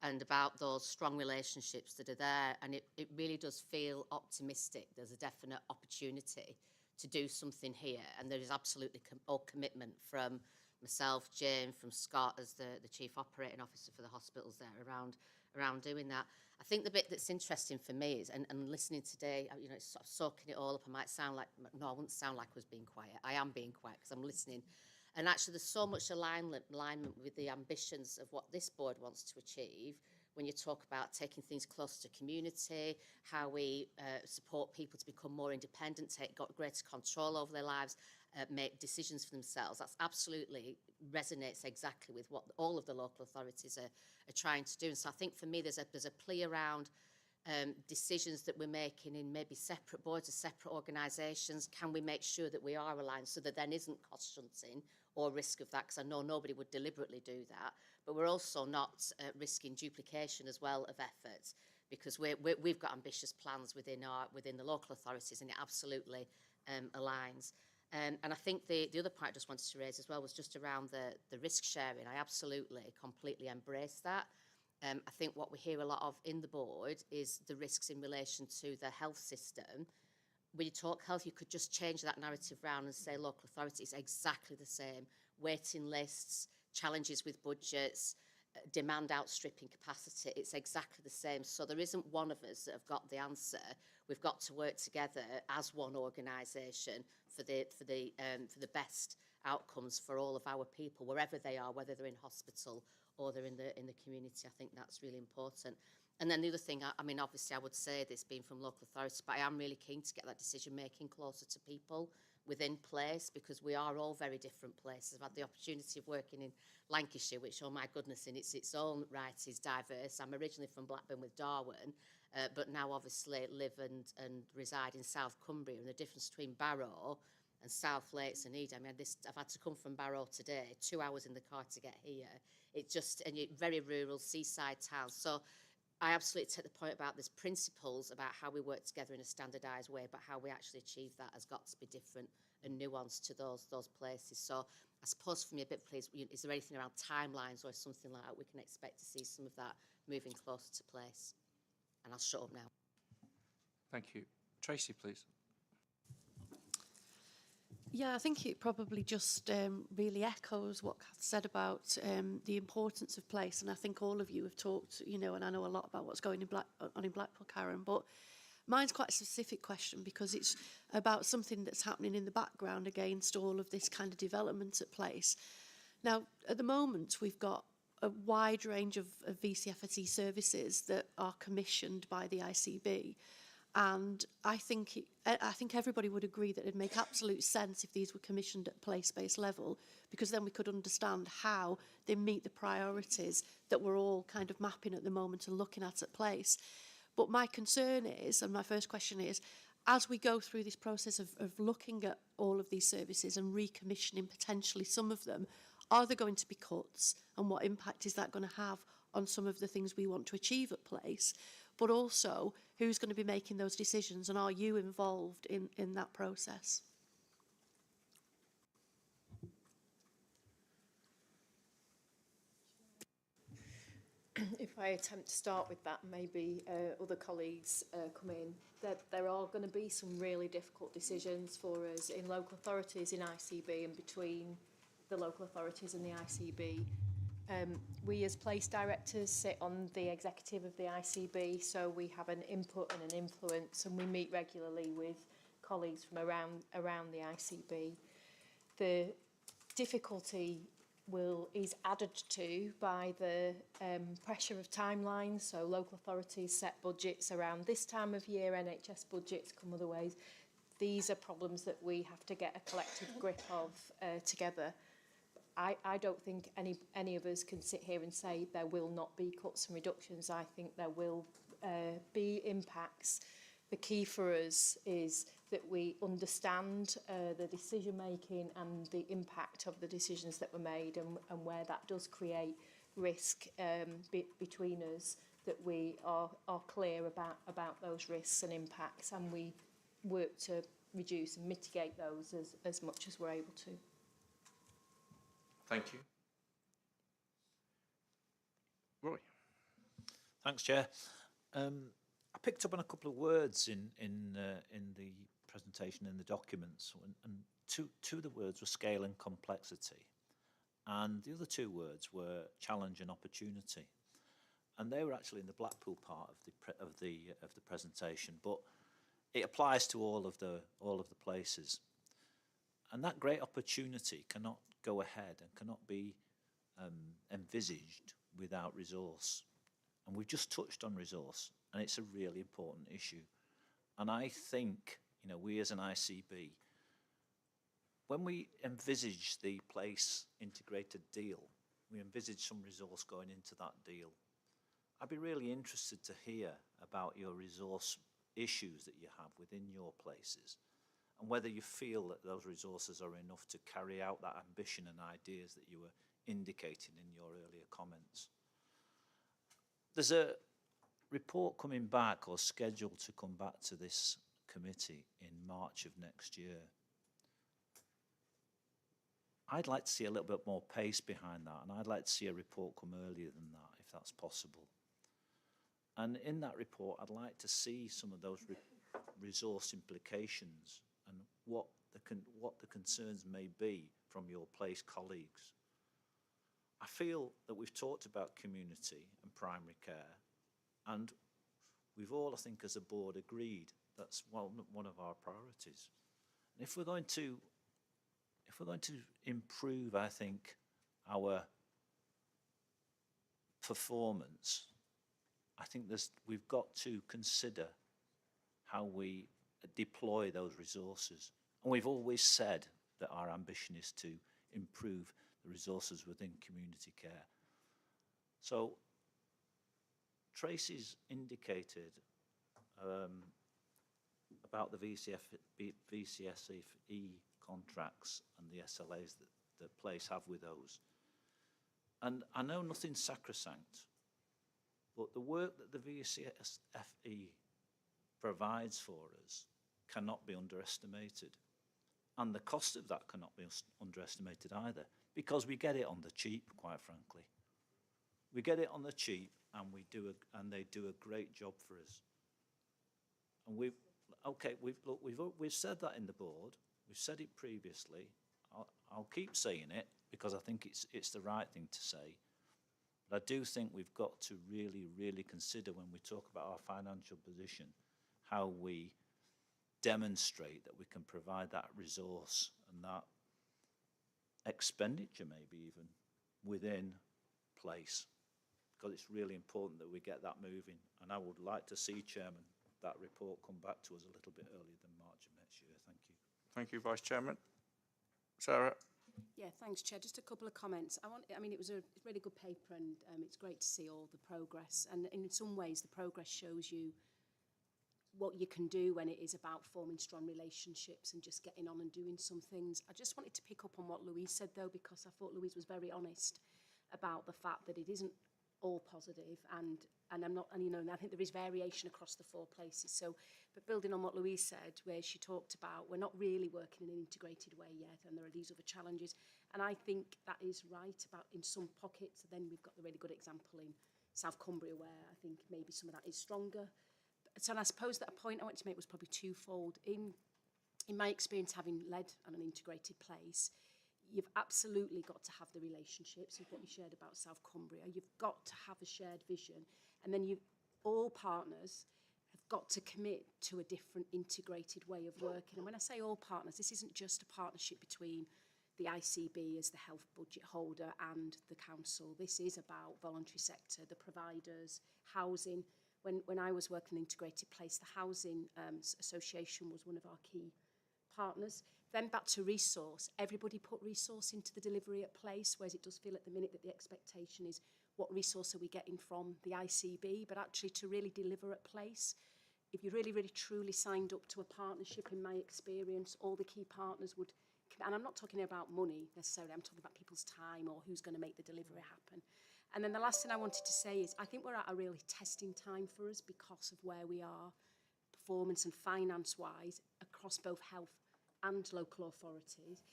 [SPEAKER 9] and about those strong relationships that are there, and it really does feel optimistic. There's a definite opportunity to do something here, and there is absolutely all commitment from myself, Jane, from Scott as the Chief Operating Officer for the hospitals there around doing that. I think the bit that's interesting for me is, and listening today, you know, it's sort of soaking it all up. I might sound like, no, I wouldn't sound like I was being quiet. I am being quiet because I'm listening. And actually there's so much alignment with the ambitions of what this board wants to achieve when you talk about taking things closer to community, how we support people to become more independent, got greater control over their lives, make decisions for themselves. That's absolutely resonates exactly with what all of the local authorities are trying to do. And so I think for me there's a plea around decisions that we're making in maybe separate boards or separate organisations. Can we make sure that we are aligned so that then isn't cost shunting or risk of that, because I know nobody would deliberately do that, but we're also not risking duplication as well of efforts, because we've got ambitious plans within the local authorities, and it absolutely aligns. And I think the other point I just wanted to raise as well was just around the risk sharing. I absolutely, completely embrace that. I think what we hear a lot of in the board is the risks in relation to the health system. When you talk health, you could just change that narrative round and say local authorities exactly the same. Waiting lists, challenges with budgets, demand outstripping capacity, it's exactly the same. So there isn't one of us that have got the answer. We've got to work together as one organisation for the best outcomes for all of our people, wherever they are, whether they're in hospital or they're in the community. I think that's really important. And then the other thing, I mean, obviously I would say this being from local authorities, but I am really keen to get that decision making closer to people within place, because we are all very different places. I've had the opportunity of working in Lancashire, which, oh my goodness, in its own right is diverse. I'm originally from Blackburn with Darwen, but now obviously live and reside in South Cumbria, and the difference between Barrow and South Lakes and Eden. I mean, I've had to come from Barrow today, 2 hours in the car to get here. It just, and you're very rural, seaside town. So I absolutely take the point about there's principles about how we work together in a standardised way, but how we actually achieve that has got to be different and nuanced to those places. So I suppose for me a bit, please, is there anything around timelines or something like that we can expect to see some of that moving closer to place? And I'll shut up now.
[SPEAKER 1] Thank you. Tracy, please.
[SPEAKER 21] Yeah, I think it probably just really echoes what Kath said about the importance of place, and I think all of you have talked, you know, and I know a lot about what's going on in Blackpool, Karen, but mine's quite a specific question because it's about something that's happening in the background against all of this kind of development at place. Now, at the moment, we've got a wide range of VCFT services that are commissioned by the ICB. And I think everybody would agree that it'd make absolute sense if these were commissioned at place-based level, because then we could understand how they meet the priorities that we're all kind of mapping at the moment and looking at place. But my concern is, and my first question is, as we go through this process of looking at all of these services and recommissioning potentially some of them, are there going to be cuts, and what impact is that going to have on some of the things we want to achieve at place? But also, who's going to be making those decisions, and are you involved in that process?
[SPEAKER 13] If I attempt to start with that, maybe other colleagues come in, there are going to be some really difficult decisions for us in local authorities, in ICB, and between the local authorities and the ICB. We as place directors sit on the executive of the ICB, so we have an input and an influence, and we meet regularly with colleagues from around the ICB. The difficulty is added to by the pressure of timelines, so local authorities set budgets around this time of year, NHS budgets come other ways. These are problems that we have to get a collective grip of together. I don't think any of us can sit here and say there will not be cuts and reductions. I think there will be impacts the key for us is that we understand the decision making and the impact of the decisions that were made, and where that does create risk between us, that we are clear about those risks and impacts, and we work to reduce and mitigate those as much as we're able to.
[SPEAKER 1] Thank you. Roy.
[SPEAKER 14] Thanks, Chair. I picked up on a couple of words in the presentation, in the documents, and two of the words were scale and complexity, and the other two words were challenge and opportunity, and they were actually in the Blackpool part of the presentation, but it applies to all of the places, and that great opportunity cannot go ahead and cannot be envisaged without resource. And we've just touched on resource, and it's a really important issue. And I think, you know, we as an ICB, when we envisage the place integrated deal, we envisage some resource going into that deal. I'd be really interested to hear about your resource issues that you have within your places, and whether you feel that those resources are enough to carry out that ambition and ideas that you were indicating in your earlier comments. There's a report coming back, or scheduled to come back to this committee in March of next year. I'd like to see a little bit more pace behind that, and I'd like to see a report come earlier than that, if that's possible. And in that report, I'd like to see some of those resource implications and what the concerns may be from your place colleagues. I feel that we've talked about community and primary care, and we've all, I think, as a board, agreed that's one of our priorities. And if we're going to improve, I think, our performance, I think we've got to consider how we deploy those resources. And we've always said that our ambition is to improve the resources within community care. So Tracy's indicated about the VCSE contracts and the SLAs that place have with those. And I know nothing's sacrosanct, but the work that the VCSFE provides for us cannot be underestimated. And the cost of that cannot be underestimated either, because we get it on the cheap, quite frankly. We get it on the cheap, and they do a great job for us. And we've said that in the board. We've said it previously. I'll keep saying it because I think it's the right thing to say. But I do think we've got to really, really consider, when we talk about our financial position, how we demonstrate that we can provide that resource and that expenditure, maybe even within place, because it's really important that we get that moving. And I would like to see, Chairman, that report come back to us a little bit earlier than March of next year. Thank you.
[SPEAKER 1] Thank you, Vice Chairman. Sarah.
[SPEAKER 4] Yeah, thanks, Chair. Just a couple of comments. I mean, it was a really good paper, and it's great to see all the progress. And in some ways, the progress shows you what you can do when it is about forming strong relationships and just getting on and doing some things. I just wanted to pick up on what Louise said, though, because I thought Louise was very honest about the fact that it isn't all positive, and I'm not, and you know, and I think there is variation across the four places. So, but building on what Louise said, where she talked about we're not really working in an integrated way yet, and there are these other challenges, and I think that is right about in some pockets. And then we've got the really good example in South Cumbria, where I think maybe some of that is stronger. So, and I suppose that a point I want to make was probably twofold. In my experience, having led on an integrated place, you've absolutely got to have the relationships, with what you shared about South Cumbria. You've got to have a shared vision. And then all partners have got to commit to a different integrated way of working. And when I say all partners, this isn't just a partnership between the ICB as the health budget holder and the council. This is about voluntary sector, the providers, housing. When I was working in an integrated place, the Housing Association was one of our key partners. Then back to resource. Everybody put resource into the delivery at place, whereas it does feel at the minute that the expectation is what resource are we getting from the ICB, but actually to really deliver at place, if you really, really truly signed up to a partnership, in my experience, all the key partners would, and I'm not talking about money necessarily, I'm talking about people's time or who's going to make the delivery happen. And then the last thing I wanted to say is I think we're at a really testing time for us because of where we are, performance and finance-wise, across both health and local authorities.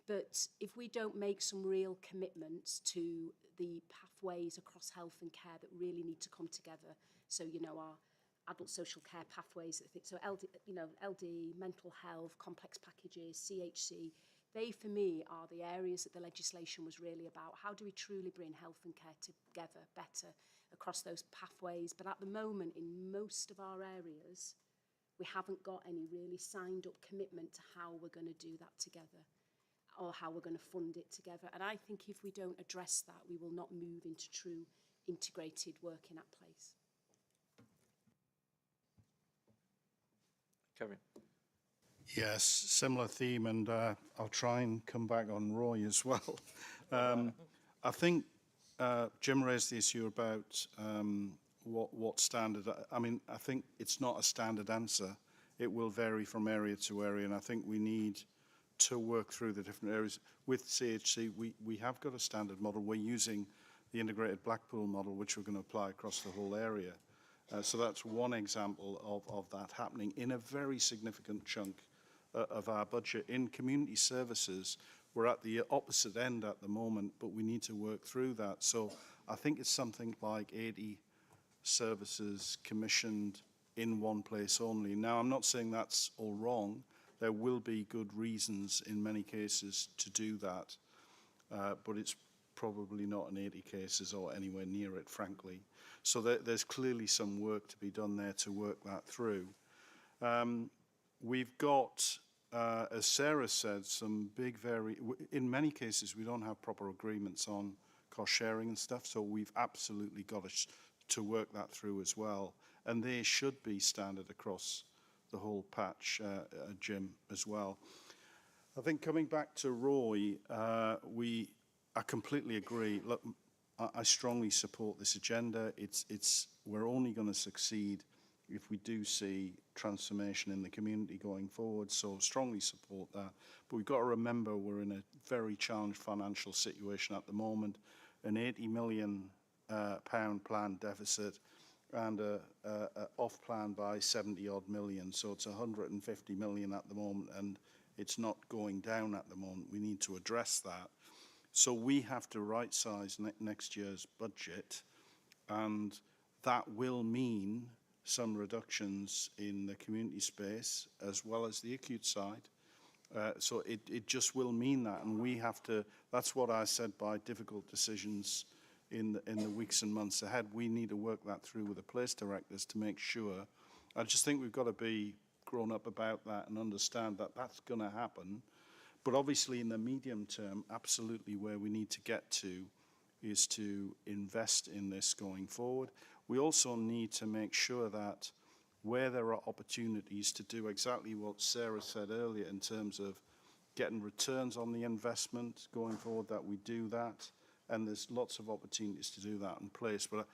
[SPEAKER 4] But if we don't make some real commitments to the pathways across health and care that really need to come together, so, you know, our adult social care pathways, so LD, you know, LD, mental health, complex packages, CHC, they, for me, are the areas that the legislation was really about. How do we truly bring health and care together better across those pathways? But at the moment, in most of our areas, we haven't got any really signed up commitment to how we're going to do that together or how we're going to fund it together. And I think if we don't address that, we will not move into true integrated work in that place.
[SPEAKER 1] Kevin.
[SPEAKER 2] Yes, similar theme, and I'll try and come back on Roy as well. I think Jim raised the issue about what standard. I mean, I think it's not a standard answer. It will vary from area to area, and I think we need to work through the different areas. With CHC, we have got a standard model. We're using the integrated Blackpool model, which we're going to apply across the whole area. So that's one example of that happening in a very significant chunk of our budget. In community services, we're at the opposite end at the moment, but we need to work through that. So I think it's something like 80 services commissioned in one place only. Now, I'm not saying that's all wrong. There will be good reasons in many cases to do that, but it's probably not in 80 cases or anywhere near it, frankly. So there's clearly some work to be done there to work that through. We've got, as Sarah said, some big in many cases we don't have proper agreements on cost sharing and stuff, so we've absolutely got to work that through as well. And they should be standard across the whole patch, Jim, as well. I think coming back to Roy, I completely agree. Look, I strongly support this agenda. We're only going to succeed if we do see transformation in the community going forward, so strongly support that. But we've got to remember we're in a very challenged financial situation at the moment, an £80 million plan deficit and a off plan by 70 odd million, so it's 150 million at the moment, and it's not going down at the moment. We need to address that. So we have to right size next year's budget, and that will mean some reductions in the community space as well as the acute side. So it just will mean that, and we have to, that's what I said by difficult decisions in the weeks and months ahead. We need to work that through with the place directors to make sure. I just think we've got to be grown up about that and understand that that's going to happen. But obviously in the medium term, absolutely where we need to get to is to invest in this going forward. We also need to make sure that where there are opportunities to do exactly what Sarah said earlier in terms of getting returns on the investment going forward, that we do that. And there's lots of opportunities to do that in place. But,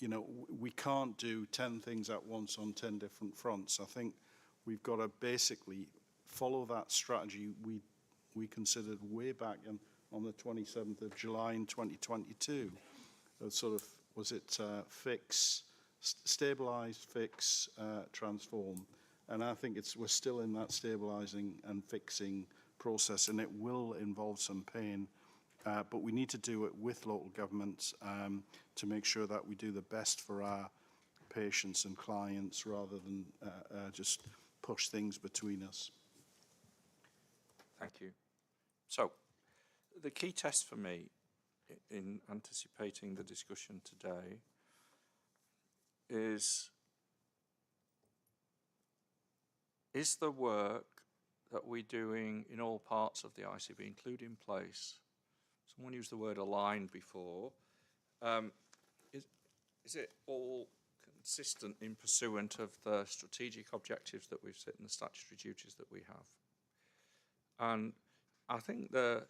[SPEAKER 2] you know, we can't do 10 things at once on 10 different fronts. I think we've got to basically follow that strategy we considered way back on the 27th of July in 2022. Sort of, was it stabilise, fix, transform. And I think we're still in that stabilising and fixing process, and it will involve some pain. But we need to do it with local governments to make sure that we do the best for our patients and clients rather than just push things between us.
[SPEAKER 1] Thank you. So, the key test for me in anticipating the discussion today is the work that we're doing in all parts of the ICB, including place. Someone used the word aligned before. Is it all consistent in pursuant of the strategic objectives that we've set and the statutory duties that we have? And I think that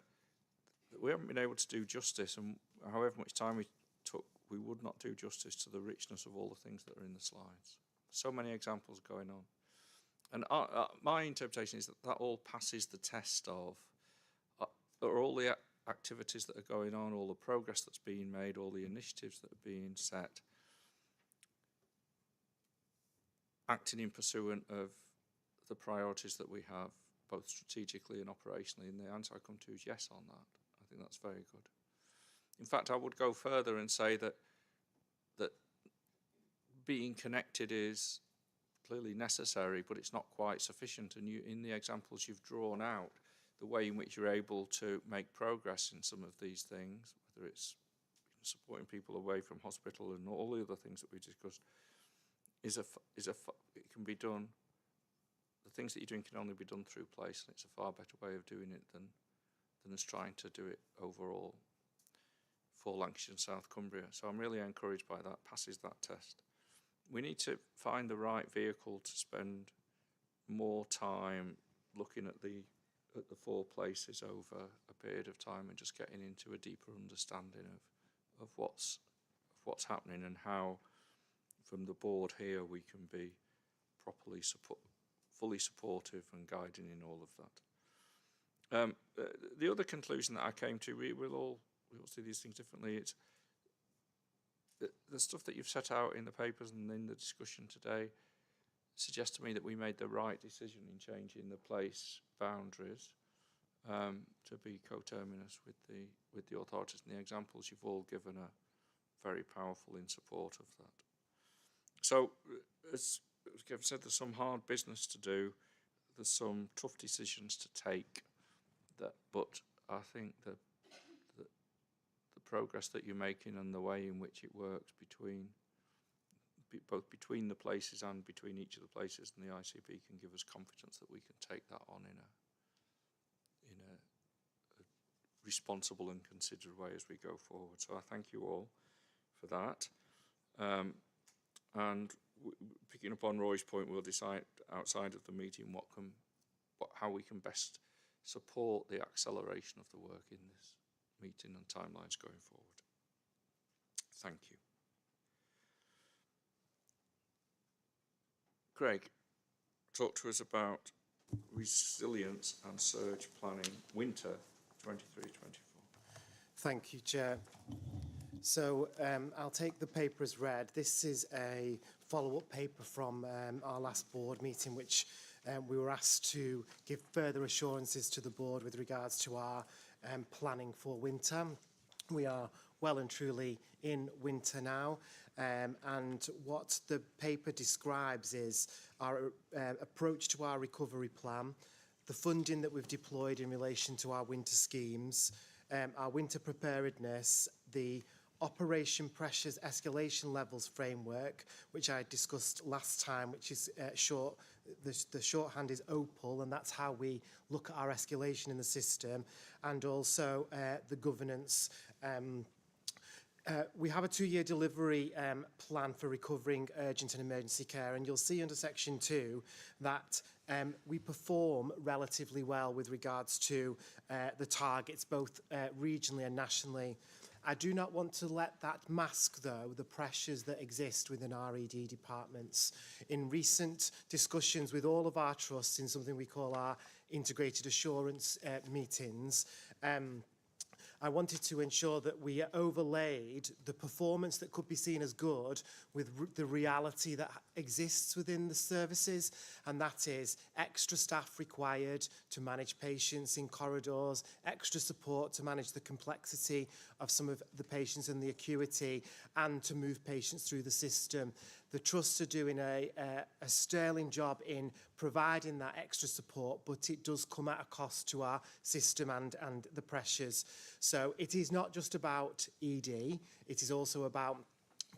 [SPEAKER 1] we haven't been able to do justice, and however much time we took, we would not do justice to the richness of all the things that are in the slides. So many examples going on. And my interpretation is that that all passes the test of, are all the activities that are going on, all the progress that's being made, all the initiatives that are being set, acting in pursuant of the priorities that we have, both strategically and operationally, and the answer I come to is yes on that. I think that's very good. In fact, I would go further and say that being connected is clearly necessary, but it's not quite sufficient. And you, in the examples you've drawn out, the way in which you're able to make progress in some of these things, whether it's supporting people away from hospital and all the other things that we discussed, it can be done. The things that you're doing can only be done through place, and it's a far better way of doing it than us trying to do it overall for Lancashire and South Cumbria. So I'm really encouraged by that, passes that test. We need to find the right vehicle to spend more time looking at the 4 places over a period of time and just getting into a deeper understanding of what's happening and how, from the board here, we can be properly fully supportive and guiding in all of that. The other conclusion that I came to, we all see these things differently. It's the stuff that you've set out in the papers and in the discussion today suggests to me that we made the right decision in changing the place boundaries to be coterminous with the authorities, and the examples you've all given are very powerful in support of that. So, as Kevin said, there's some hard business to do, there's some tough decisions to take, but I think that the progress that you're making and the way in which it works both between the places and between each of the places and the ICB can give us confidence that we can take that on in a responsible and considered way as we go forward. So I thank you all for that. And picking up on Roy's point, we'll decide outside of the meeting how we can best support the acceleration of the work in this meeting and timelines going forward. Thank you. Craig, talk to us about resilience and surge planning, winter 23-24.
[SPEAKER 15] Thank you, Chair. So I'll take the paper as read. This is a follow-up paper from our last board meeting, which we were asked to give further assurances to the board with regards to our planning for winter. We are well and truly in winter now, and what the paper describes is our approach to our recovery plan, the funding that we've deployed in relation to our winter schemes, our winter preparedness, the Operation Pressures Escalation Levels framework, which I discussed last time, which is the shorthand is OPAL, and that's how we look at our escalation in the system, and also the governance. We have a 2-year delivery plan for recovering urgent and emergency care, and you'll see under section 2 that we perform relatively well with regards to the targets, both regionally and nationally. I do not want to let that mask, though, the pressures that exist within our ED departments. In recent discussions with all of our trusts in something we call our integrated assurance meetings, I wanted to ensure that we overlaid the performance that could be seen as good with the reality that exists within the services, and that is extra staff required to manage patients in corridors, extra support to manage the complexity of some of the patients and the acuity, and to move patients through the system. The trusts are doing a sterling job in providing that extra support, but it does come at a cost to our system and the pressures. So it is not just about ED, it is also about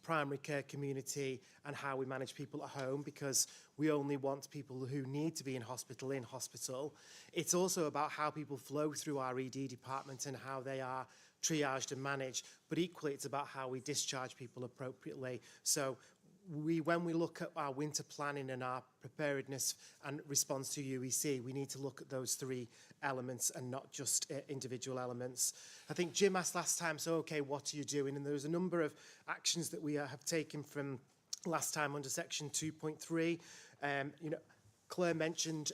[SPEAKER 15] primary care community and how we manage people at home, because we only want people who need to be in hospital. It's also about how people flow through our ED department and how they are triaged and managed, but equally it's about how we discharge people appropriately. So when we look at our winter planning and our preparedness and response to UEC, we need to look at those 3 elements and not just individual elements. I think Jim asked last time, so okay, what are you doing? And there's a number of actions that we have taken from last time under section 2.3. You know, Claire mentioned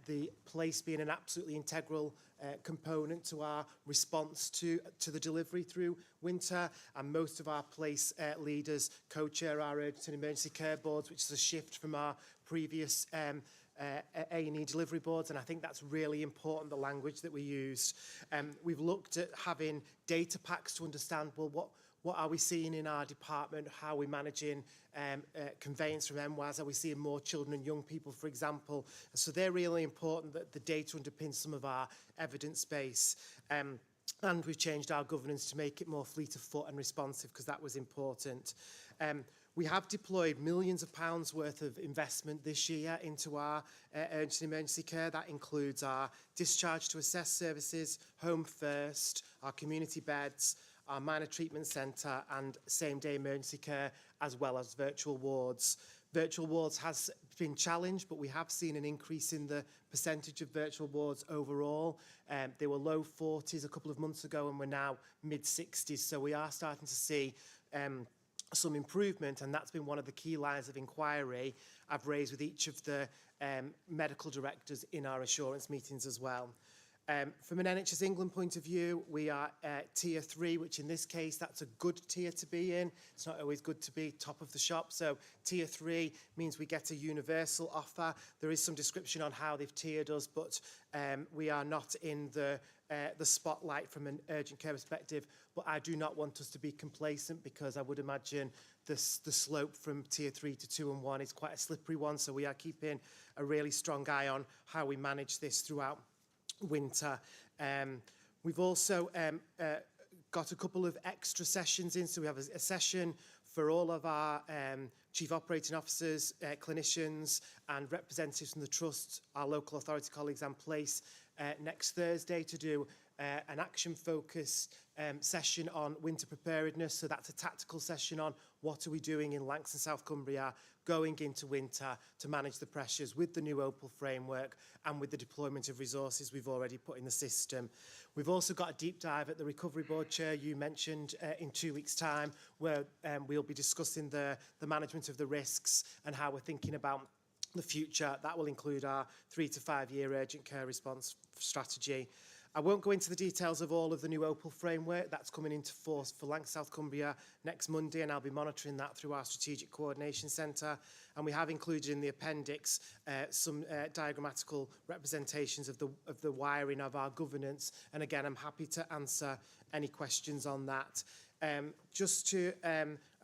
[SPEAKER 15] the place being an absolutely integral component to our response to the delivery through winter, and most of our place leaders co-chair our urgent and emergency care boards, which is a shift from our previous A&E delivery boards, and I think that's really important, the language that we used. We've looked at having data packs to understand, well, what are we seeing in our department? How are we managing conveyance from MWAS? Are we seeing more children and young people, for example? So they're really important, that the data underpins some of our evidence base. And we've changed our governance to make it more fleet of foot and responsive, because that was important. We have deployed millions of pounds worth of investment this year into our urgent emergency care. That includes our discharge to assess services, Home First, our community beds, our minor treatment centre and same-day emergency care, as well as virtual wards. Virtual wards has been challenged, but we have seen an increase in the percentage of virtual wards overall. They were low 40s a couple of months ago, and we're now mid-60s. So we are starting to see some improvement, and that's been one of the key lines of inquiry I've raised with each of the medical directors in our assurance meetings as well. From an NHS England point of view, we are tier 3, which in this case, that's a good tier to be in. It's not always good to be top of the shop. So tier 3 means we get a universal offer. There is some description on how they've tiered us, but we are not in the spotlight from an urgent care perspective. But I do not want us to be complacent, because I would imagine the slope from tier 3 to 2 and 1 is quite a slippery one. So we are keeping a really strong eye on how we manage this throughout winter. We've also got a couple of extra sessions in. So we have a session for all of our chief operating officers, clinicians and representatives from the trust, our local authority colleagues and place next Thursday to do an action-focused session on winter preparedness. So that's a tactical session on what are we doing in Lancashire, South Cumbria, going into winter to manage the pressures with the new Opal framework and with the deployment of resources we've already put in the system. We've also got a deep dive at the Recovery Board, Chair, you mentioned in 2 weeks' time, where we'll be discussing the management of the risks and how we're thinking about the future. That will include our 3 to 5 year urgent care response strategy. I won't go into the details of all of the new Opal framework. That's coming into force for Lancashire, South Cumbria next Monday, and I'll be monitoring that through our Strategic Coordination Centre. And we have included in the appendix some diagrammatical representations of the wiring of our governance. And again, I'm happy to answer any questions on that. Just to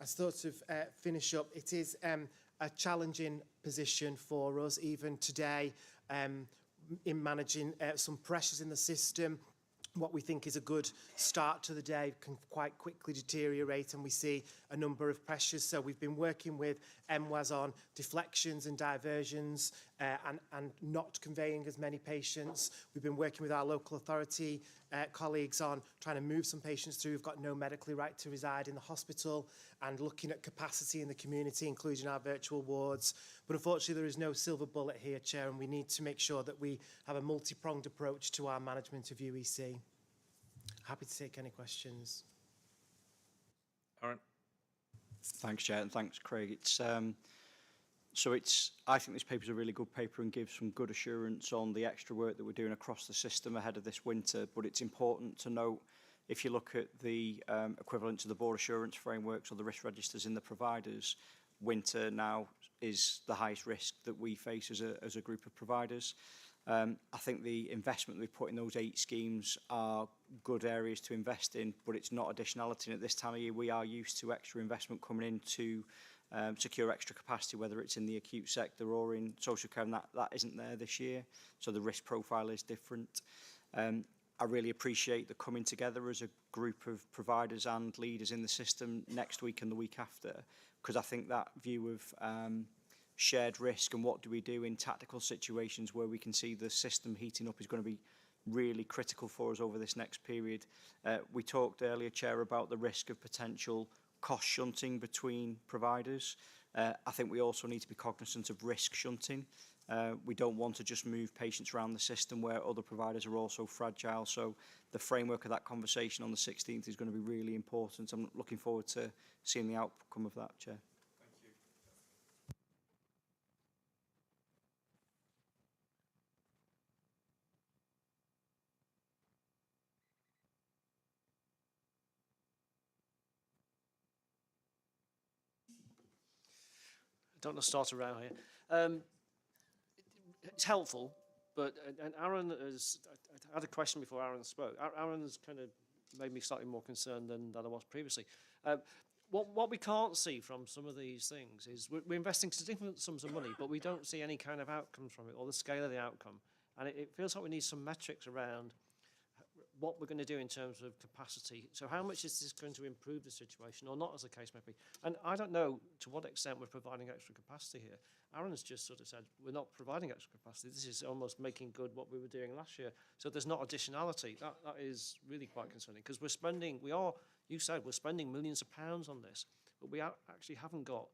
[SPEAKER 15] sort of finish up, it is a challenging position for us even today. In managing some pressures in the system. What we think is a good start to the day can quite quickly deteriorate, and we see a number of pressures. So we've been working with MWAS on deflections and diversions and not conveying as many patients. We've been working with our local authority colleagues on trying to move some patients through who've got no medically right to reside in the hospital, and looking at capacity in the community, including our virtual wards. But unfortunately, there is no silver bullet here, Chair, and we need to make sure that we have a multi-pronged approach to our management of UEC. Happy to take any questions.
[SPEAKER 1] Aaron.
[SPEAKER 3] Thanks, Chair, and thanks, Craig. I think this paper is a really good paper and gives some good assurance on the extra work that we're doing across the system ahead of this winter. But it's important to note, if you look at the equivalent to the board assurance frameworks or the risk registers in the providers, winter now is the highest risk that we face as a group of providers. I think the investment we've put in those 8 schemes are good areas to invest in, but it's not additionality. And at this time of year, we are used to extra investment coming in to secure extra capacity, whether it's in the acute sector or in social care, and that isn't there this year. So the risk profile is different. I really appreciate the coming together as a group of providers and leaders in the system next week and the week after, because I think that view of shared risk and what do we do in tactical situations where we can see the system heating up is going to be really critical for us over this next period. We talked earlier, Chair, about the risk of potential cost shunting between providers. I think we also need to be cognizant of risk shunting. We don't want to just move patients around the system where other providers are also fragile. So the framework of that conversation on the 16th is going to be really important. I'm looking forward to seeing the outcome of that, Chair.
[SPEAKER 1] Thank you.
[SPEAKER 8] don't want to start around here. It's helpful, but and Aaron has. I had a question before Aaron spoke. Aaron's kind of made me slightly more concerned than I was previously. What we can't see from some of these things is we're investing significant sums of money, but we don't see any kind of outcomes from it or the scale of the outcome. And it feels like we need some metrics around what we're going to do in terms of capacity. So how much is this going to improve the situation or not, as the case may be? And I don't know to what extent we're providing extra capacity here. Aaron's just sort of said we're not providing extra capacity. This is almost making good what we were doing last year. So there's not additionality. That is really quite concerning because you said we're spending millions of pounds on this, but we actually haven't got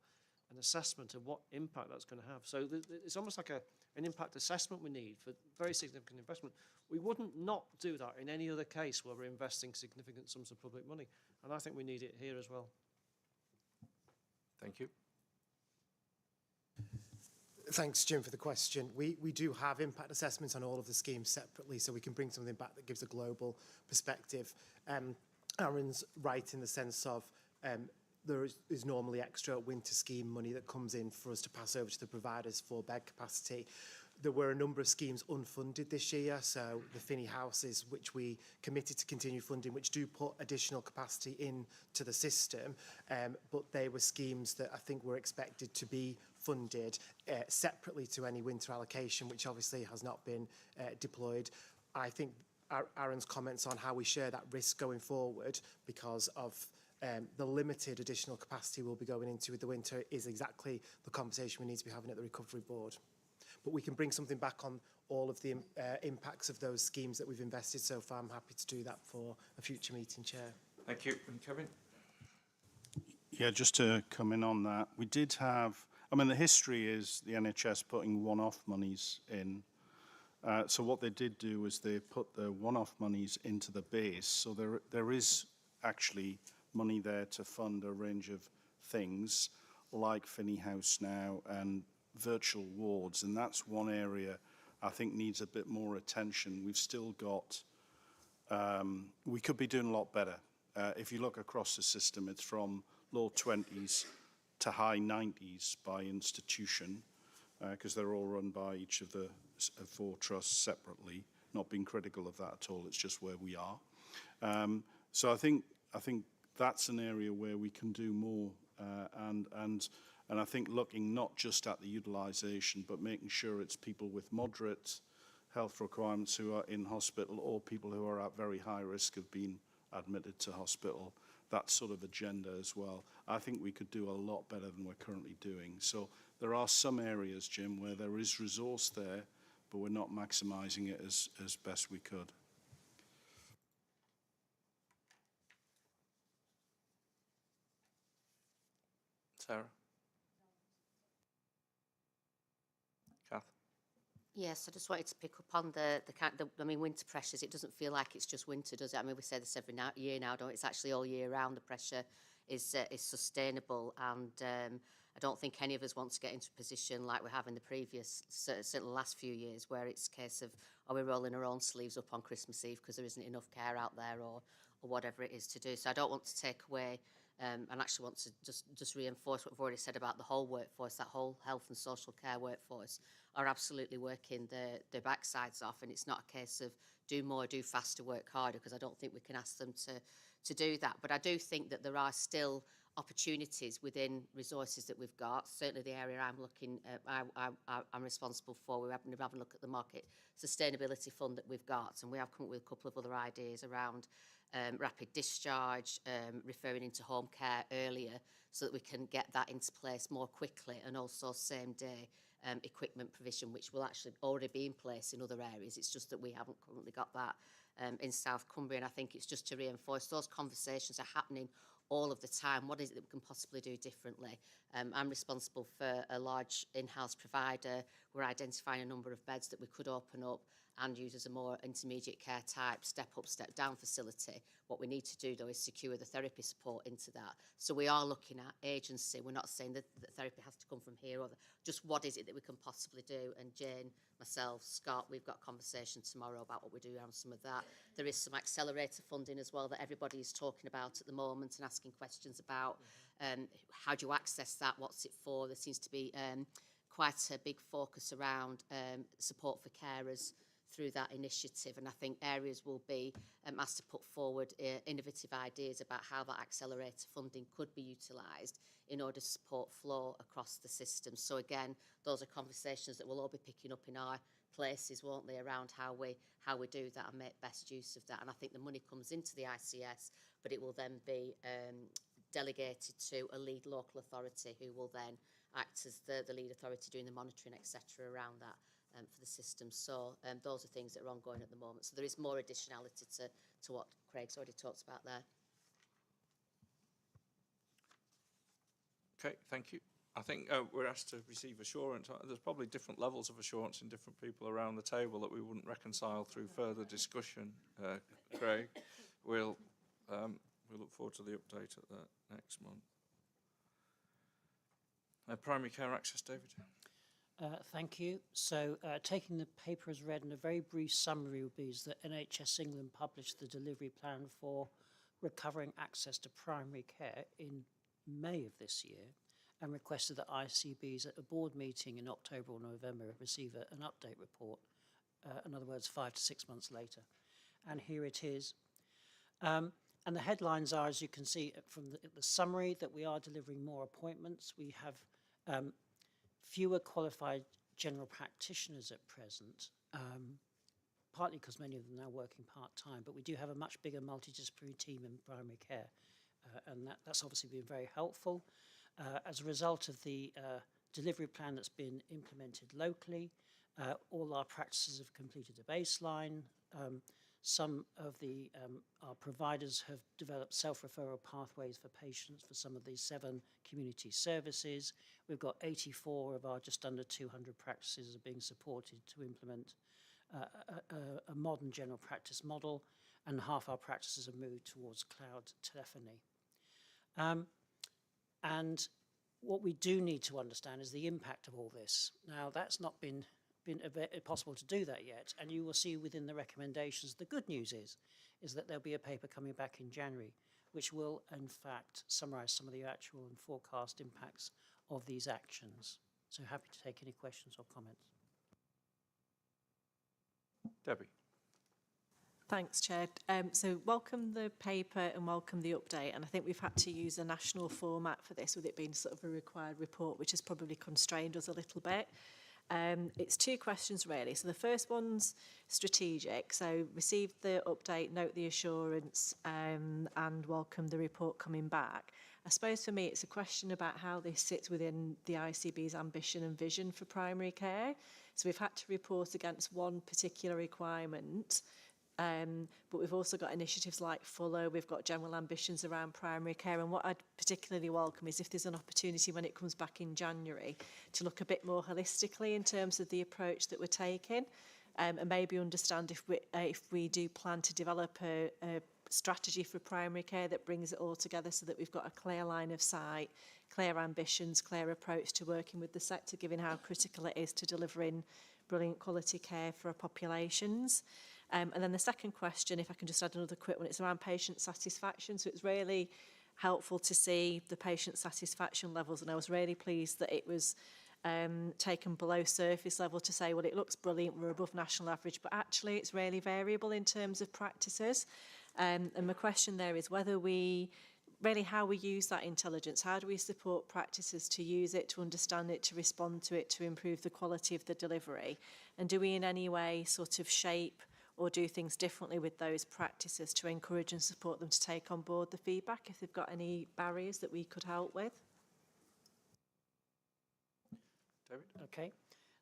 [SPEAKER 8] an assessment of what impact that's going to have. So it's almost like an impact assessment we need for very significant investment. We wouldn't not do that in any other case where we're investing significant sums of public money. And I think we need it here as well.
[SPEAKER 1] Thank you.
[SPEAKER 15] Thanks, Jim, for the question. We do have impact assessments on all of the schemes separately, so we can bring something back that gives a global perspective. Aaron's right in the sense of there is normally extra winter scheme money that comes in for us to pass over to the providers for bed capacity. There were a number of schemes unfunded this year, so the Finney houses, which we committed to continue funding, which do put additional capacity into the system, but they were schemes that I think were expected to be funded separately to any winter allocation, which obviously has not been deployed. I think Aaron's comments on how we share that risk going forward because of the limited additional capacity we'll be going into with the winter is exactly the conversation we need to be having at the Recovery Board. But we can bring something back on all of the impacts of those schemes that we've invested so far. I'm happy to do that for a future meeting, Chair.
[SPEAKER 1] Thank you. And Kevin?
[SPEAKER 2] Yeah, just to come in on that, we did have, I mean, the history is the NHS putting one-off monies in. So what they did do was they put the one-off monies into the base. So there is actually money there to fund a range of things like Finney House now and virtual wards, and that's one area I think needs a bit more attention. We've still got, we could be doing a lot better. If you look across the system, it's from low 20s to high 90s by institution, because they're all run by each of the 4 trusts separately. Not being critical of that at all, it's just where we are. So I think that's an area where we can do more, and I think looking not just at the utilisation, but making sure it's people with moderate health requirements who are in hospital or people who are at very high risk of being admitted to hospital, that sort of agenda as well. I think we could do a lot better than we're currently doing. So there are some areas, Jim, where there is resource there, but we're not maximising it as best we could.
[SPEAKER 1] Sarah? Kath?
[SPEAKER 9] Yes, I just wanted to pick up on I mean, winter pressures. It doesn't feel like it's just winter, does it? I mean, we say this every year now, don't we? It's actually all year round. The pressure is sustainable, and I don't think any of us want to get into a position like we have in the previous, certainly the last few years, where it's a case of, are we rolling our own sleeves up on Christmas Eve because there isn't enough care out there, or whatever it is to do. So I don't want to take away and actually want to just reinforce what we've already said about the whole workforce. That whole health and social care workforce are absolutely working their backsides off, and it's not a case of do more, do faster, work harder, because I don't think we can ask them to do that. But I do think that there are still opportunities within resources that we've got. Certainly the area I'm responsible for, we're having a look at the market sustainability fund that we've got, and we have come up with a couple of other ideas around rapid discharge, referring into home care earlier so that we can get that into place more quickly, and also same day equipment provision, which will actually already be in place in other areas. It's just that we haven't currently got that in South Cumbria, and I think it's just to reinforce those conversations are happening all of the time. What is it that we can possibly do differently? I'm responsible for a large in-house provider. We're identifying a number of beds that we could open up and used as a more intermediate care type, step up, step down facility. What we need to do, though, is secure the therapy support into that. So we are looking at agency. We're not saying that therapy has to come from here, or just what is it that we can possibly do. And Jane, myself, Scott, we've got a conversation tomorrow about what we do around some of that. There is some accelerator funding as well that everybody is talking about at the moment and asking questions about. How do you access that? What's it for? There seems to be quite a big focus around support for carers through that initiative, and I think areas will be asked to put forward innovative ideas about how that accelerator funding could be utilised in order to support flow across the system. So again, those are conversations that we'll all be picking up in our places, won't they, around how we do that and make best use of that. And I think the money comes into the ICS, but it will then be delegated to a lead local authority who will then act as the lead authority doing the monitoring, etc., around that for the system. So those are things that are ongoing at the moment. So there is more additionality to what Craig's already talked about there.
[SPEAKER 1] Okay, thank you. I think we're asked to receive assurance. There's probably different levels of assurance in different people around the table that we wouldn't reconcile through further discussion, Craig. We'll look forward to the update at the next month. Primary care access, David.
[SPEAKER 11] Thank you. So taking the paper as read, and a very brief summary would be is that NHS England published the delivery plan for recovering access to primary care in May of this year, and requested that ICBs at a board meeting in October or November receive an update report, in other words, 5 to 6 months later. And here it is. And the headlines are, as you can see from the summary, that we are delivering more appointments. We have fewer qualified general practitioners at present, partly because many of them are now working part-time, but we do have a much bigger multidisciplinary team in primary care, and that's obviously been very helpful. As a result of the delivery plan that's been implemented locally, all our practices have completed a baseline. Some of our providers have developed self-referral pathways for patients for some of these 7 community services. We've got 84 of our just under 200 practices are being supported to implement a modern general practice model, and half our practices have moved towards cloud telephony. And what we do need to understand is the impact of all this. Now, that's not been possible to do that yet, and you will see within the recommendations, the good news is that there'll be a paper coming back in January, which will, in fact, summarise some of the actual and forecast impacts of these actions. So happy to take any questions or comments.
[SPEAKER 1] Debbie.
[SPEAKER 13] Thanks, Chair. So welcome the paper and welcome the update. And I think we've had to use a national format for this, with it being sort of a required report, which has probably constrained us a little bit. It's 2 questions, really. So the first one's strategic. So received the update, note the assurance, and welcome the report coming back. I suppose for me, it's a question about how this sits within the ICB's ambition and vision for primary care. So we've had to report against one particular requirement, but we've also got initiatives like Fuller, we've got general ambitions around primary care, and what I'd particularly welcome is if there's an opportunity when it comes back in January to look a bit more holistically in terms of the approach that we're taking, and maybe understand if we do plan to develop a strategy for primary care that brings it all together so that we've got a clear line of sight, clear ambitions, clear approach to working with the sector, given how critical it is to delivering brilliant quality care for our populations. And then the second question, if I can just add another quick one, it's around patient satisfaction. So it's really helpful to see the patient satisfaction levels, and I was really pleased that it was taken below surface level to say, well, it looks brilliant, we're above national average, but actually it's really variable in terms of practices. And my question there is whether how we use that intelligence, how do we support practices to use it, to understand it, to respond to it, to improve the quality of the delivery? And do we in any way sort of shape or do things differently with those practices to encourage and support them to take on board the feedback if they've got any barriers that we could help with?
[SPEAKER 1] David?
[SPEAKER 11] Okay,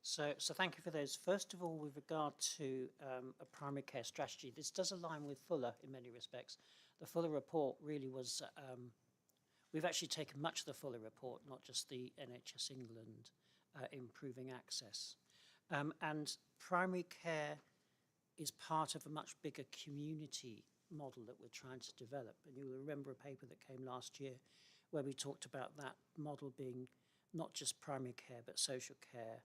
[SPEAKER 11] so thank you for those. First of all, with regard to a primary care strategy, this does align with Fuller in many respects. The Fuller report really was, we've actually taken much of the Fuller report, not just the NHS England improving access. And primary care is part of a much bigger community model that we're trying to develop. And you'll remember a paper that came last year where we talked about that model being not just primary care, but social care,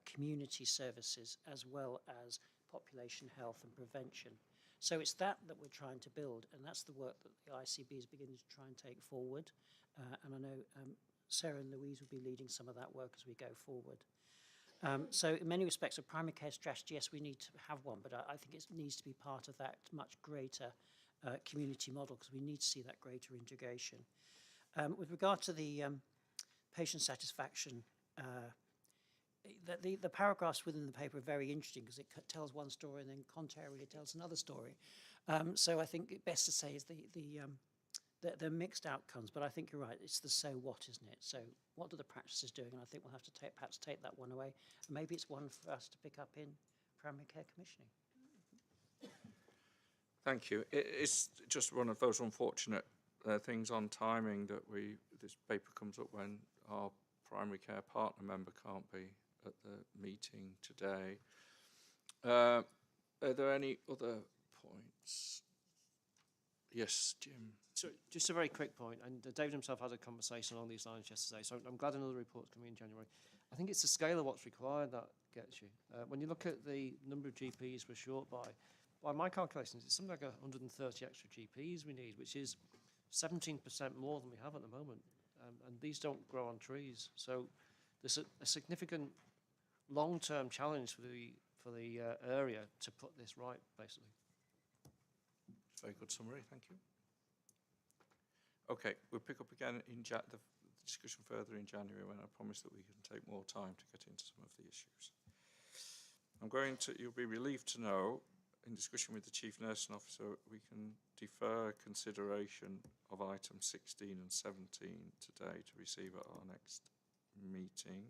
[SPEAKER 11] community services, as well as population health and prevention. So it's that we're trying to build, and that's the work that the ICB is beginning to try and take forward. And I know Sarah and Louise will be leading some of that work as we go forward. So in many respects, a primary care strategy, yes, we need to have one, but I think it needs to be part of that much greater community model, because we need to see that greater integration. With regard to the patient satisfaction, the paragraphs within the paper are very interesting because it tells one story and then contrarily tells another story. So I think best to say is the mixed outcomes, but I think you're right, it's the so what, isn't it? So what are the practices doing? And I think we'll have to perhaps take that one away. And maybe it's one for us to pick up in primary care commissioning.
[SPEAKER 1] Thank you. It's just one of those unfortunate things on timing that this paper comes up when our primary care partner member can't be at the meeting today. Are there any other points? Yes, Jim.
[SPEAKER 8] So just a very quick point, and David himself had a conversation along these lines yesterday, so I'm glad another report's coming in January. I think it's the scale of what's required that gets you. When you look at the number of GPs we're short by my calculations, it's something like 130 extra GPs we need, which is 17% more than we have at the moment. And these don't grow on trees. So there's a significant long-term challenge for the area to put this right, basically.
[SPEAKER 1] Very good summary, thank you. Okay, we'll pick up again in the discussion further in January, when I promise that we can take more time to get into some of the issues. You'll be relieved to know, in discussion with the Chief Nursing Officer, we can defer consideration of items 16 and 17 today to receive at our next meeting.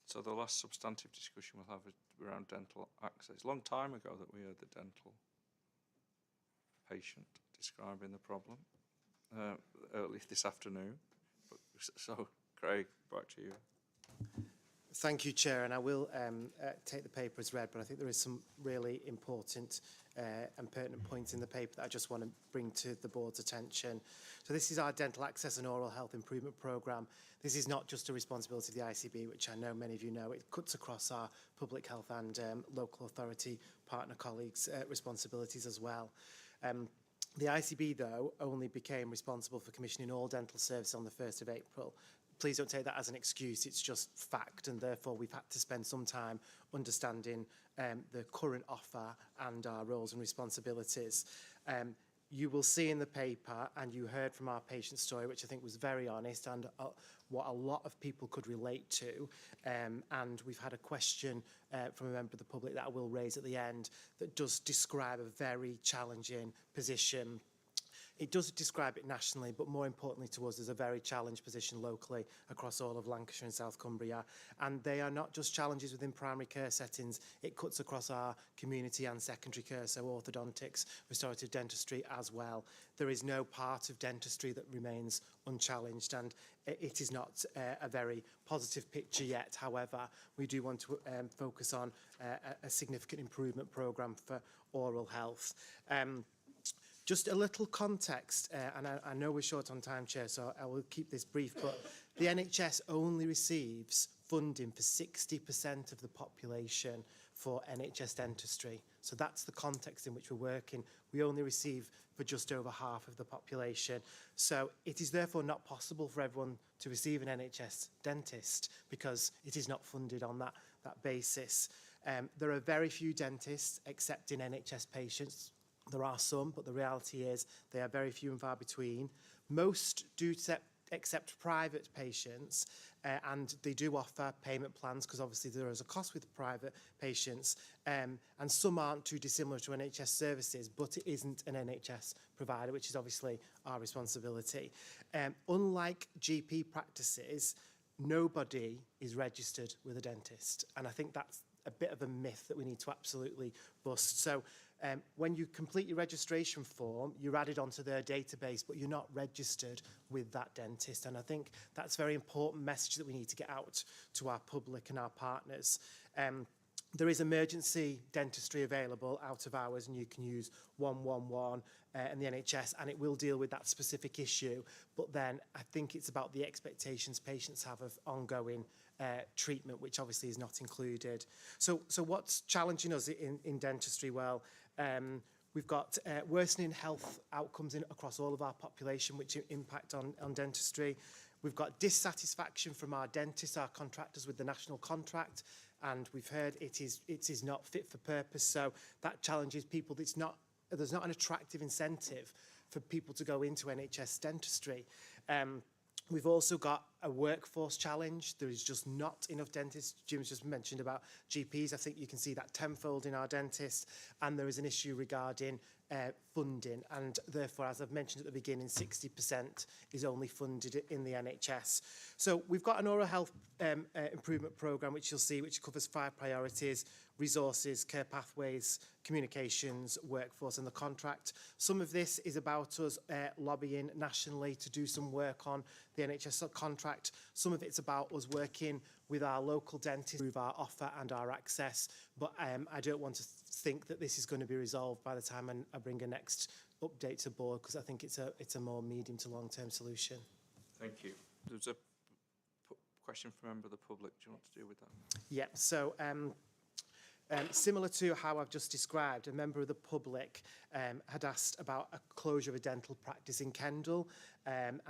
[SPEAKER 1] So the last substantive discussion we'll have is around dental access. A long time ago that we heard the dental patient describing the problem, early this afternoon. So, Craig, back to you.
[SPEAKER 15] Thank you, Chair, and I will take the paper as read, but I think there is some really important and pertinent points in the paper that I just want to bring to the board's attention. So this is our Dental Access and Oral Health Improvement Programme. This is not just a responsibility of the ICB, which I know many of you know. It cuts across our public health and local authority partner colleagues' responsibilities as well. The ICB, though, only became responsible for commissioning all dental services on the 1st of April. Please don't take that as an excuse, it's just fact, and therefore we've had to spend some time understanding the current offer and our roles and responsibilities. You will see in the paper, and you heard from our patient story, which I think was very honest and what a lot of people could relate to. And we've had a question from a member of the public that I will raise at the end that does describe a very challenging position. It does describe it nationally, but more importantly to us, there's a very challenged position locally across all of Lancashire and South Cumbria. And they are not just challenges within primary care settings, it cuts across our community and secondary care, so orthodontics, restorative dentistry as well. There is no part of dentistry that remains unchallenged, and it is not a very positive picture yet. However, we do want to focus on a significant improvement programme for oral health. Just a little context, and I know we're short on time, Chair, so I will keep this brief, but the NHS only receives funding for 60% of the population for NHS dentistry. So that's the context in which we're working. We only receive for just over half of the population. So it is therefore not possible for everyone to receive an NHS dentist because it is not funded on that basis. There are very few dentists accepting NHS patients. There are some, but the reality is they are very few and far between. Most do accept private patients, and they do offer payment plans because obviously there is a cost with private patients, and some aren't too dissimilar to NHS services, but it isn't an NHS provider, which is obviously our responsibility. Unlike GP practices, nobody is registered with a dentist, and I think that's a bit of a myth that we need to absolutely bust. So when you complete your registration form, you're added onto their database, but you're not registered with that dentist. And I think that's a very important message that we need to get out to our public and our partners. There is emergency dentistry available out of hours, and you can use 111 and the NHS, and it will deal with that specific issue. But then I think it's about the expectations patients have of ongoing treatment, which obviously is not included. So what's challenging us in dentistry? Well, we've got worsening health outcomes across all of our population, which impact on dentistry. We've got dissatisfaction from our dentists, our contractors, with the national contract, and we've heard it is not fit for purpose. So that challenges people. There's not an attractive incentive for people to go into NHS dentistry. We've also got a workforce challenge. There is just not enough dentists. Jim's just mentioned about GPs. I think you can see that tenfold in our dentists. And there is an issue regarding funding. And therefore, as I've mentioned at the beginning, 60% is only funded in the NHS. So we've got an oral health improvement programme, which you'll see, which covers 5 priorities: resources, care pathways, communications, workforce and the contract. Some of this is about us lobbying nationally to do some work on the NHS contract. Some of it's about us working with our local dentists to improve our offer and our access. But I don't want to think that this is going to be resolved by the time I bring a next update to board, because I think it's a more medium to long-term solution.
[SPEAKER 1] Thank you. There's a question from a member of the public. Do you want to deal with that?
[SPEAKER 15] Yeah, so similar to how I've just described, a member of the public had asked about a closure of a dental practice in Kendal, and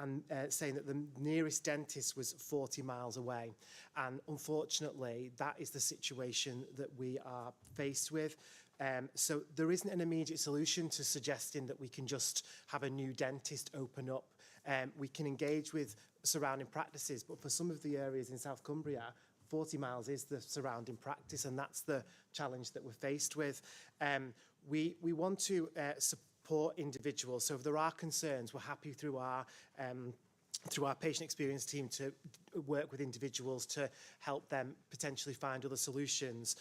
[SPEAKER 15] saying that the nearest dentist was 40 miles away. And unfortunately, that is the situation that we are faced with. So there isn't an immediate solution to suggesting that we can just have a new dentist open up. We can engage with surrounding practices, but for some of the areas in South Cumbria, 40 miles is the surrounding practice, and that's the challenge that we're faced with. We want to support individuals, so if there are concerns, we're happy through our patient experience team to work with individuals to help them potentially find other solutions.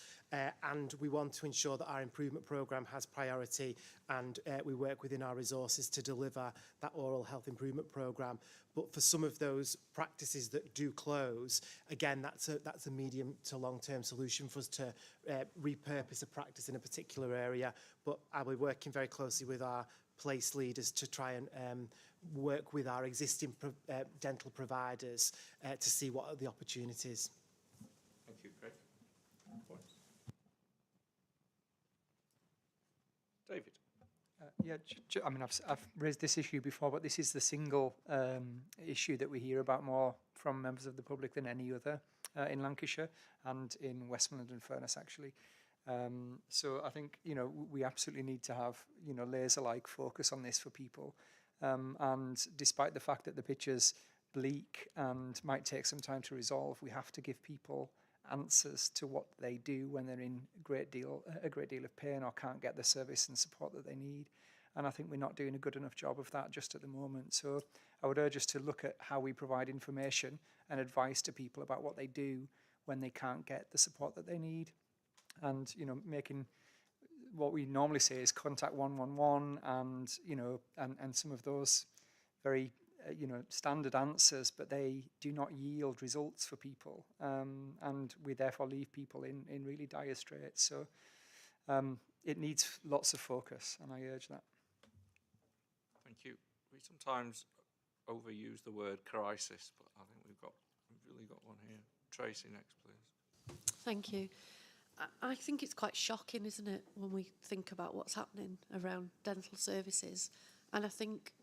[SPEAKER 15] And we want to ensure that our improvement programme has priority, and we work within our resources to deliver that oral health improvement programme. But for some of those practices that do close, again, that's a medium to long-term solution for us to repurpose a practice in a particular area. But I'll be working very closely with our place leaders to try and work with our existing dental providers to see what are the opportunities.
[SPEAKER 1] Thank you, Craig. David.
[SPEAKER 17] I mean, I've raised this issue before, but this is the single issue that we hear about more from members of the public than any other in Lancashire and in Westmoreland and Furness, actually. So I think, we absolutely need to have, laser-like focus on this for people. And despite the fact that the picture's bleak and might take some time to resolve, we have to give people answers to what they do when they're in a great deal of pain or can't get the service and support that they need. And I think we're not doing a good enough job of that just at the moment. So I would urge us to look at how we provide information and advice to people about what they do when they can't get the support that they need. And, making what we normally say is contact 111 and some of those very standard answers, but they do not yield results for people, and we therefore leave people in really dire straits. So it needs lots of focus, and I urge that.
[SPEAKER 1] Thank you. We sometimes overuse the word crisis, but I think we've really got one here. Tracy, next, please.
[SPEAKER 21] Thank you. I think it's quite shocking, isn't it, when we think about what's happening around dental services. And I think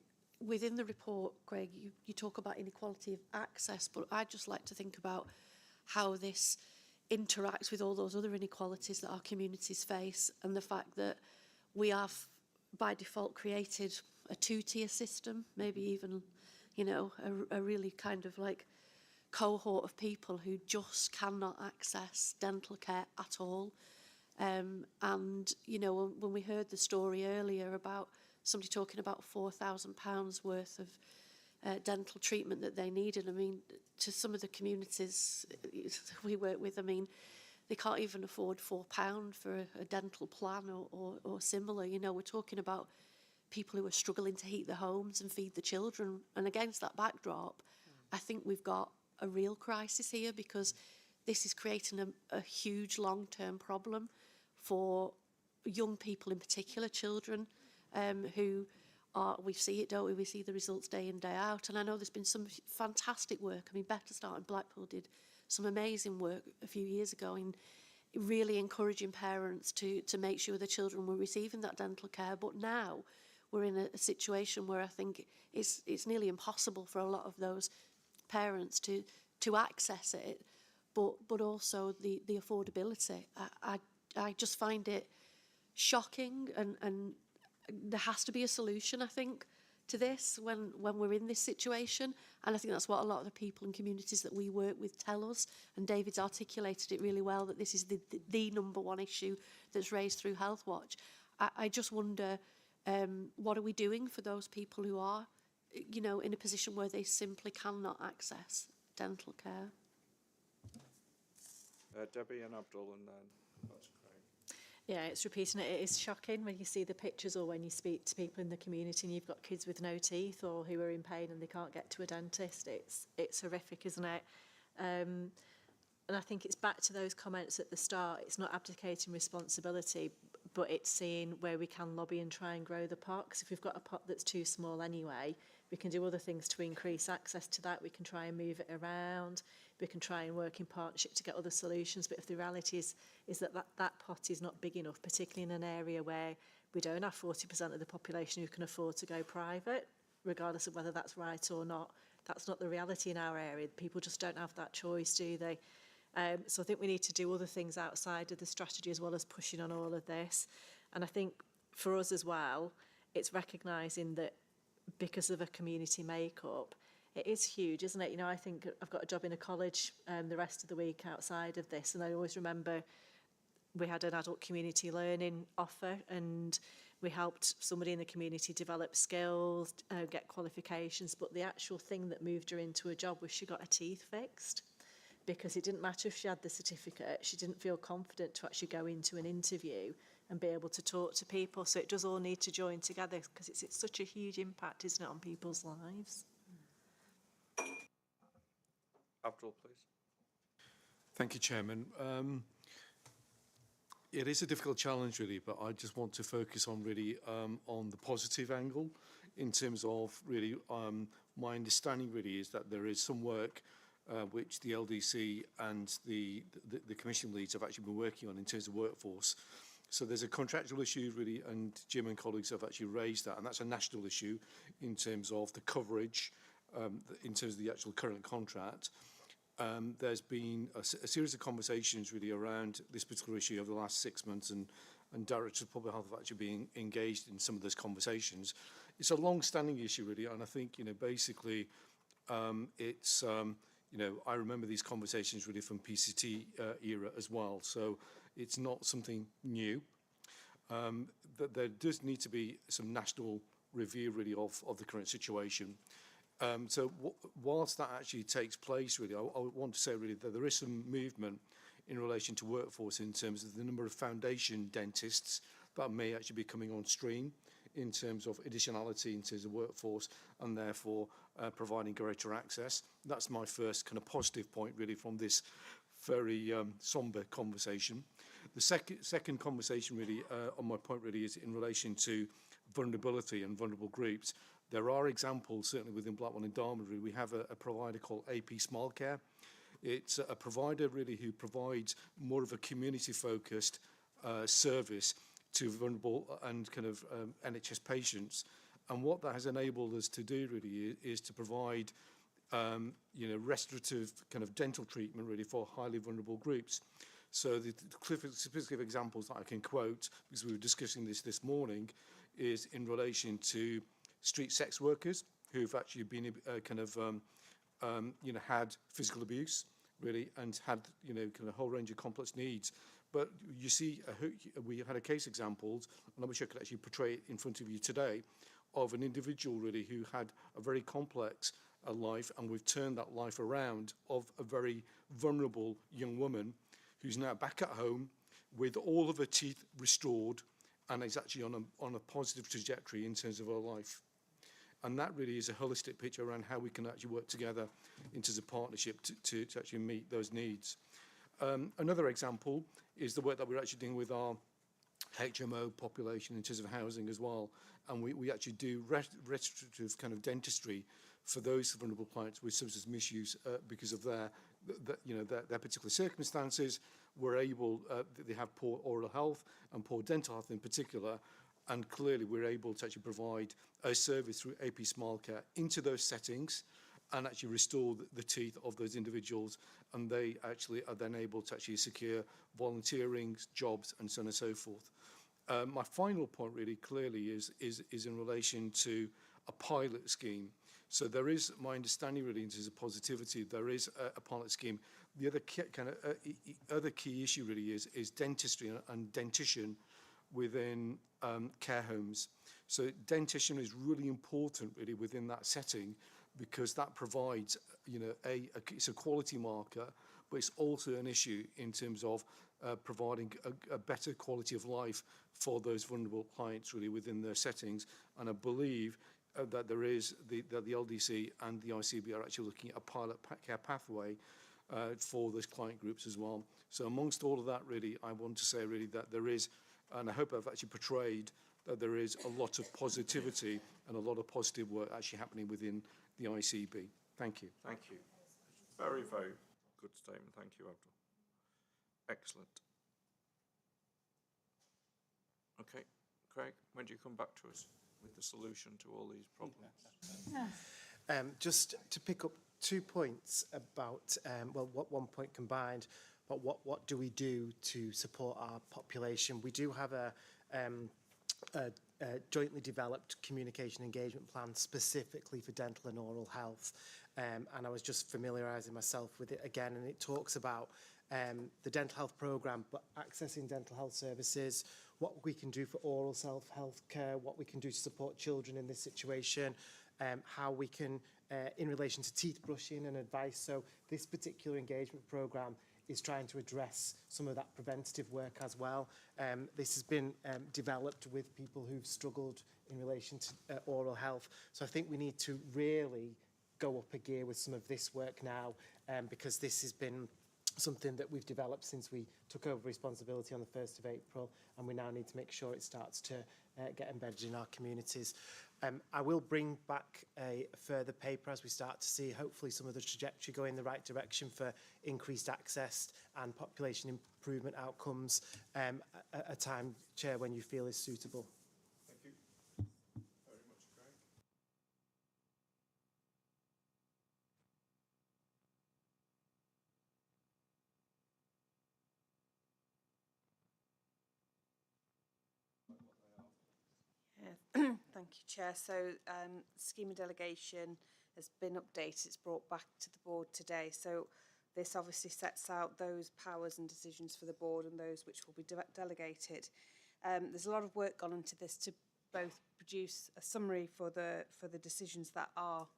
[SPEAKER 21] within the report, Greg, you talk about inequality of access, but I'd just like to think about how this interacts with all those other inequalities that our communities face, and the fact that we have, by default, created a 2-tier system, maybe even, a really kind of like cohort of people who just cannot access dental care at all. And, when we heard the story earlier about somebody talking about £4,000 worth of dental treatment that they needed, I mean, to some of the communities we work with, I mean, they can't even afford £4 for a dental plan or similar. We're talking about people who are struggling to heat their homes and feed the children. And against that backdrop, I think we've got a real crisis here, because this is creating a huge long-term problem for young people in particular, children who are, we see it, don't we? We see the results day in, day out. And I know there's been some fantastic work. I mean, Better Start in Blackpool did some amazing work a few years ago in really encouraging parents to make sure the children were receiving that dental care. But now we're in a situation where I think it's nearly impossible for a lot of those parents to access it, but also the affordability. I just find it shocking, and there has to be a solution, I think, to this when we're in this situation. And I think that's what a lot of the people and communities that we work with tell us, and David's articulated it really well, that this is the number one issue that's raised through Health Watch. I just wonder, what are we doing for those people who are, you know, in a position where they simply cannot access dental care?
[SPEAKER 1] Debbie and Abdul, and then that's great.
[SPEAKER 7] Yeah, it's repeating it. It is shocking when you see the pictures or when you speak to people in the community and you've got kids with no teeth or who are in pain and they can't get to a dentist. It's horrific, isn't it? And I think it's back to those comments at the start. It's not abdicating responsibility, but it's seeing where we can lobby and try and grow the pot. Because if we've got a pot that's too small anyway, we can do other things to increase access to that. We can try and move it around. We can try and work in partnership to get other solutions. But if the reality is that pot is not big enough, particularly in an area where we don't have 40% of the population who can afford to go private, regardless of whether that's right or not, that's not the reality in our area. People just don't have that choice, do they? So I think we need to do other things outside of the strategy as well as pushing on all of this. And I think for us as well, it's recognising that because of a community makeup, it is huge, isn't it? You know, I think I've got a job in a college the rest of the week outside of this, and I always remember we had an adult community learning offer, and we helped somebody in the community develop skills, get qualifications, but the actual thing that moved her into a job was she got her teeth fixed, because it didn't matter if she had the certificate, she didn't feel confident to actually go into an interview and be able to talk to people. So it does all need to join together, because it's such a huge impact, isn't it, on people's lives?
[SPEAKER 1] Abdul, please.
[SPEAKER 22] Thank you, Chairman. It is a difficult challenge, really, but I just want to focus on really on the positive angle in terms of really my understanding really is that there is some work which the LDC and the Commission leads have actually been working on in terms of workforce. So there's a contractual issue really, and Jim and colleagues have actually raised that, and that's a national issue in terms of the coverage, in terms of the actual current contract. There's been a series of conversations really around this particular issue over the last 6 months, and directors of public health have actually been engaged in some of those conversations. It's a long-standing issue really, and I think, you know, basically it's, you know, I remember these conversations really from PCT era as well, so it's not something new. That there does need to be some national review really of the current situation. So whilst that actually takes place, really, I want to say really that there is some movement in relation to workforce in terms of the number of foundation dentists that may actually be coming on stream in terms of additionality in terms of workforce, and therefore providing greater access. That's my first kind of positive point really from this very sombre conversation. The second conversation really on my point really is in relation to vulnerability and vulnerable groups. There are examples, certainly within Blackwell and Dartmoor, we have a provider called AP Smile Care. It's a provider really who provides more of a community-focused service to vulnerable and kind of NHS patients. And what that has enabled us to do really is to provide you know, restorative kind of dental treatment really for highly vulnerable groups. So the specific examples that I can quote, because we were discussing this morning, is in relation to street sex workers who've actually been you know, had physical abuse really, and had, you know, kind of a whole range of complex needs. But you see, we had a case examples, and I wish I could actually portray it in front of you today, of an individual really who had a very complex life, and we've turned that life around, of a very vulnerable young woman who's now back at home with all of her teeth restored, and is actually on a positive trajectory in terms of her life. And that really is a holistic picture around how we can actually work together into a partnership to actually meet those needs. Another example is the work that we're actually doing with our HMO population in terms of housing as well. And we actually do restorative kind of dentistry for those vulnerable clients with substance misuse because of their particular circumstances. We're able, they have poor oral health and poor dental health in particular, and clearly we're able to actually provide a service through AP Smile Care into those settings and actually restore the teeth of those individuals, and they actually are then able to actually secure volunteering, jobs, and so on and so forth. My final point really clearly is in relation to a pilot scheme. So there is, my understanding really in terms of positivity, there is a pilot scheme. The other other key issue really is dentistry and dentition within care homes. So dentition is really important really within that setting, because that provides, it's a quality marker, but it's also an issue in terms of providing a better quality of life for those vulnerable clients really within their settings. And I believe that there is that the LDC and the ICB are actually looking at a pilot care pathway for those client groups as well. So amongst all of that really, I want to say really that there is, and I hope I've actually portrayed that there is a lot of positivity and a lot of positive work actually happening within the ICB. Thank you.
[SPEAKER 1] Thank you. Very, very good statement. Thank you, Abdul. Excellent. Okay, Craig, when do you come back to us with the solution to all these problems?
[SPEAKER 15] Just to pick up 2 points about, one point combined, but what do we do to support our population? We do have a jointly developed communication engagement plan specifically for dental and oral health, and I was just familiarising myself with it again, and it talks about the dental health programme, but accessing dental health services, what we can do for oral health care, what we can do to support children in this situation, how we can, in relation to teeth brushing and advice. So this particular engagement programme is trying to address some of that preventative work as well. This has been developed with people who've struggled in relation to oral health. So I think we need to really go up a gear with some of this work now, because this has been something that we've developed since we took over responsibility on the 1st of April, and we now need to make sure it starts to get embedded in our communities. I will bring back a further paper as we start to see hopefully some of the trajectory going in the right direction for increased access and population improvement outcomes at a time, Chair, when you feel is suitable.
[SPEAKER 1] Thank you very much, Craig.
[SPEAKER 16] Thank you, Chair. So scheme of delegation has been updated. It's brought back to the board today. So this obviously sets out those powers and decisions for the board and those which will be delegated. There's a lot of work gone into this to both produce a summary for the decisions that are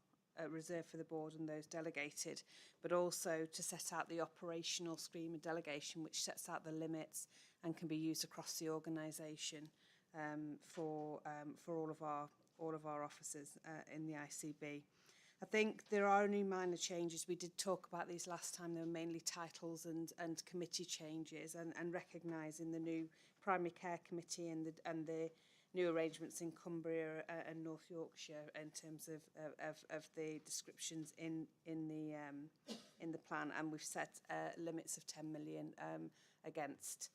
[SPEAKER 16] reserved for the board and those delegated, but also to set out the operational scheme of delegation, which sets out the limits and can be used across the organisation. For all of our officers in the ICB. I think there are only minor changes. We did talk about these last time. They were mainly titles and committee changes, and recognising the new primary care committee and the new arrangements in Cumbria and North Yorkshire in terms of the descriptions in the plan. And we've set limits of 10 million against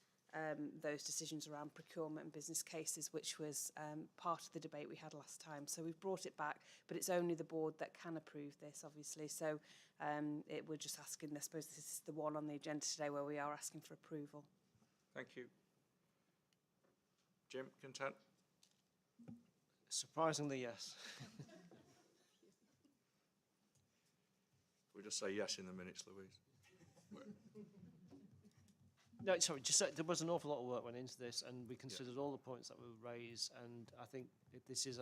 [SPEAKER 16] those decisions around procurement and business cases, which was part of the debate we had last time. So we've brought it back, but it's only the board that can approve this, obviously. So we're just asking, I suppose this is the one on the agenda today where we are asking for approval.
[SPEAKER 1] Thank you. Jim, content?
[SPEAKER 8] Surprisingly, yes.
[SPEAKER 1] We just say yes in the minutes, Louise.
[SPEAKER 8] No, sorry, just there was an awful lot of work went into this, and we considered all the points that were raised, and I think this is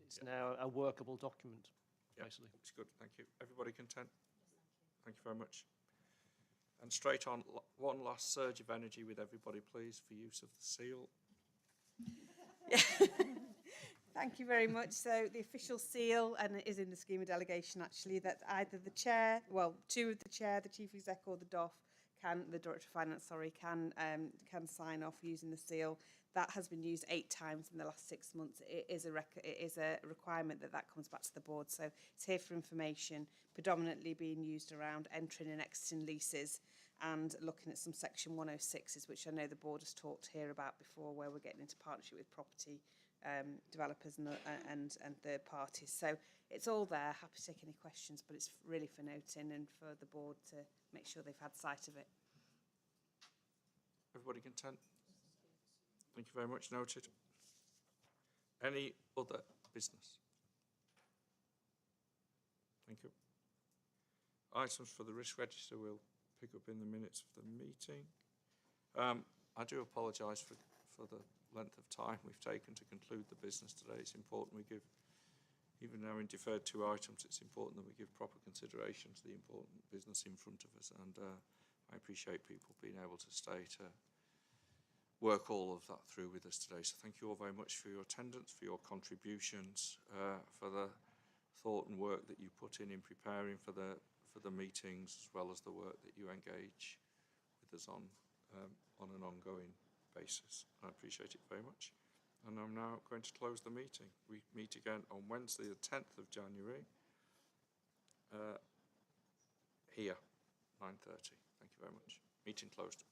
[SPEAKER 8] it's now a workable document, basically.
[SPEAKER 1] It's good, thank you. Everybody content? Thank you very much. And straight on, one last surge of energy with everybody, please, for use of the seal.
[SPEAKER 16] Thank you very much. So the official seal, and it is in the scheme of delegation actually, that either the chair, well, two of the chair, the chief exec or the DOF the Director of Finance, can sign off using the seal. That has been used 8 times in the last 6 months. It is a requirement that comes back to the board. So it's here for information, predominantly being used around entering and exiting leases and looking at some Section 106s, which I know the board has talked here about before, where we're getting into partnership with property developers and third parties. So it's all there. Happy to take any questions, but it's really for noting and for the board to make sure they've had sight of it.
[SPEAKER 1] Everybody content? Thank you very much. Noted. Any other business? Thank you. Items for the risk register we'll pick up in the minutes of the meeting. I do apologise for the length of time we've taken to conclude the business today. It's important we give, even now in deferred 2 items, it's important that we give proper consideration to the important business in front of us, and I appreciate people being able to stay to work all of that through with us today. So thank you all very much for your attendance, for your contributions, for the thought and work that you put in preparing for the meetings, as well as the work that you engage with us on an ongoing basis. I appreciate it very much. And I'm now going to close the meeting. We meet again on Wednesday, the 10th of January, here, 9:30. Thank you very much. Meeting closed.